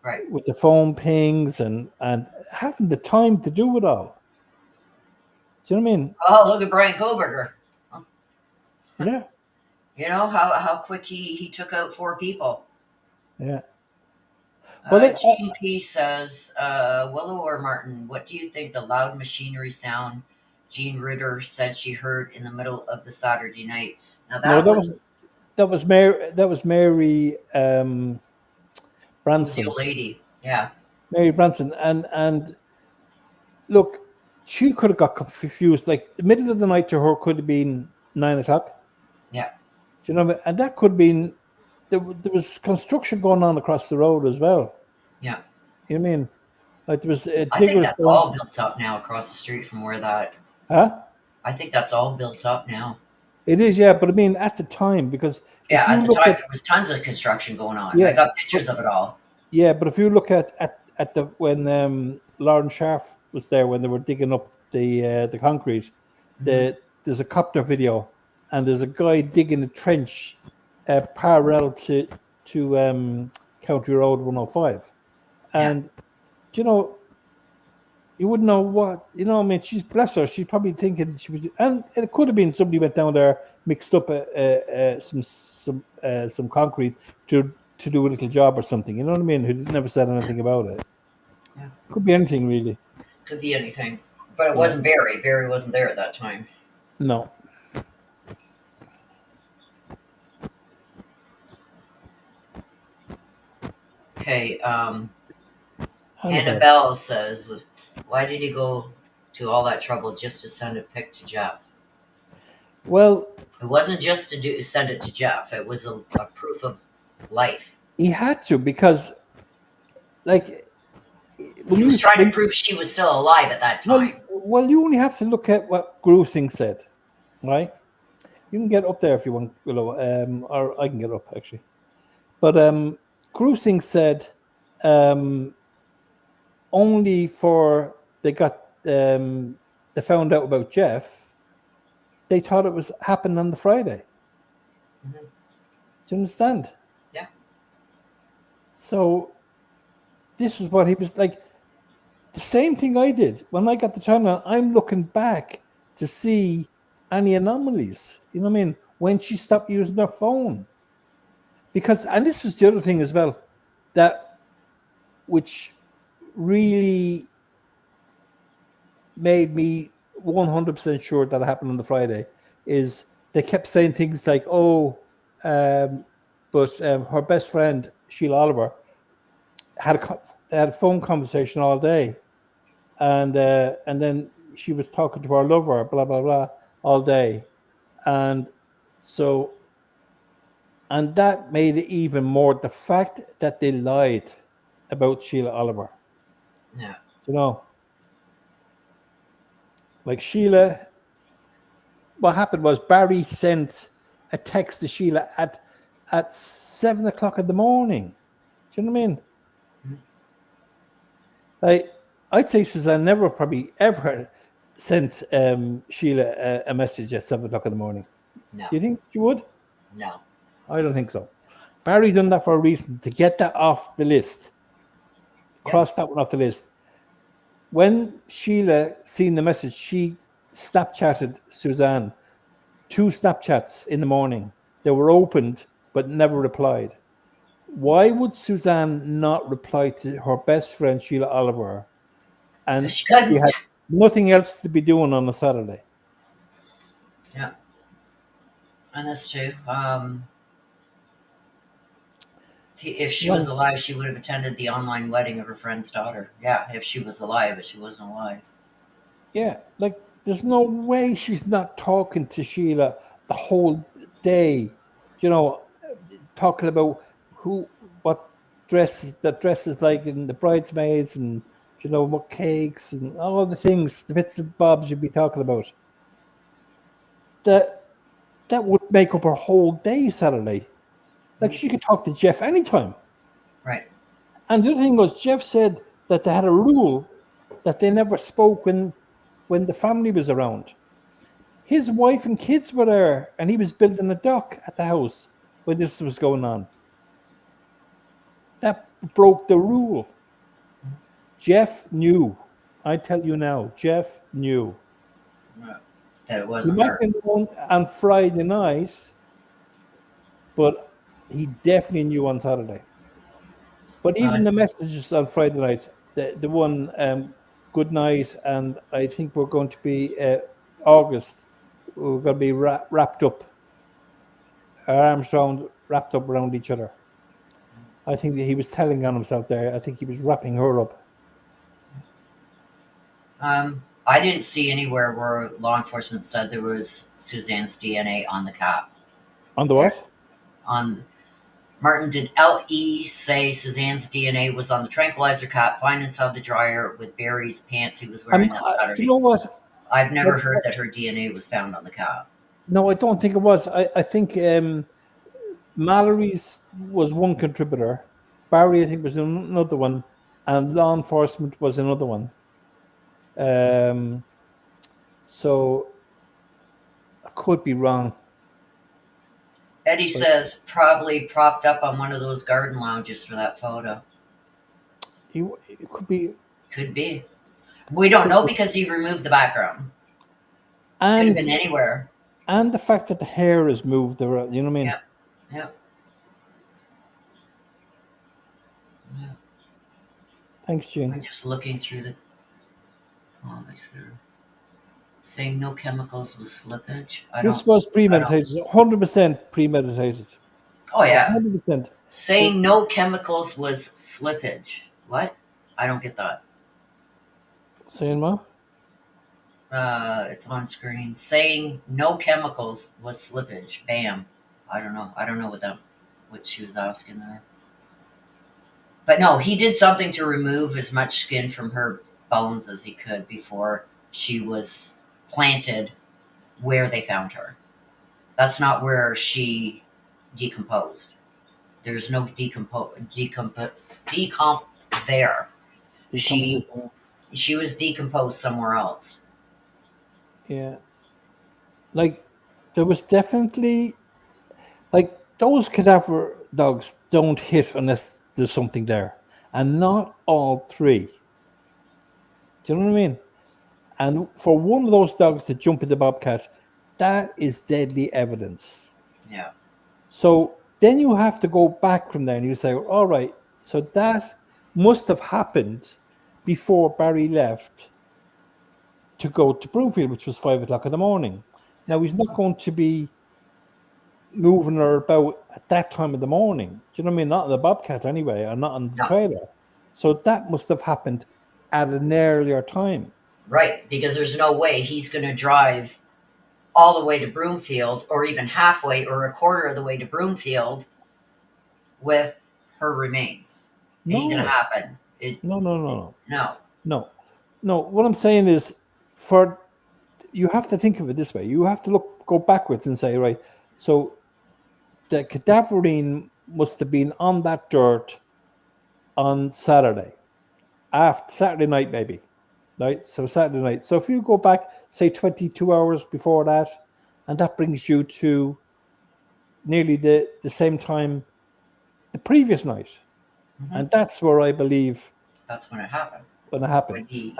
Right. With the phone pings and having the time to do it all. Do you know what I mean? Oh, look at Brian Koberger. Yeah. You know how quick he took out 4 people. Yeah. Well, Gene P says, Willow or Martin, what do you think the loud machinery sound Jean Ritter said she heard in the middle of the Saturday night? Now that was Mary Branson. Was the old lady, yeah. Mary Branson, and look, she could have got confused. Like the middle of the night to her could have been 9 o'clock. Yeah. Do you know? And that could have been there was construction going on across the road as well. Yeah. You know what I mean? Like there was I think that's all built up now across the street from where that. Huh? I think that's all built up now. It is, yeah, but I mean at the time because at the time there was tons of construction going on. Yeah, I got pictures of it all. Yeah, but if you look at the when Lauren Schaff was there when they were digging up the concrete, there's a copter video and there's a guy digging a trench parallel to County Road 105, and you know, you wouldn't know what, you know. I mean, she's bless her. She's probably thinking she was, and it could have been somebody went down there, mixed up some concrete to do a little job or something. You know what I mean? Who never said anything about it. Yeah. Could be anything, really. Could be anything, but it Yeah. wasn't Barry. Barry wasn't there at that time. No. Okay. Annabelle. Annabelle says, "Why did he go to all that trouble just to send a pic to Jeff?" Well, it wasn't just to send it to Jeff. It was a proof of life. He had to, because, like, when He was you trying to prove she was still alive at that time. well, you only have to look at what Grusing said, right? You can get up there if you want, or I can get up actually. But Grusing said only for they found out about Jeff, they thought it was happened on the Friday. Mm-hmm. Do you understand? Yeah. So this is what he was like. The same thing I did when I got the channel. I'm looking back to see any anomalies. You know what I mean? When she stopped using her phone. Because, and this was the other thing as well, that which really made me 100% sure that it happened on the Friday, is they kept saying things like, but her best friend, Sheila Oliver, had a phone conversation all day. And then she was talking to her lover, blah, blah, blah, all day. And so, and that made it even more, the fact that they lied about Sheila Oliver. Yeah. You know, like Sheila, what happened was Barry sent a text to Sheila at 7:00 in the morning. Do you know what I mean? Mm-hmm. Like, I'd say Suzanne never probably ever sent Sheila a message at 7:00 in the morning. No. Do you think she would? No. I don't think so. Barry done that for a reason, to get that off the list. Cross that one off the list. When Sheila seen the message, she Snapchatted Suzanne 2 Snapchats in the morning. They were opened but never replied. Why would Suzanne not reply to her best friend Sheila Oliver? And she couldn't. She had nothing else to be doing on a Saturday. Yeah. And that's true. If she was alive, she would have attended the online wedding of her friend's daughter. Yeah, if she was alive, but she wasn't alive. Yeah, like, there's no way she's not talking to Sheila the whole day, you know, talking about what dresses like, and the bridesmaids, and, you know, what cakes and all the things, the bits and bobs you'd be talking about. That would make up her whole day Saturday. Like, she could talk to Jeff anytime. Right. And the other thing was, Jeff said that they had a rule that they never spoke when the family was around. His wife and kids were there, and he was building a dock at the house when this was going on. That broke the rule. Jeff knew. I tell you now, Jeff knew. That it wasn't He her. might have known on Friday night, but he definitely knew on Saturday. But even the messages on Friday night, the one, good night, and I think we're going to be August, we're going to be wrapped up, our arms wrapped up around each other. I think that he was telling on himself there. I think he was wrapping her up. I didn't see anywhere where law enforcement said there was Suzanne's DNA on the cap. On the what? On Martin, did L.E. say Suzanne's DNA was on the tranquilizer cap found inside the dryer with Barry's pants he was wearing that Saturday? You know what? I've never heard that her DNA was found on the cap. No, I don't think it was. I think Mallory's was one contributor. Barry, I think, was another one. And law enforcement was another one. So I could be wrong. Eddie says probably propped up on one of those garden lounges for that photo. It could be. Could be. We don't know because he removed the background. Could have And been anywhere. and the fact that the hair is moved around, you know what I mean? Yep. Yep. Yep. Thanks, Gene. I'm just looking through the comments there. Saying no chemicals with slippage. This was premeditated, 100% premeditated. Oh yeah. 100%. Saying no chemicals was slippage. What? I don't get that. Saying what? It's on screen. Saying no chemicals was slippage. Bam. I don't know. I don't know what she was asking there. But no, he did something to remove as much skin from her bones as he could before she was planted where they found her. That's not where she decomposed. There's no decomp there. She was decomposed somewhere else. Yeah. Like, there was definitely, like, those cadaver dogs don't hit unless there's something there. And not all three. Do you know what I mean? And for one of those dogs to jump at the bobcat, that is deadly evidence. Yeah. So then you have to go back from there and you say, all right, so that must have happened before Barry left to go to Broomfield, which was 5 o'clock in the morning. Now, he's not going to be moving her about at that time of the morning. Do you know what I mean? Not on the bobcat anyway, or not on the trailer. So that must have happened at an earlier time. Right, because there's no way he's going to drive all the way to Broomfield or even halfway or a quarter of the way to Broomfield with her remains. It ain't going to happen. No. What I'm saying is, you have to think of it this way. You have to go backwards and say, right, so the cadaverine must have been on that dirt on Saturday night, maybe. Right? So Saturday night. So if you go back, say 22 hours before that, and that brings you to nearly the same time the previous night. Mm-hmm. And that's where I believe that's when it happened. And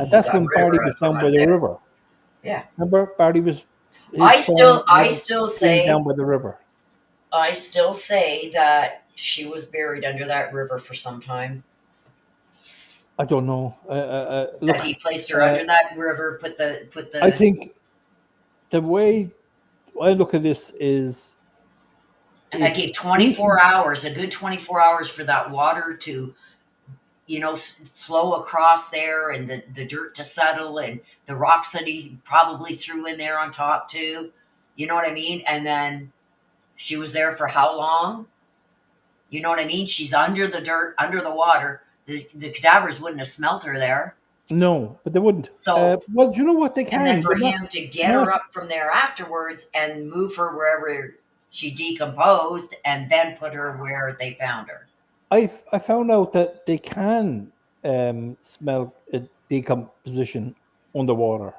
that's when Barry was down by the river. Yeah. Remember, Barry was I still say down by the river. I still say that she was buried under that river for some time. I don't know. That he placed her under that river, put the. I think the way I look at this is, and that gave 24 hours, a good 24 hours for that water to, flow across there, and the dirt to settle, and the rocks that he probably threw in there on top too. You know what I mean? And then she was there for how long? You know what I mean? She's under the dirt, under the water. The cadavers wouldn't have smelt her there. No, but they wouldn't. So, well, do you know what they can? And then for him to get her up from there afterwards and move her wherever she decomposed, and then put her where they found her. I found out that they can smell decomposition underwater.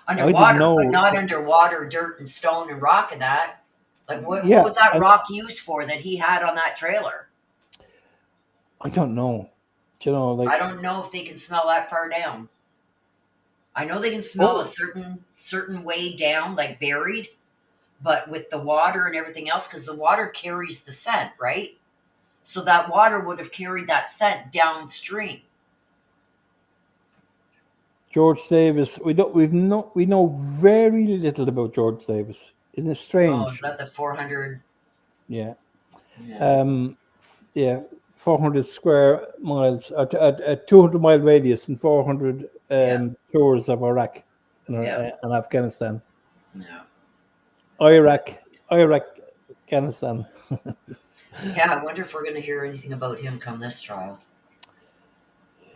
Underwater, but not underwater, dirt and stone and rock and that. Like, what was that rock used for that he had on that trailer? I don't know. Do you know, I don't know if they can smell that far down. I know they can smell a certain way down, like buried, but with the water and everything else, because the water carries the scent, right? So that water would have carried that scent downstream. George Davis, we know very little about George Davis. Isn't it strange? Oh, is that the 400? Yeah. 400 square miles, a 200-mile radius, and 400 tours of Iraq and Afghanistan. Yeah. Iraq, Afghanistan. Yeah, I wonder if we're going to hear anything about him come this trial.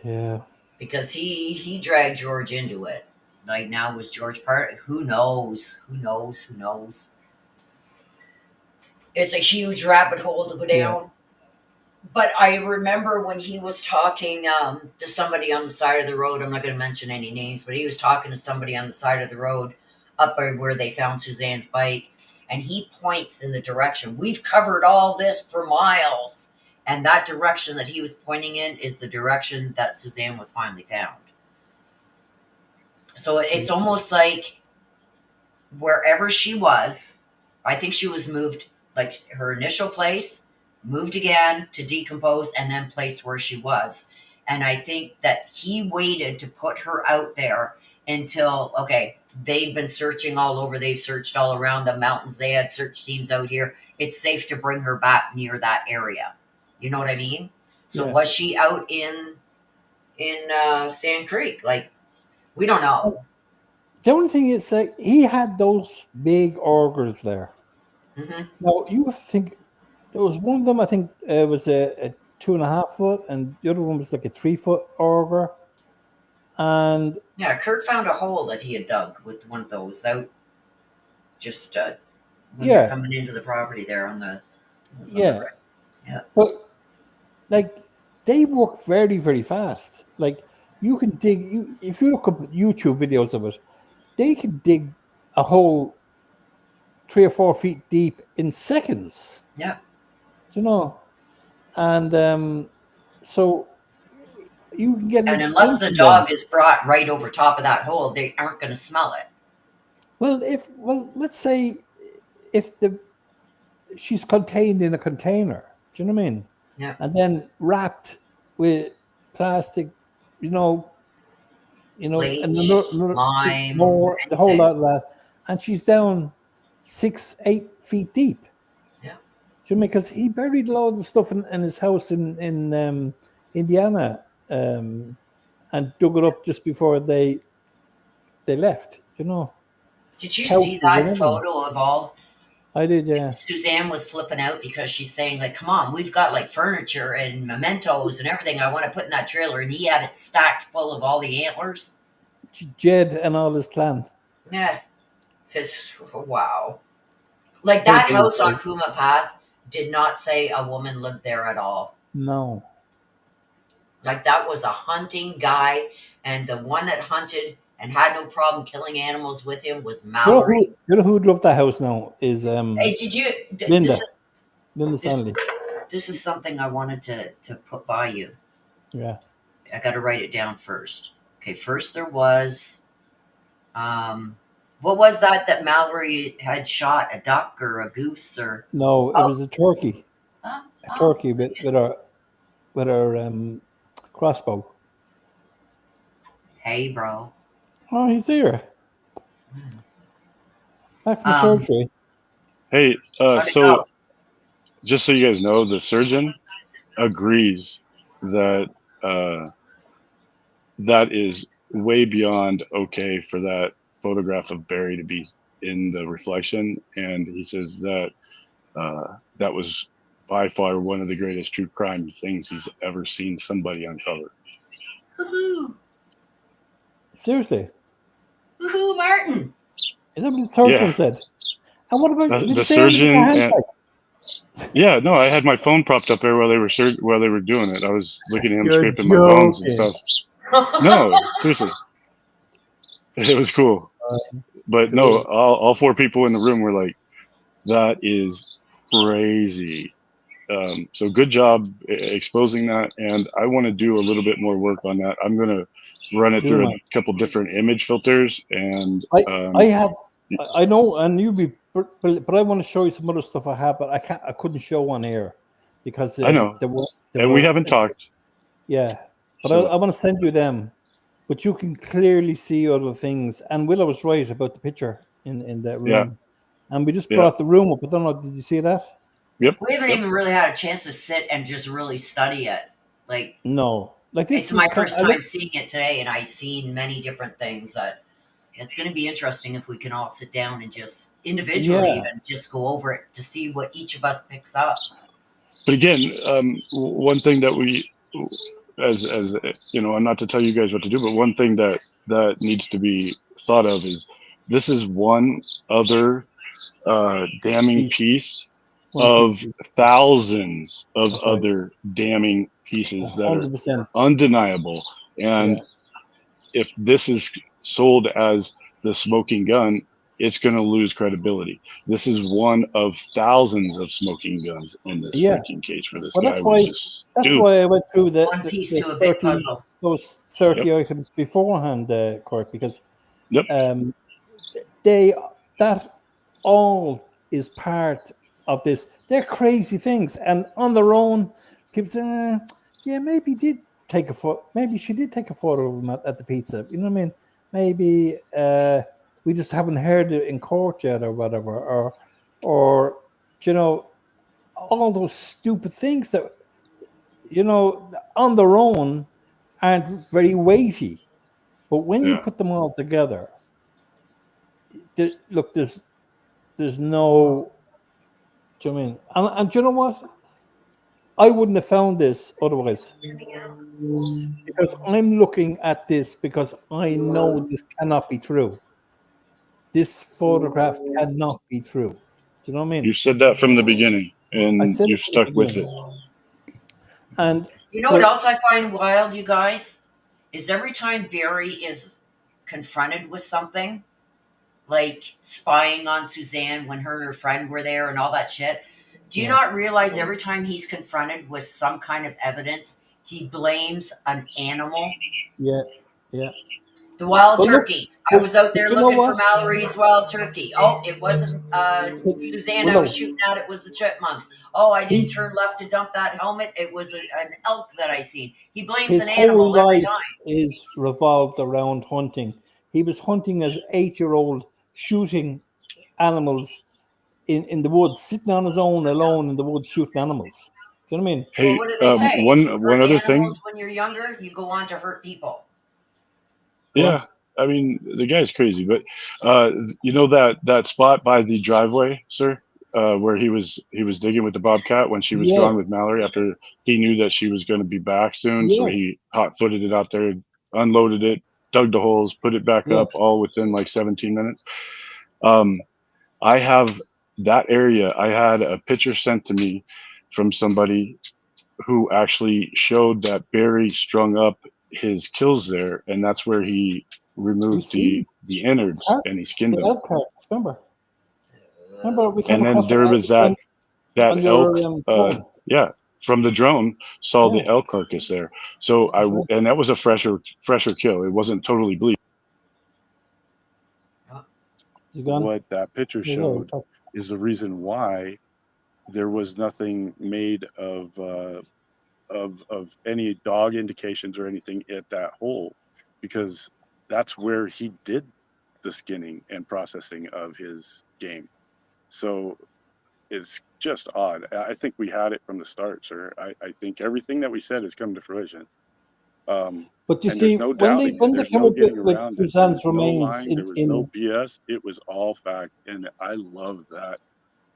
Yeah. Because he dragged George into it. Like, now was George part? Who knows? It's a huge rabbit hole to go down. Yeah. But I remember when he was talking to somebody on the side of the road. I'm not going to mention any names, but he was talking to somebody on the side of the road up by where they found Suzanne's bike. And he points in the direction. We've covered all this for miles. And that direction that he was pointing in is the direction that Suzanne was finally found. So it's almost like wherever she was, I think she was moved, like her initial place, moved again to decompose, and then placed where she was. And I think that he waited to put her out there until, okay, they've been searching all over. They've searched all around the mountains. They had search teams out here. It's safe to bring her back near that area. You know what I mean? So Yeah. was she out in Sand Creek? Like, we don't know. The only thing is that he had those big augers there. Mm-hmm. Now you think there was one of them. I think it was a 2.5 foot, and the other one was like a 3 foot auger. And Yeah, Kurt found a hole that he had dug with one of those out just when you're yeah, coming into the property there on the yeah, right. Yeah. but like they work very, very fast. Like you can dig. If you look up YouTube videos of it, they can dig a hole 3 or 4 feet deep in seconds. Yeah. You know, and so you can get an And unless the extension then. dog is brought right over top of that hole, they aren't going to smell it. Well, let's say if she's contained in a container, do you know what I mean? Yeah. And then wrapped with plastic, and Bleach, lime, more, the whole anything. lot of that, and she's down 6-8 feet deep. Yeah. Do you know what I mean? Because he buried a lot of stuff in his house in Indiana, and dug it up just before they left. You know, Did you see couches and that everything. photo of all? I did, yeah. Suzanne was flipping out because she's saying, like, come on, we've got like furniture and mementos and everything I want to put in that trailer. And he had it stacked full of all the antlers. Jed and all his clan. Yeah. Because, wow. Like that house on Puma Path did not say a woman lived there at all. No. Like that was a hunting guy. And the one that hunted and had no problem killing animals with him was Mallory. You know who would love that house now is Hey, did you? Linda. Linda This, Stanley. this is something I wanted to put by you. Yeah. I got to write it down first. Okay, first there was, what was that Mallory had shot? A duck or a goose or? No, it was a turkey. Oh, A turkey with her crossbow. Hey, bro. Oh, he's here. Back from surgery. Hey, so just so you guys know, the surgeon agrees that that is way beyond okay for that photograph of Barry to be in the reflection, and he says that that was by far one of the greatest true crime things he's ever seen somebody uncover. Woohoo! Seriously. Woohoo, Martin! Is that what the surgeon said? And what about the surgeon? Yeah, no, I had my phone propped up there while they were doing it. I was looking at him scraping my bones and stuff. No, seriously, it was cool. But no, all 4 people in the room were like, "That is crazy." So good job exposing that, and I want to do a little bit more work on that. I'm going to run it through a couple different image filters, and I know, and but I want to show you some other stuff I have, but I couldn't show on air because I know, we haven't talked. Yeah, but I want to send you them, but you can clearly see other things. And Willow was right about the picture in that room. Yeah. And we just brought the room up. I don't know. Did you see that? Yep. We haven't even really had a chance to sit and just really study it. Like, no, like this it's my first time seeing it today, and I've seen many different things that it's going to be interesting if we can all sit down and just individually even just go over it to see what each of us picks up. But again, one thing that we, as you know, and not to tell you guys what to do, but one thing that needs to be thought of is this is one other damning piece of thousands of other damning pieces that 100%. Are undeniable. And if this is sold as the smoking gun, it's going to lose credibility. This is one of thousands of smoking guns in this freaking cage for this guy. That's why I went through one piece to a big puzzle. Those 30 items beforehand, Court, because Yep. That all is part of this. They're crazy things, and on their own, people say, "Yeah, maybe did take a photo. Maybe she did take a photo of him at the pizza." You know what I mean? Maybe we just haven't heard it in court yet, or whatever, or you know, all those stupid things that on their own aren't very weighty, but when you put them all together, look, there's no. Do you know what I mean? And do you know what? I wouldn't have found this otherwise, because I'm looking at this because I know this cannot be true. This photograph cannot be true. Do you know what I mean? You said that from the beginning, I and said you've it from the stuck with it. beginning. And You know what else I find wild, you guys? Is every time Barry is confronted with something, like spying on Suzanne when her and her friend were there and all that shit, do you not realize every time he's confronted with some kind of evidence, he blames an animal? Yeah. The wild But look, turkeys. I was out there you know looking for what? Mallory's wild turkey. Oh, it wasn't Suzanne I Well, was shooting at. It was the chipmunks. Oh, I didn't he's turn left to dump that helmet. It was an elk that I seen. He blames his an whole animal every life time. is revolved around hunting. He was hunting as 8-year-old, shooting animals in the woods, sitting on his own alone in the woods shooting animals. Do you know what I mean? Well, Hey, what do they say? If you one hurt other thing. animals when you're younger, you go on to hurt people. Yeah, I mean the guy's crazy, but you know that spot by the driveway, sir, where he was digging with the bobcat when she was gone with Yes, Mallory after he knew that she was going to be back soon, so yes, he hot-footed it out there, unloaded it, dug the holes, put it back yeah. up, all within like 17 minutes. I have that area. I had a picture sent to me from somebody who actually showed that Barry strung up his kills there, and that's where he We removed see the innards and he skinned the them. elk carcass. Remember we came And then across it there was on that elk, your phone. yeah, from the drone saw the Yeah, elk carcass there. So that's right. and that was a fresher kill. It wasn't totally bleed. You gone? What that picture Yeah, showed yeah. is the reason why there was nothing made of any dog indications or anything at that hole, because that's where he did the skinning and processing of his game. So it's just odd. I think we had it from the start, sir. I think everything that we said has come to fruition. But you And see, there's no when doubting it. they There's came no up getting with around it. There Suzanne's was no remains lying. There was no BS. It was all fact. And I love that,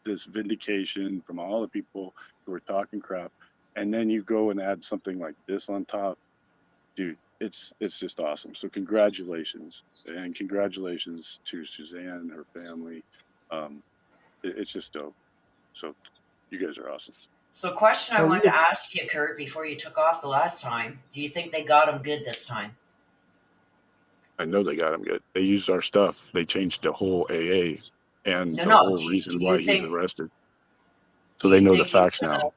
this vindication from all the people who were talking crap. And then you go and add something like this on top. Dude, it's just awesome. So congratulations. And congratulations to Suzanne and her family. It's just dope. So you guys are awesome. So, question I Well, wanted to ask you, Kurt, before you took off the last time: do you think they got him good this time? I know they got him good. They used our stuff. They changed the whole AA and No, the no. whole reason why he's arrested. So they know the He's facts now.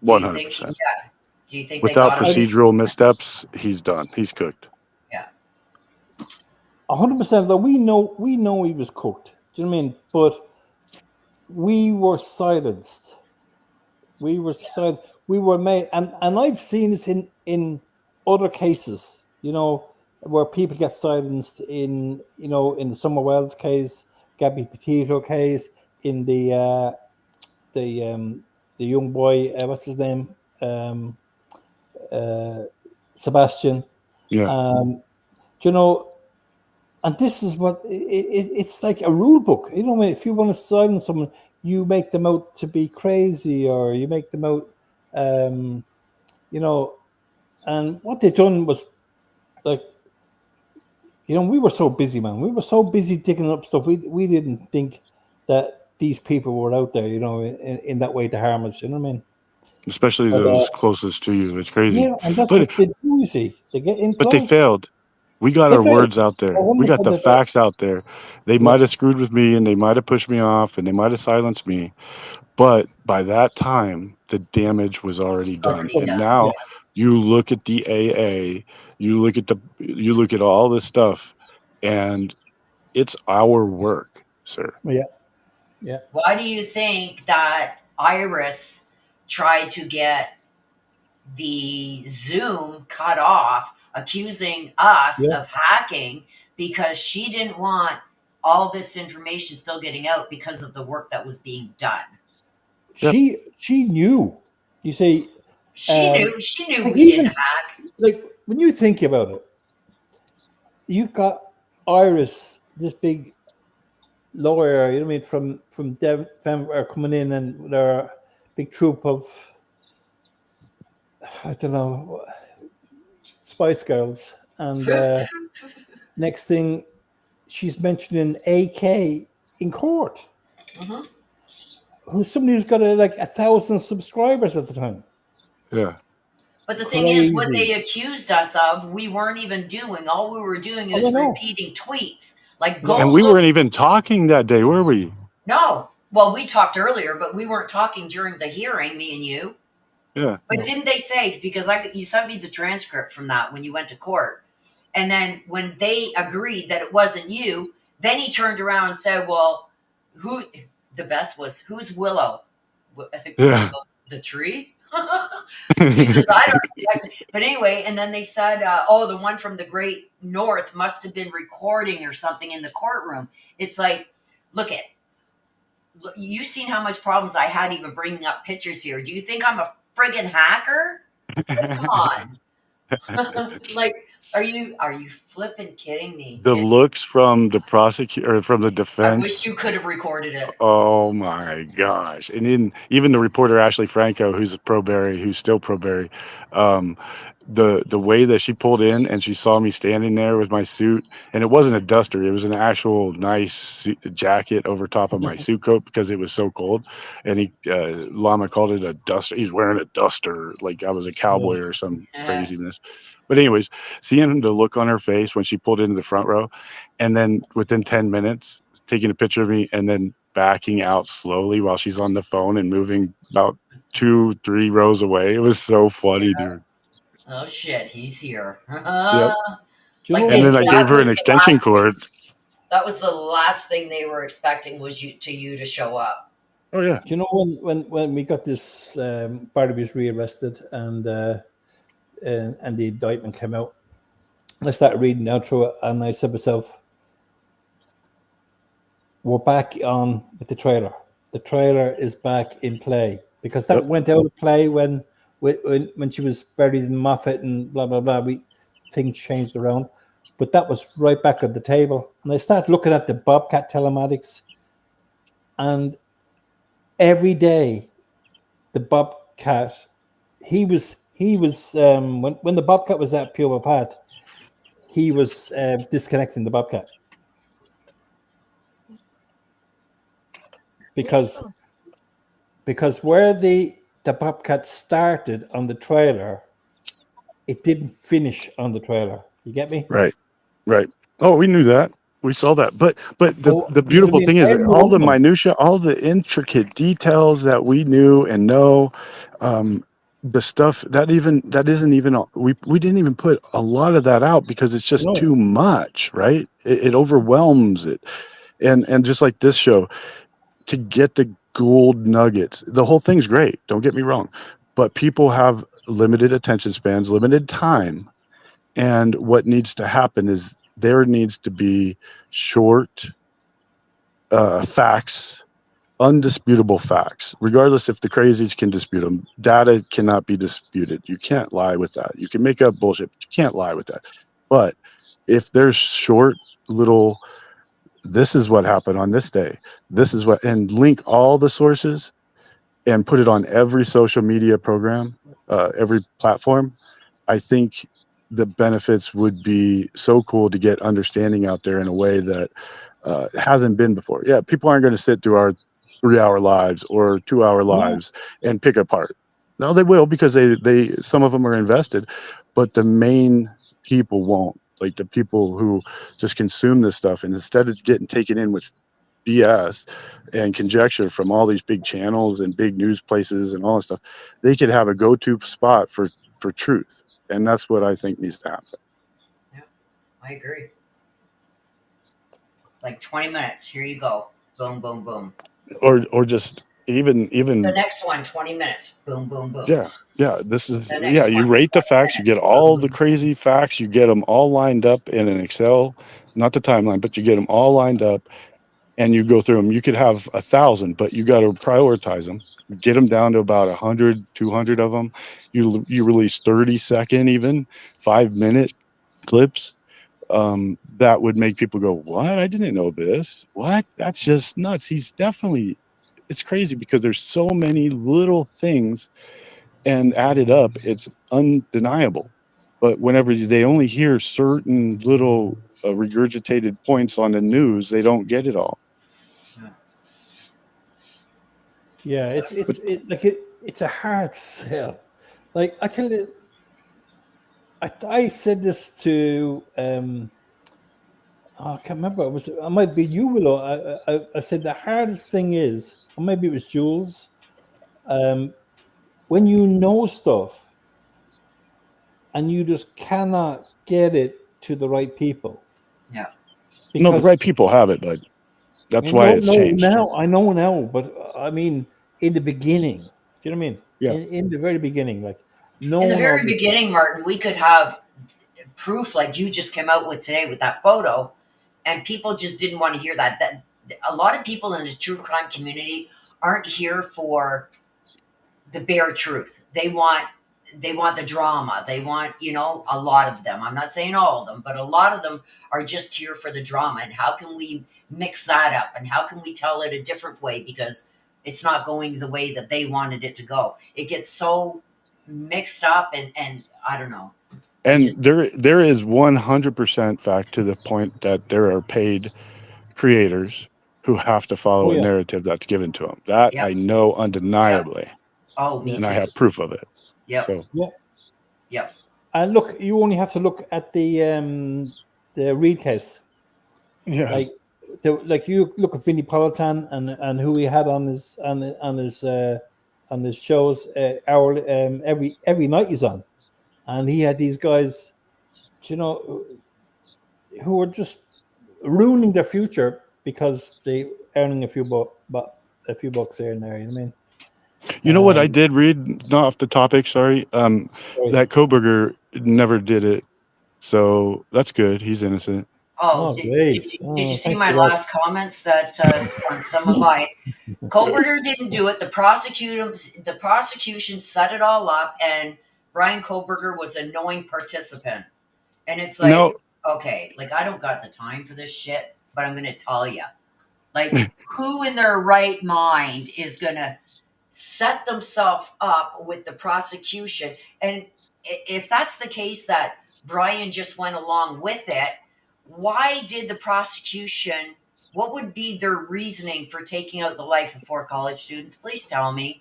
Do you think? 100%. Yeah. Do you think Without they got him? procedural missteps, he's done. He's cooked. Yeah. 100%. Though we know he was cooked. Do you know what I mean? But we were silenced. We were silenced. We were made, and I've seen this in other cases. Where people get silenced in the Summer Wells case, Gabby Petito case, in the young boy, what's his name, Sebastian. Yeah. And this is what it's like a rule book. If you want to silence someone, you make them out to be crazy, or you make them out, and what they done was like, we were so busy, man. We were so busy digging up stuff. We didn't think that these people were out there, in that way to harm us. You know what I mean? Especially those closest to you. It's crazy. Yeah, and that's But what they do. You see, they get in close. But they failed. We got They our failed. words out there. We got the facts out there. They might have screwed with me, and they might have pushed me off, and they might have silenced me. But by that time, the damage was already done. And now you look at the AA, you look at all this stuff, and It's our work, sir. Yeah. Why do you think that Iris tried to get the Zoom cut off, accusing us Yeah. of hacking because she didn't want all this information still getting out because of the work that was being done? Yep. She knew. You see, She knew like we didn't even hack. like when you think about it, you got Iris, this big lawyer, you know what I mean, from Denver coming in and their big troop of, I don't know, Spice Girls, and next thing she's mentioning AK in court, Mhm. who's somebody who's got like 1,000 subscribers at the time. Yeah. But the thing is, what they Crazy. accused us of, we weren't even doing. All we were doing Oh, I is know. repeating tweets. Like, Yeah. And go we look. weren't even talking that day, were we? No. Well, we talked earlier, but we weren't talking during the hearing, me and you. Yeah. But No. didn't they say, because you sent me the transcript from that when you went to court, and then when they agreed that it wasn't you, then he turned around and said, "Well, who?" The best was, "Who's Willow?" Yeah. The tree. He says, "I don't expect it." But anyway, and then they said, "Oh, the one from the Great North must have been recording or something in the courtroom." It's like, look at. You seen how much problems I had even bringing up pictures here. Do you think I'm a friggin' hacker? Like, come on. Like, are you flipping kidding me? The looks from the prosecutor or from the I wish defense. you could have recorded it. Oh my gosh. And even the reporter Ashley Franco, who's pro Barry, who's still pro Barry, um, the way that she pulled in and she saw me standing there with my suit, and it wasn't a duster, it was an actual nice jacket over top of my suit coat because it was so cold. And Lama called it a duster. He's wearing a duster like I was a cowboy or some craziness. But anyways, seeing the look on her face when she pulled into the front row, and then within 10 minutes taking a picture of me and then backing out slowly while she's on the phone and moving about 2-3 rows away. It was so funny, dude. Oh shit, he's here. Yep. Do you Like know And then I gave that her was an the extension last. cord. That was the last thing they were expecting was you to show up. Oh yeah. Do you know when we got this, Barry was rearrested and the indictment came out, and I started reading down through it, and I said to myself, we're back on with the trailer. The trailer is back in play because that went out of play when she was buried in Moffat and blah blah blah. Things changed around, but that was right back at the table. And I started looking at the Bobcat telematics, and every day the Bobcat, he was when the Bobcat was at Pure Path, he was disconnecting the Bobcat because where the Bobcat started on the trailer, it didn't finish on the trailer. You get me? Right. Oh, we knew that. We saw that. But the beautiful thing is all the minutia, all the intricate details that we knew and know, the stuff that isn't even we didn't even put a lot of that out because it's just too much, right? It overwhelms it. And just like this show, to get the gold nuggets, the whole thing's great, don't get me wrong, but people have limited attention spans, limited time, and what needs to happen is there needs to be short facts, undisputable facts, regardless if the crazies can dispute them. Data cannot be disputed. You can't lie with that. You can make up bullshit, but you can't lie with that. But if there's short little, this is what happened on this day, this is what, and link all the sources and put it on every social media program, every platform, I think the benefits would be so cool to get understanding out there in a way that hasn't been before. Yeah, people aren't going to sit through our 3-hour lives or 2-hour lives and pick apart. No, they will because they some of them are invested, but the main people won't. Like the people who just consume this stuff, and instead of getting taken in with BS and conjecture from all these big channels and big news places and all that stuff, they could have a go-to spot for truth. And that's what I think needs to happen. Yeah, I agree. Like 20 minutes. Here you go. Boom, boom, boom. Or just even The next one, 20 minutes. Boom, boom, boom. this is The next you one, rate the 20 facts, you minutes. get all the crazy facts, you get them all lined up in an Excel, not the timeline, but you get them all lined up, and you go through them. You could have 1,000, but you got to prioritize them, get them down to about 100, 200 of them. You release 30-second, even 5-minute clips. That would make people go, what? I didn't know this. What? That's just nuts. It's crazy because there's so many little things, and added up, it's undeniable. But whenever they only hear certain little regurgitated points on the news, they don't get it all. Yeah, it's a hard sell. Like I tell you, I said this to I can't remember. It might be you, Willow. I said the hardest thing is, or maybe it was Jules, when you know stuff and you just cannot get it to the right people. Yeah. No, the Because right people have it, but that's why it's changed. now I know now, but I mean, in the beginning, do you know what I mean? Yeah. In the very beginning, like no In the one very obviously. beginning, Martin, we could have proof like you just came out with today with that photo, and people just didn't want to hear that. That a lot of people in the true crime community aren't here for the bare truth. They want the drama. They want, a lot of them. I'm not saying all of them, but a lot of them are just here for the drama. And how can we mix that up? And how can we tell it a different way because it's not going the way that they wanted it to go? It gets so mixed up, and I don't know. And there is 100% fact to the point that there are paid creators who have to follow Oh a yeah, narrative that's given to them. That Yep. I know undeniably, Oh, me and I too. have proof of it. Yep. So yeah. Yep. And look, you only have to look at the Reed case. yeah, Like you look at Vinnie Politan and who he had on his shows hourly, every night he's on, and he had these guys, who were just ruining their future because they earning a few bucks here and there. You know what I mean? you know what I did read, not off the topic, sorry. Sorry. That Koberger never did it, so that's good. He's innocent. Oh, great. did you see Thanks my for that. last comments that on some of mine? Koberger didn't do it. The prosecution set it all up, and Brian Koberger was a knowing participant. And it's like, No, okay, like I don't got the time for this shit, but I'm gonna tell you, like, who in their right mind is gonna set themselves up with the prosecution? And if that's the case, that Brian just went along with it, why did the prosecution? What would be their reasoning for taking out the life of 4 college students? Please tell me.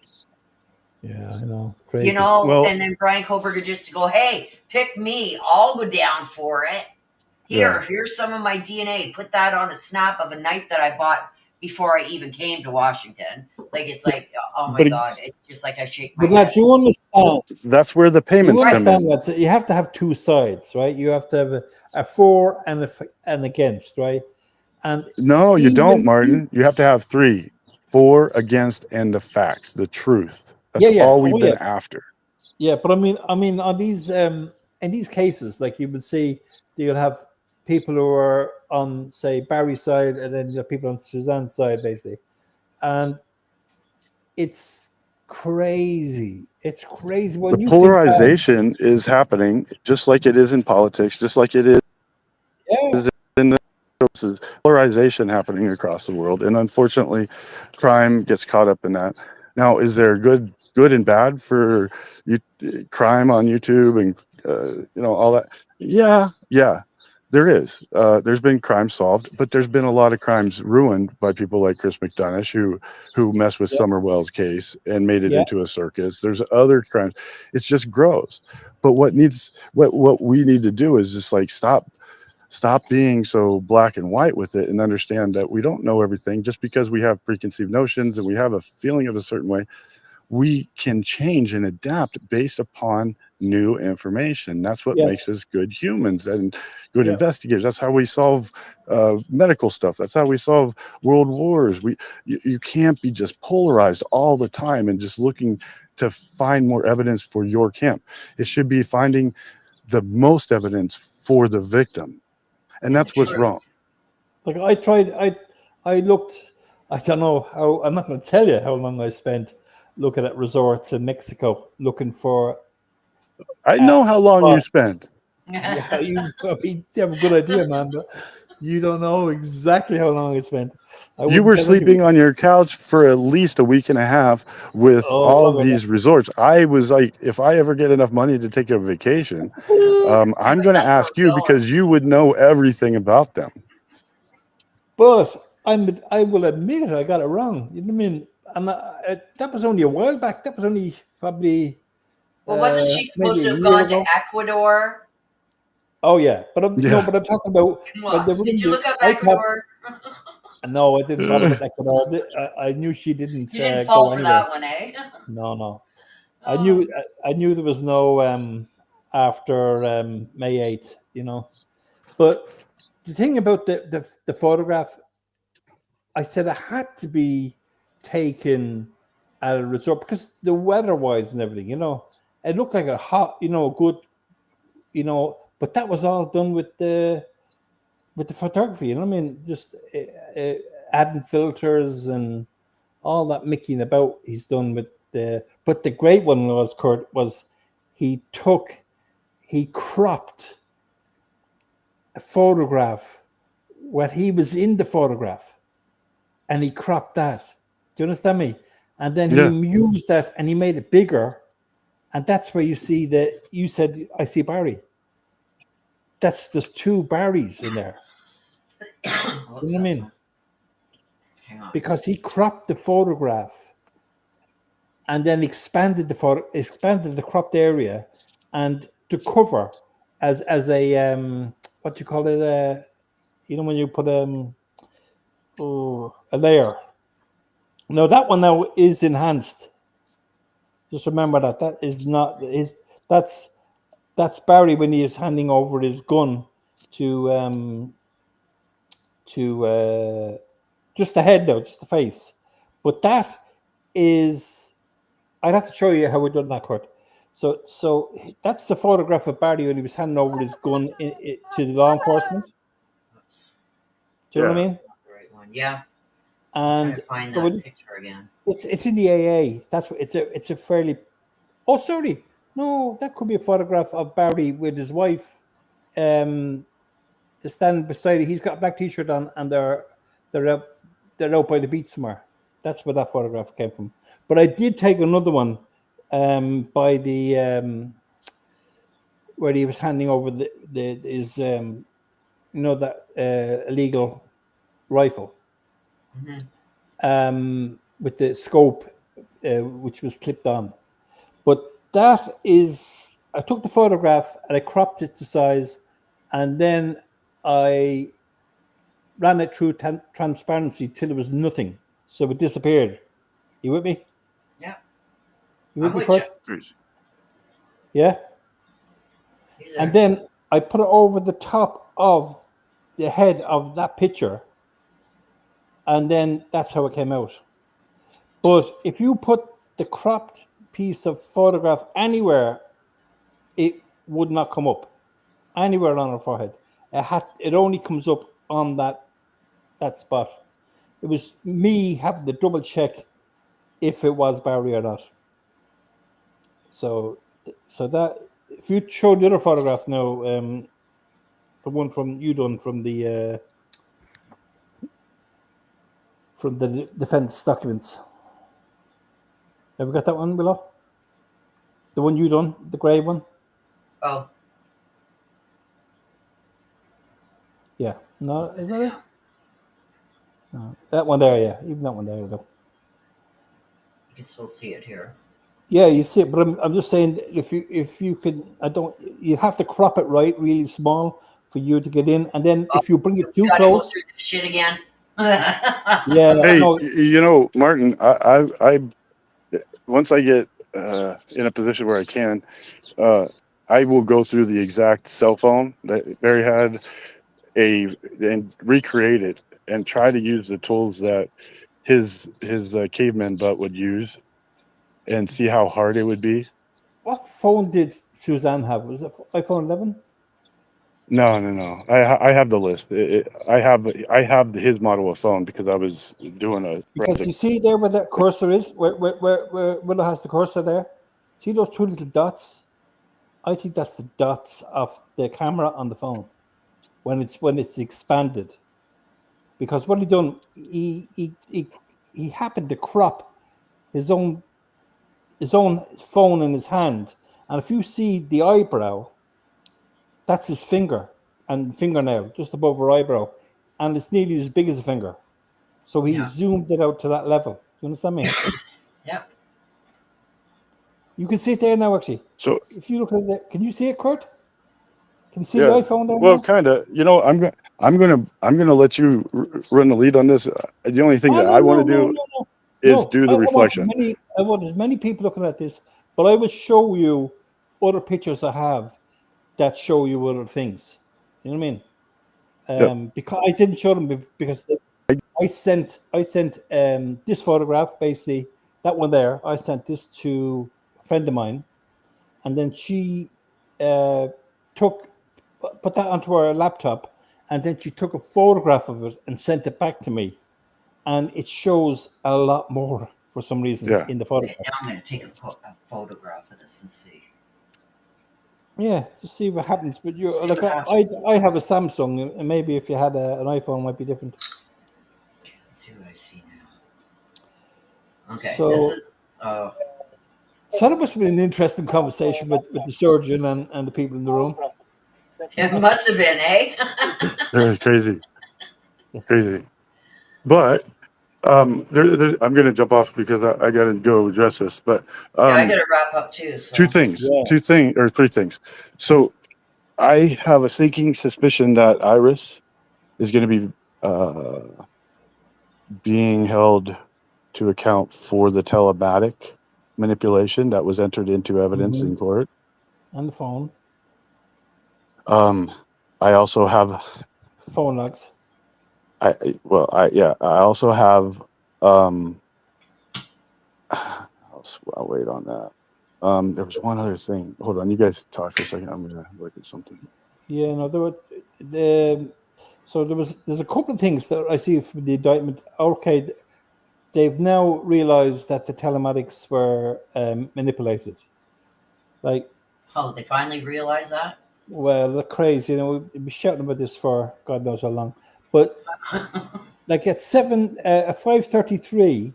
Yeah, I know. Crazy. Well- And then Brian Koberger just to go, hey, pick me. I'll go down for it. Here's some of my DNA. Put that on a snap of a knife that I bought before I even came to Washington. Like, it's like, oh my God. It's just like I shake my But head. lads, you understand. that's where the payments come in. Lads, you have to have two sides, right? You have to have a for and and against, right? And No, you even- don't, Martin. You have to have 3: for, against, and the facts, the truth. That's Yeah. all we've Oh, been yeah. after. Yeah, but I mean, on these in these cases, like you would see, you'll have people who are on, say, Barry's side, and then you have people on Suzanne's side, basically, and it's crazy. It's crazy when The you polarization is happening just like it is in politics, just like it is in the polarization happening across the world. And unfortunately, crime gets caught up in that. Now, is there good and bad for crime on YouTube and all that? Yeah, there is. There's been crime solved, but there's been a lot of crimes ruined by people like Chris McDonough who messed with Summerwell's case and made it into a circus. There's other crimes. It's just gross. But what we need to do is just like stop being so black and white with it and understand that we don't know everything. Just because we have preconceived notions and we have a feeling of a certain way, we can change and adapt based upon new information. That's what makes Yes. us good humans and good Yeah. investigators. That's how we solve medical stuff. That's how we solve world wars. You can't be just polarized all the time and just looking to find more evidence for your camp. It should be finding the most evidence for the victim, and And the that's what's truth. wrong. Like I looked. I don't know how. I'm not going to tell you how long I spent looking at resorts in Mexico, looking for. I know how long you spent. Yeah, you have a good idea, man. But you don't know exactly how long I spent. You were sleeping on your couch for at least a week and a half with all these resorts. I was like, if I ever get enough money to take a vacation, I'm going to ask you because you would know everything about them. But I will admit it, I got it wrong. You know what I mean? And that was only a while back. That was only probably. Well, wasn't she supposed to have gone to Ecuador? Oh yeah, but no, but I'm talking about. Did you look up Ecuador? No, I didn't bother with Ecuador. I knew she didn't. You didn't fall for that one, eh? No. I knew there was no after May 8th, you know. But the thing about the photograph, I said it had to be taken at a resort because the weather-wise and everything, you know, it looked like a hot, you know, good, you know. But that was all done with the photography, you know what I mean? Just adding filters and all that micking about he's done with but the great one was, Kurt, was he cropped a photograph when he was in the photograph and he cropped that. Do you understand me? And then he used that and he made it bigger. And that's where you see that you said, I see Barry. There's two Barrys in there. You know what I mean? Because he cropped the photograph and then expanded the cropped area and to cover as a what do you call it? You know when you put a layer. No, that one now is enhanced. Just remember that is not his. That's Barry when he is handing over his gun to just the head though, just the face. But that is, I'd have to show you how we done that, Kurt. So that's the photograph of Barry when he was handing over his gun to the law enforcement. Oops. Do you know what I mean? The right one. Yeah. And I'm trying to find that picture again. It's in the AA. That's what it's a fairly. Oh, sorry. No, that could be a photograph of Barry with his wife. To stand beside it, he's got a black T-shirt on, and they're out by the beach somewhere. That's where that photograph came from. But I did take another one by the where he was handing over his you know that illegal rifle with the scope which was clipped on. But that is, I took the photograph and I cropped it to size, and then I ran it through transparency till there was nothing, so it disappeared. You with me? Yeah. You with me, Kurt? Yeah. And there. then I put it over the top of the head of that picture, and then that's how it came out. But if you put the cropped piece of photograph anywhere, it would not come up. Anywhere on her forehead. It only comes up on that spot. It was me having to double check if it was Barry or not. So that, if you show the other photograph now, the one from you done from the defense documents. Have we got that one below? The one you done, the grey one? Oh. Yeah. No, is that it? No. That one there, yeah. Even that one there, though. You can still see it here. Yeah, you see it, but I'm just saying if you could, you have to crop it right, really small for you to get in, and then if you bring it too close, go through the shit again. Yeah. Hey, you know, Martin, I once I get in a position where I can, I will go through the exact cell phone that Barry had and recreate it and try to use the tools that his caveman butt would use and see how hard it would be. What phone did Suzanne have? Was it iPhone 11? No. I have the list. I have his model of phone because I was doing a Because forensic. you see there where that cursor is, where Willow has the cursor there. See those two little dots? I think that's the dots of the camera on the phone when it's expanded. Because what he done, he happened to crop his own phone in his hand, and if you see the eyebrow, that's his finger and fingernail just above her eyebrow, and it's nearly as big as a finger. So he zoomed it out to that level. Do you understand me? Yep. You can see it there now, actually. So if you look at it, can you see it, Kurt? Can you see the iPhone there? Well, kind of. You know, I'm gonna let you run the lead on this. The only thing that I want to do is do the reflection. I want as many people looking at this, but I will show you other pictures I have that show you other things. You know what I mean? Because I didn't show them because I sent this photograph, basically that one there. I sent this to a friend of mine, and then she put that onto her laptop, and then she took a photograph of it and sent it back to me, and it shows a lot more for some reason in the photograph. Okay, now I'm going to take a photograph of this and see. Yeah, to see what happens. But you like, I have a Samsung, and maybe if you had an iPhone, it might be different. Okay, let's see what I see now. Okay, so, this is. So that must have been an interesting conversation with the surgeon and the people in the room. It must have been, eh? It was crazy. But I'm going to jump off because I got to go address this. But I got to wrap up too. So. Three things. So I have a sinking suspicion that Iris is going to be being held to account for the telematic manipulation that was entered into evidence in court. On the phone. I also have phone logs. I also have I'll wait on that. There was one other thing. Hold on, you guys talk for a second. I'm gonna look at something. Yeah, no, there's a couple of things that I see from the indictment. Okay, they've now realized that the telematics were manipulated. Like, they finally realized that? Well, they're crazy. You know, we've been shouting about this for God knows how long. But like at 5:33,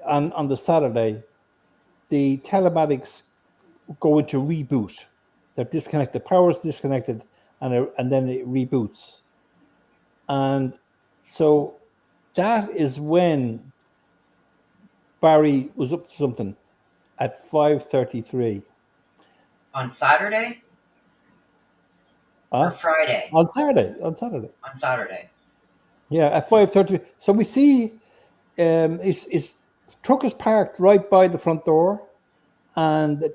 on the Saturday, the telematics go into reboot. They're disconnected. Power is disconnected, and then it reboots. And so that is when Barry was up to something at 5:33. On Saturday? Or Friday? On Saturday. On Saturday. Yeah, at 5:30. So we see his truck is parked right by the front door, and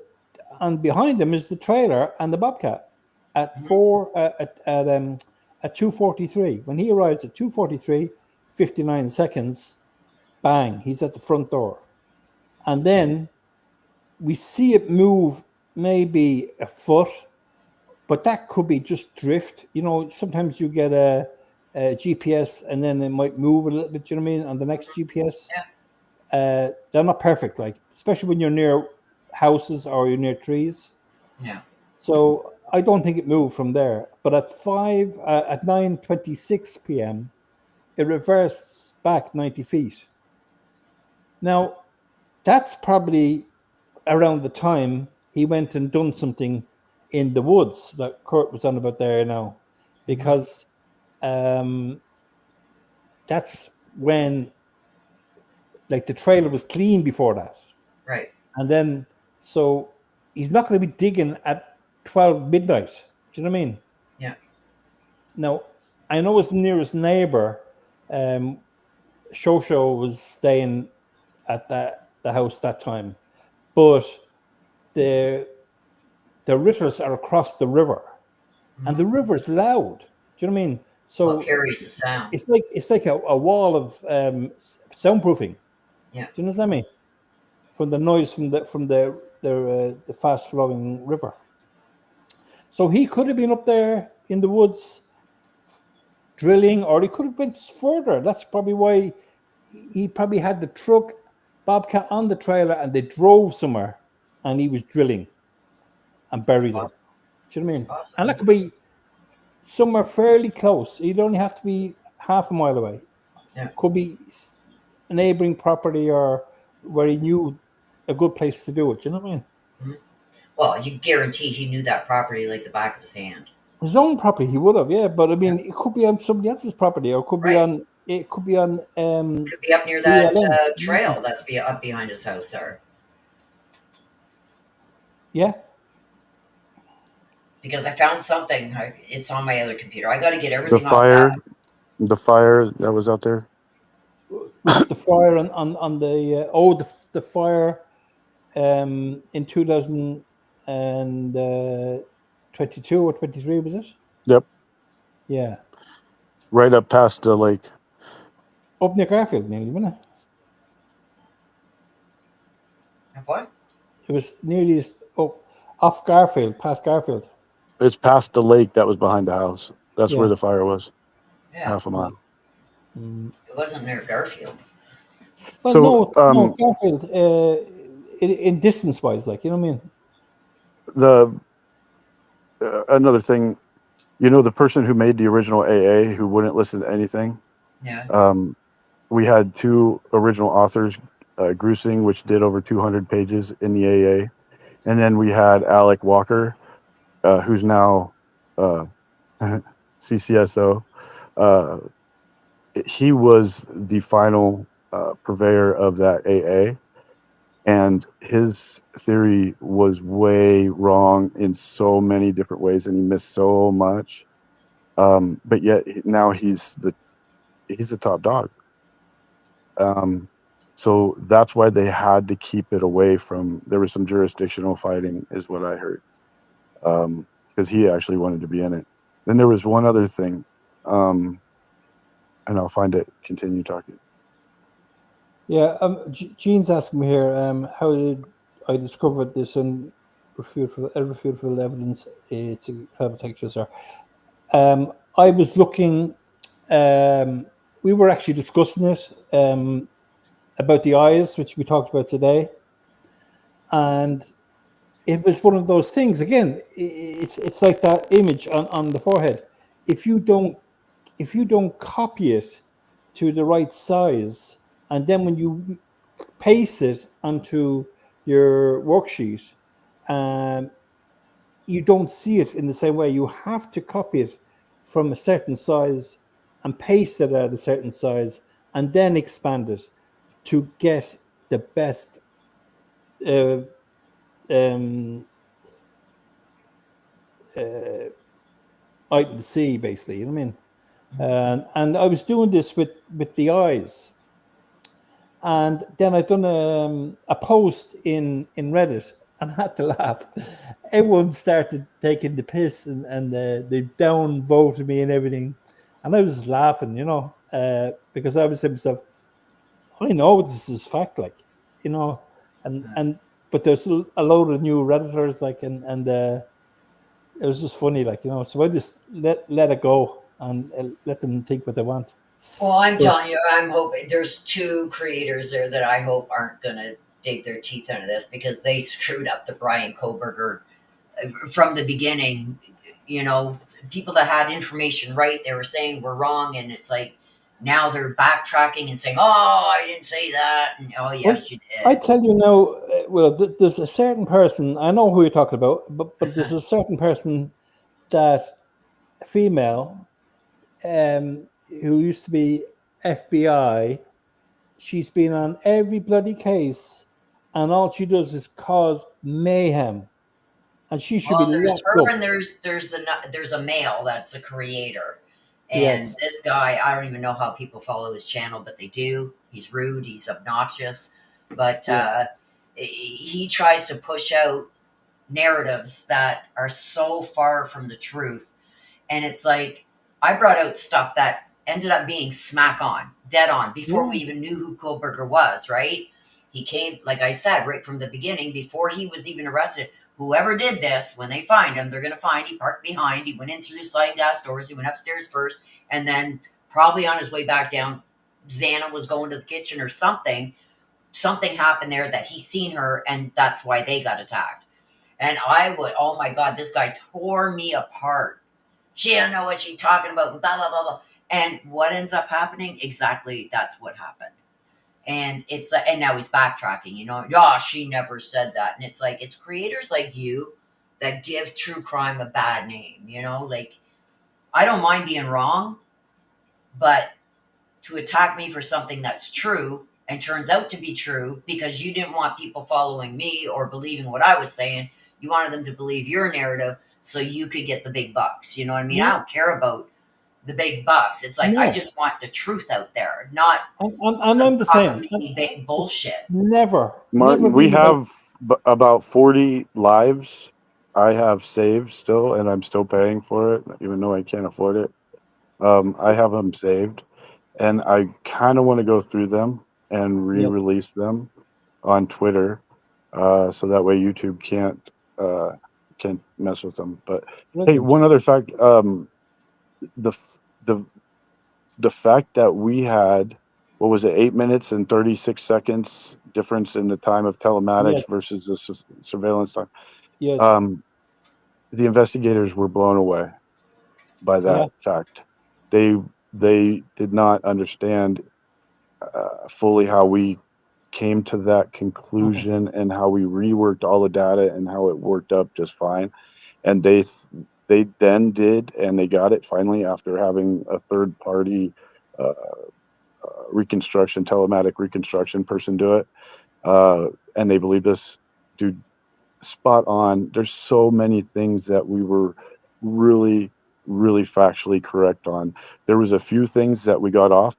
behind him is the trailer and the Bobcat at 2:43. When he arrives at 2:43, 59 seconds, bang, he's at the front door. And then we see it move maybe a foot, but that could be just drift. You know, sometimes you get a GPS and then it might move a little bit, you know what I mean, on the next GPS. Yeah. They're not perfect, like, especially when you're near houses or you're near trees. Yeah. So I don't think it moved from there. But at 9:26 p.m., it reversed back 90 feet. Now, that's probably around the time he went and done something in the woods that Kurt was on about there now, because that's when, like, the trailer was clean before that. Right. And then, so he's not going to be digging at 12 midnight. Do you know what I mean? Yeah. Now, I know his nearest neighbor, Shosho, was staying at the house that time, but the Ritters are across the river, and the river's loud. Do you know what I mean? Well, it So carries the sound. it's like a wall of soundproofing. Yeah. Do you know what I mean? From the noise from the fast flowing river. So he could have been up there in the woods drilling, or he could have been further. That's probably why he probably had the truck Bobcat on the trailer, and they drove somewhere, and he was drilling and buried it. Do you know what I mean? And that could be somewhere fairly close. He'd only have to be half a mile away. Yeah. Could be a neighboring property or where he knew a good place to do it. Do you know what I mean? Mm-hmm. Well, you guarantee he knew that property like the back of his hand. His own property, he would have, yeah. But I mean, it could be on somebody else's property, or it could be on. It could be on. Could be up near that trail that's up behind his house, there. Yeah. Because I found something. It's on my other computer. I got to get everything. The fire that was out there. Which the fire on the the fire in 2022 or 23, was it? Yep. Yeah. Right up past the lake. Up near Garfield, nearly, wasn't it? What? It was nearly off Garfield, past Garfield. It's past the lake that was behind the house. That's where the fire was. Yeah. Half a mile. It wasn't near Garfield. Well, so, no, Garfield, in distance-wise, like, you know what I mean? Another thing, the person who made the original AA who wouldn't listen to anything. Yeah. We had two original authors, Grusing, which did over 200 pages in the AA, and then we had Alec Walker, who's now CCSO. He was the final purveyor of that AA, and his theory was way wrong in so many different ways, and he missed so much. But yet now he's the top dog. So that's why they had to keep it away from. There was some jurisdictional fighting, is what I heard, because he actually wanted to be in it. Then there was one other thing, and I'll find it. Continue talking. Yeah, Jean's asking me here, how did I discover this irrefutable evidence to climate textures are? I was looking, we were actually discussing it about the eyes, which we talked about today. And it was one of those things, again, it's like that image on the forehead. If you don't copy it to the right size, and then when you paste it onto your worksheet, you don't see it in the same way. You have to copy it from a certain size and paste it at a certain size, and then expand it to get the best item to see, basically. You know what I mean? And I was doing this with the eyes, and then I'd done a post in Reddit, and I had to laugh. Everyone started taking the piss, and they down voted me and everything, and I was just laughing, because I was saying to myself, I know this is fact, like, and but there's a load of new Redditors, like, and it was just funny, like, so I just let it go and let them think what they want. Well, I'm telling you, I'm hoping there's two creators there that I hope aren't going to dig their teeth into this, because they screwed up the Brian Koberger from the beginning. People that had information right, they were saying we're wrong, and it's like now they're backtracking and saying, "Oh, I didn't say that," and "Oh, yes, you did." I tell you now, well, there's a certain person, I know who you're talking about, but there's a certain person, that female, who used to be FBI. She's been on every bloody case, and all she does is cause mayhem, and she should be there's locked her, up. and there's a male that's a creator, and this guy, I don't even know how people follow his channel, but they do. He's rude, he's obnoxious, but he tries to push out narratives that are so far from the truth. And it's like, I brought out stuff that ended up being smack on, dead on, before we even knew who Kohlberger was, right? He came, like I said, right from the beginning, before he was even arrested. Whoever did this, when they find him, they're going to find he parked behind. He went in through the sliding glass doors. He went upstairs first. And then, probably on his way back down, Xana was going to the kitchen or something. Something happened there that he seen her, and that's why they got attacked. And I would, oh my God, this guy tore me apart. She don't know what she's talking about, blah, blah, blah, blah. And what ends up happening? Exactly, that's what happened. And it's like, and now he's backtracking, yeah, she never said that. And it's like, it's creators like you that give true crime a bad name, like, I don't mind being wrong, but to attack me for something that's true and turns out to be true because you didn't want people following me or believing what I was saying, you wanted them to believe your narrative so you could get the big bucks. You know what I mean? Yeah. I don't care about the big bucks. It's like, I just want the truth out there, not I'm the same. Big bullshit. Never. Martin, we have about 40 lives I have saved still, and I'm still paying for it, even though I can't afford it. I have them saved, and I kind of want to go through them and re-release them on Twitter, so that way YouTube can't mess with them. But hey, one other fact: the fact that we had, what was it, 8 minutes and 36 seconds difference in the time of telematics versus the surveillance time. Yes. The investigators were blown away by that fact. They did not understand fully how we came to that conclusion and how we reworked all the data and how it worked up just fine. And they then did, and they got it finally after having a third party telematic reconstruction person do it. And they believed us, dude, spot on. There's so many things that we were really, really factually correct on. There was a few things that we got off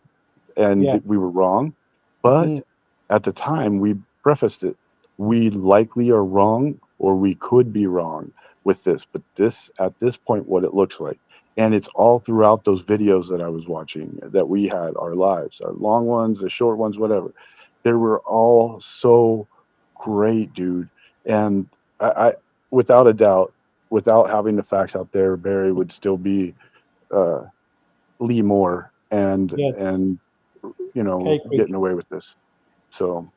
and we were wrong, but at the time we prefaced it. We likely are wrong, or we could be wrong with this, but this, at this point, what it looks like. And it's all throughout those videos that I was watching that we had, our lives, our long ones, the short ones, whatever. They were all so great, dude. And I without a doubt, without having the facts out there, Barry would still be Lee Moore and getting away with this. So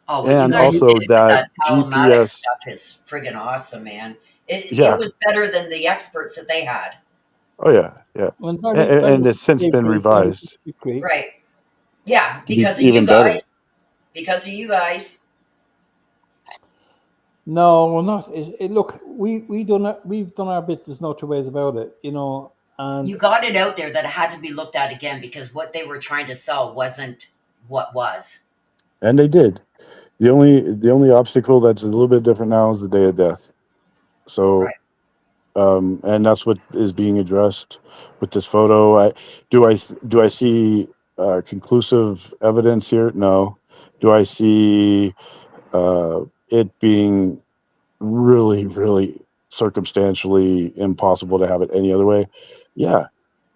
and also that GPS stuff is friggin' awesome, man. It was better than the experts that they had. Oh yeah. And it's since been revised. Right. Yeah, because of you guys. Because of you guys. No, we're not. Look, we've done our bit. There's no two ways about it, And you got it out there that it had to be looked at again because what they were trying to sell wasn't what was. And they did. The only obstacle that's a little bit different now is the day of death. So, and that's what is being addressed with this photo. Do I see conclusive evidence here? No. Do I see it being really, really circumstantially impossible to have it any other way? Yeah.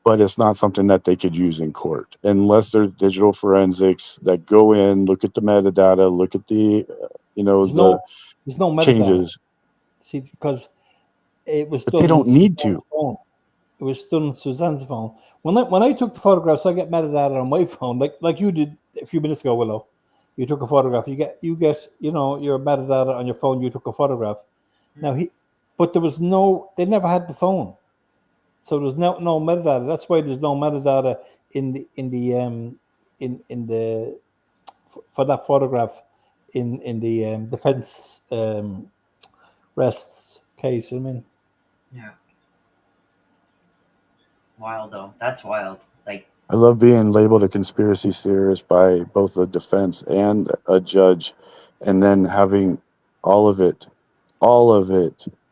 But it's not something that they could use in court unless there's digital forensics that go in, look at the metadata, look at the, there's no metadata. Changes. See, because it was. But they don't need to. Phone. It was done on Suzanne's phone. When I took the photographs, I get metadata on my phone, like you did a few minutes ago, Willow. You took a photograph. You get your metadata on your phone. You took a photograph. Now but there was no. They never had the phone. So there's no metadata. That's why there's no metadata in the for that photograph in the defense rests case. I mean, yeah, wild though. That's wild. Like, I love being labeled a conspiracy theorist by both the defense and a judge, and then having all of it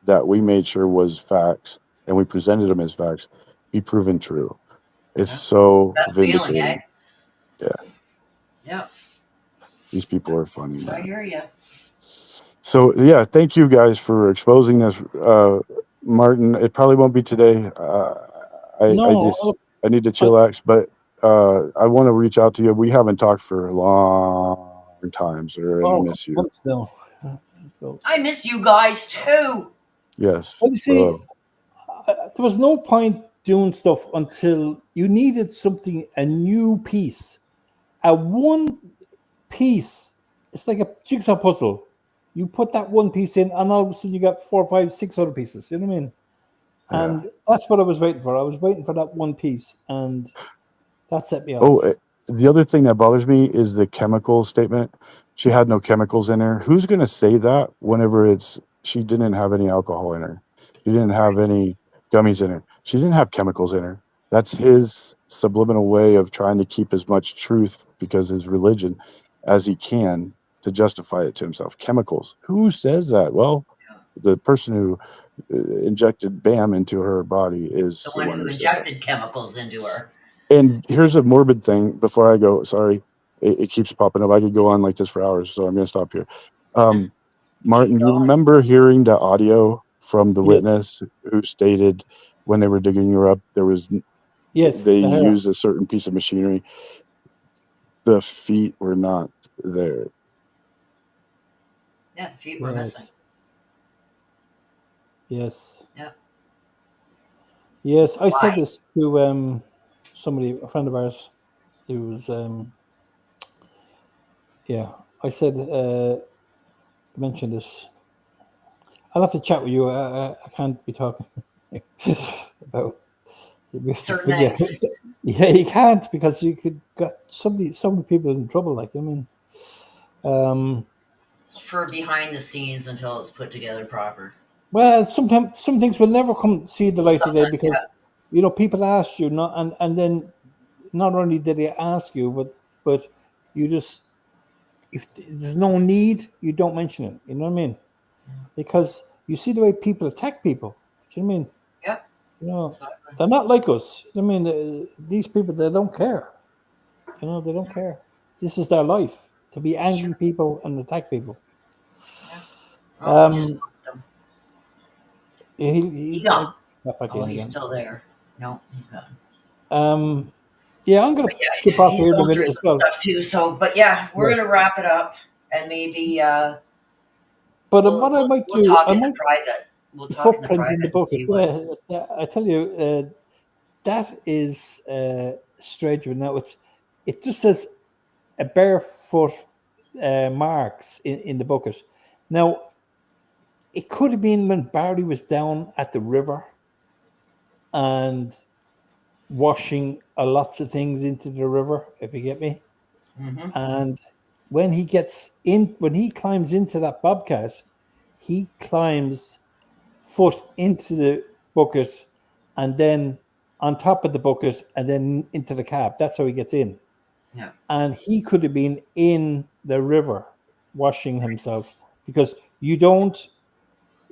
that we made sure was facts and we presented them as facts be proven true. It's so that's vindicating. Feeling, eh? Yeah. These people are funny. I Man. hear you. So yeah, thank you guys for exposing this, Martin. It probably won't be today. I No, need to chillax, but I want to reach out to you. We haven't talked for a long time, sir, and I miss you. No. I miss you guys too. Yes. Well, you see, there was no point doing stuff until you needed something, a new piece. A one piece, it's like a jigsaw puzzle. You put that one piece in, and all of a sudden you got 4, 5, 6 other pieces. You know what I mean? And that's what I was waiting for. I was waiting for that one piece, and that set me off. Oh, the other thing that bothers me is the chemical statement. She had no chemicals in her. Who's going to say that whenever she didn't have any alcohol in her? She didn't have any gummies in her. She didn't have chemicals in her. That's his subliminal way of trying to keep as much truth, because his religion, as he can, to justify it to himself. Chemicals. Who says that? Well, the person who injected BAM into her body is The one who injected chemicals into her. And here's a morbid thing before I go. Sorry, it keeps popping up. I could go on like this for hours, so I'm going to stop here. Martin, you remember hearing the audio from the witness who stated when they were digging her up, they used a certain piece of machinery. The feet were not there. Yeah, the feet were missing. Yes. Yeah. Yes, I said this to somebody, a friend of ours. It was I said mention this. I'll have to chat with you. I can't be talking about certain things. Yeah, you can't, because you could get so many people in trouble. Like, I mean, it's for behind the scenes until it's put together proper. Well, sometimes some things will never come see the light of day, because people ask you, not and then not only did they ask you, but you just, if there's no need, you don't mention it. You know what I mean? Because you see the way people attack people. Do you know what I mean? Yep. Exactly. They're not like us. I mean, these people, they don't care. They don't care. This is their life, to be angry people and attack people. Yeah. He just lost him. He's still there. No, he's gone. Yeah, I'm gonna skip off here in a minute as well. Stuff too. So, but we're gonna wrap it up, and maybe. But what I might do, talk in the private. We'll talk in the private. In the bucket. Yeah, I tell you, that is strange. Now it just says a barefoot marks in the bucket. Now, it could have been when Barry was down at the river and washing lots of things into the river, if you get me. Mm-hmm. And when he climbs into that bobcat, he climbs foot into the bucket, and then on top of the bucket, and then into the cab. That's how he gets in. Yeah. And he could have been in the river washing himself, because you don't.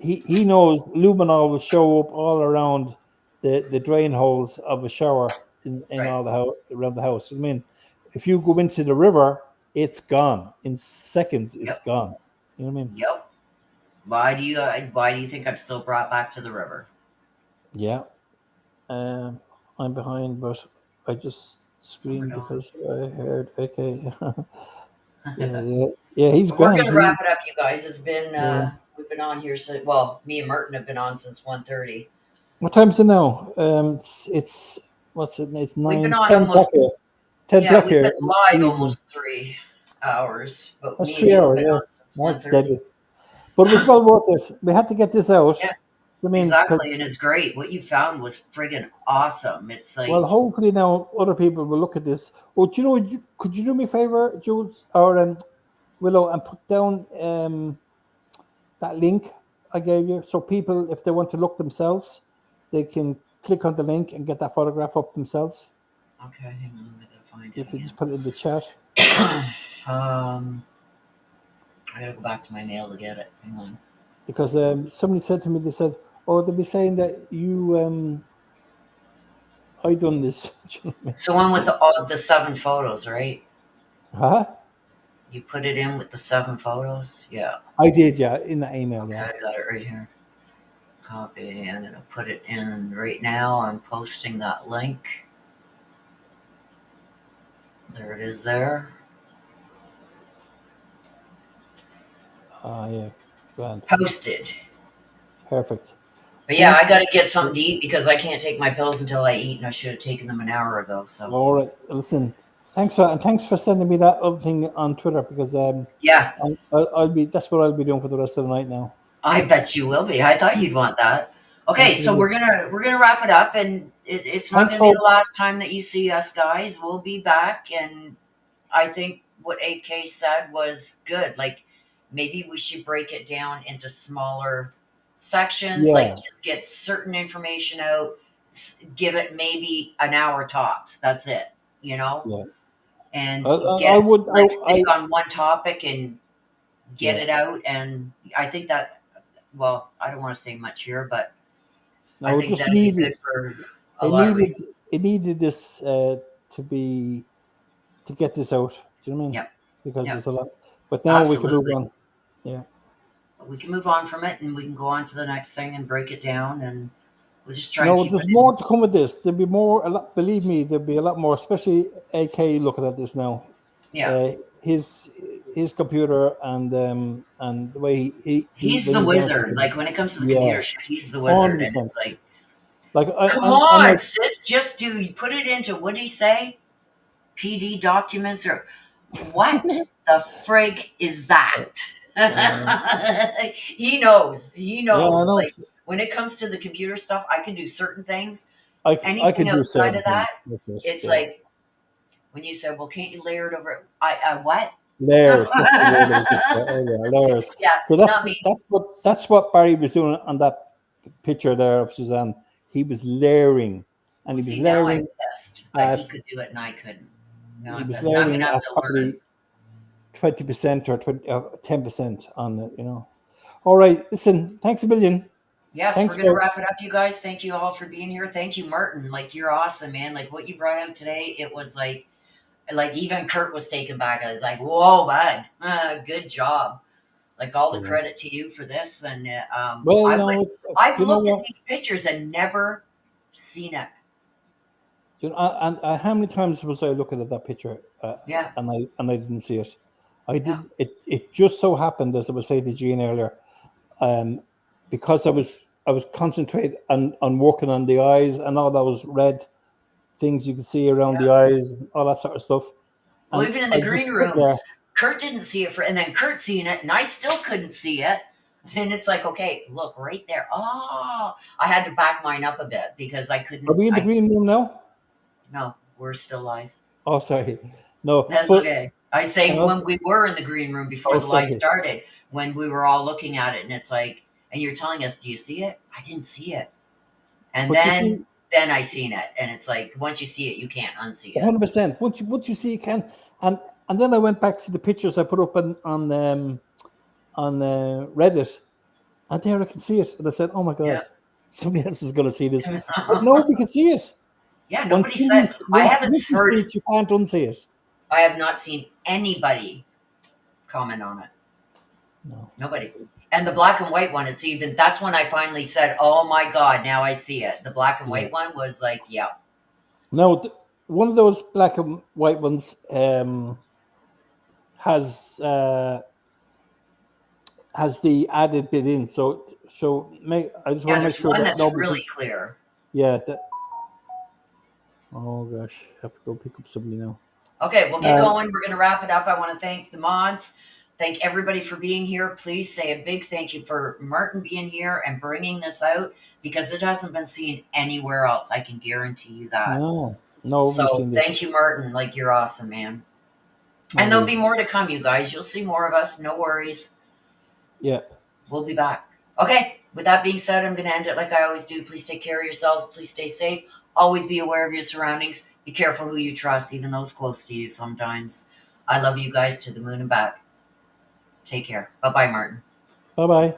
He knows luminol will show up all around the drain holes of a shower in all the house, around the house. I mean, if you go into the river, it's gone in seconds. It's gone. You know what I mean? Yep. Why do you think I'm still brought back to the river? Yeah. I'm behind, but I just screamed because I heard. Okay. Yeah. He's We're gone. gonna wrap it up, you guys. It's been we've been on here since. Well, me and Martin have been on since 1:30. What time is it now? It's what's it? It's 9. We've been on 10 almost. 10 o'clock we've here. been live almost 3 hours, but that's me 3 and you hours. have been on since 1:30. But it was well worth it. We had to get this out. Yeah. I mean, exactly, and it's great. What you found was friggin' awesome. It's like, well, hopefully now other people will look at this. Oh, do you know? Could you do me a favor, Jules or Willow, and put down that link I gave you, so people, if they want to look themselves, they can click on the link and get that photograph up themselves. Okay, hang on, I gotta find it. If you just put it in the chat. I gotta go back to my mail to get it. Hang on. Because somebody said to me, they said, "Oh, they'll be saying that you I done this." So one with the 7 photos, right? Huh? You put it in with the 7 photos? Yeah. I did, yeah, in the email, Okay, yeah. I got it right here. Copy. I'm going to put it in right now. I'm posting that link. There it is there. Yeah, grand. Posted. Perfect. But yeah, I Thanks. got to get something to eat because I can't take my pills until I eat, and I should have taken them an hour ago. So All right, listen. Thanks for sending me that other thing on Twitter because yeah, I'll be that's what I'll be doing for the rest of the night now. I bet you will be. I thought you'd want that. Okay, Thanks a so million. we're gonna wrap it up, and it's not Thanks, gonna be the folks. last time that you see us, guys. We'll be back, and I think what AK said was good. Like maybe we should break it down into smaller sections, like Yeah, just get certain information out, give it maybe an hour tops. That's it, you know, yeah. and I get would. like stick on one topic and get Yeah. it out. And I think that, well, I don't want to say much here, but I No, it think just that'd be needed. good for a It lot of needed. reasons. It needed this to get this out. Do you know what I mean? Yep. Because Yep. there's a lot. But now we can move Absolutely. on. Yeah. We can move on from it and we can go on to the next thing and break it down, and we'll just try and No, keep there's it in. more to come with this. There'll be more. A lot, believe me, there'll be a lot more. Especially AK looking at this now. Yeah. His computer and the way he He's when the he's on wizard. something. Like when it comes to the Yeah, computer shit, he's the wizard. And 100%. it's like, Like come I'm on, like, sis, just do you put it into, what did he say? PD documents, or what the frig is that? uh, He knows. He yeah, I knows. know. Like when it comes to the computer stuff, I can do certain things. I Anything can do outside certain of that, things. Yes, it's yeah. like when you said, "Well, can't you layer it over?" I what? Layers. That's the word I was looking for. Oh yeah, layers. Yeah, So not me. that's what Barry was doing on that picture there of Suzanne. He was layering, and Well, he was see, now I'm layering pissed that at he could do it and I couldn't. Now he I'm was pissed. Now I'm layering gonna have at to learn. probably 20% or 10% on it. All right, listen. Thanks a million. Yes, we're Thanks, gonna wrap folks. it up, you guys. Thank you all for being here. Thank you, Martin. Like you're awesome, man. Like what you brought out today, it was like even Kurt was taken back. I was like, "Whoa, bud, good job!" Like all the Yeah. credit to you for this. And Well, I've you know looked at what? these pictures and never seen it. How many times was I looking at that picture Yeah, and I didn't see it? I yeah, did. It just so happened, as I was saying to Jean earlier, because I was concentrated on working on the eyes and all those red things you can see around yeah. the eyes, all that sort of stuff. Well, And even in I the was just green sitting room, there. Kurt didn't see it and then Kurt seen it, and I still couldn't see it. And it's like, okay, look right there. Oh, I had to back mine up a bit because I Are couldn't. we in the I green room now? No, we're still live. Oh, sorry. No, That's but okay. I say uh, when we were in the green room before oh, the live sorry. started, when we were all looking at it, and it's like, and you're telling us, do you see it? I didn't see it. And But you then see, then I seen it, and it's like once you see it, you can't unsee it. 100%. Once you see, you can. And and then I went back to the pictures I put up on Reddit, and there I can see it. And I said, "Oh my Yeah. God, somebody else is going to see this." But nobody can see it Yeah, nobody until you said. I haven't once you see heard. it, you can't unsee it. I have not seen anybody comment on it. No. Nobody. And the black and white one, it's even. That's when I finally said, "Oh my God, now I see it." The black and Yeah. white one was like, yeah. No, one of those black and white ones has the added bit in. So I just want Yeah, to make there's sure one that that's nobody. really clear. Yeah. Oh gosh, I have to go pick up somebody now. Okay, we'll get going. We're going to wrap it up. I want to thank the mods. Thank everybody for being here. Please say a big thank you for Martin being here and bringing this out because it hasn't been seen anywhere else. I can guarantee you that. No, nobody's So seen this. thank you, Martin. Like you're awesome, man. No And there'll be worries. more to come, you guys. You'll see more of us. No worries. Yeah. We'll be back. Okay, with that being said, I'm going to end it like I always do. Please take care of yourselves. Please stay safe. Always be aware of your surroundings. Be careful who you trust, even those close to you sometimes. I love you guys to the moon and back. Take care. Bye-bye, Martin. Bye-bye.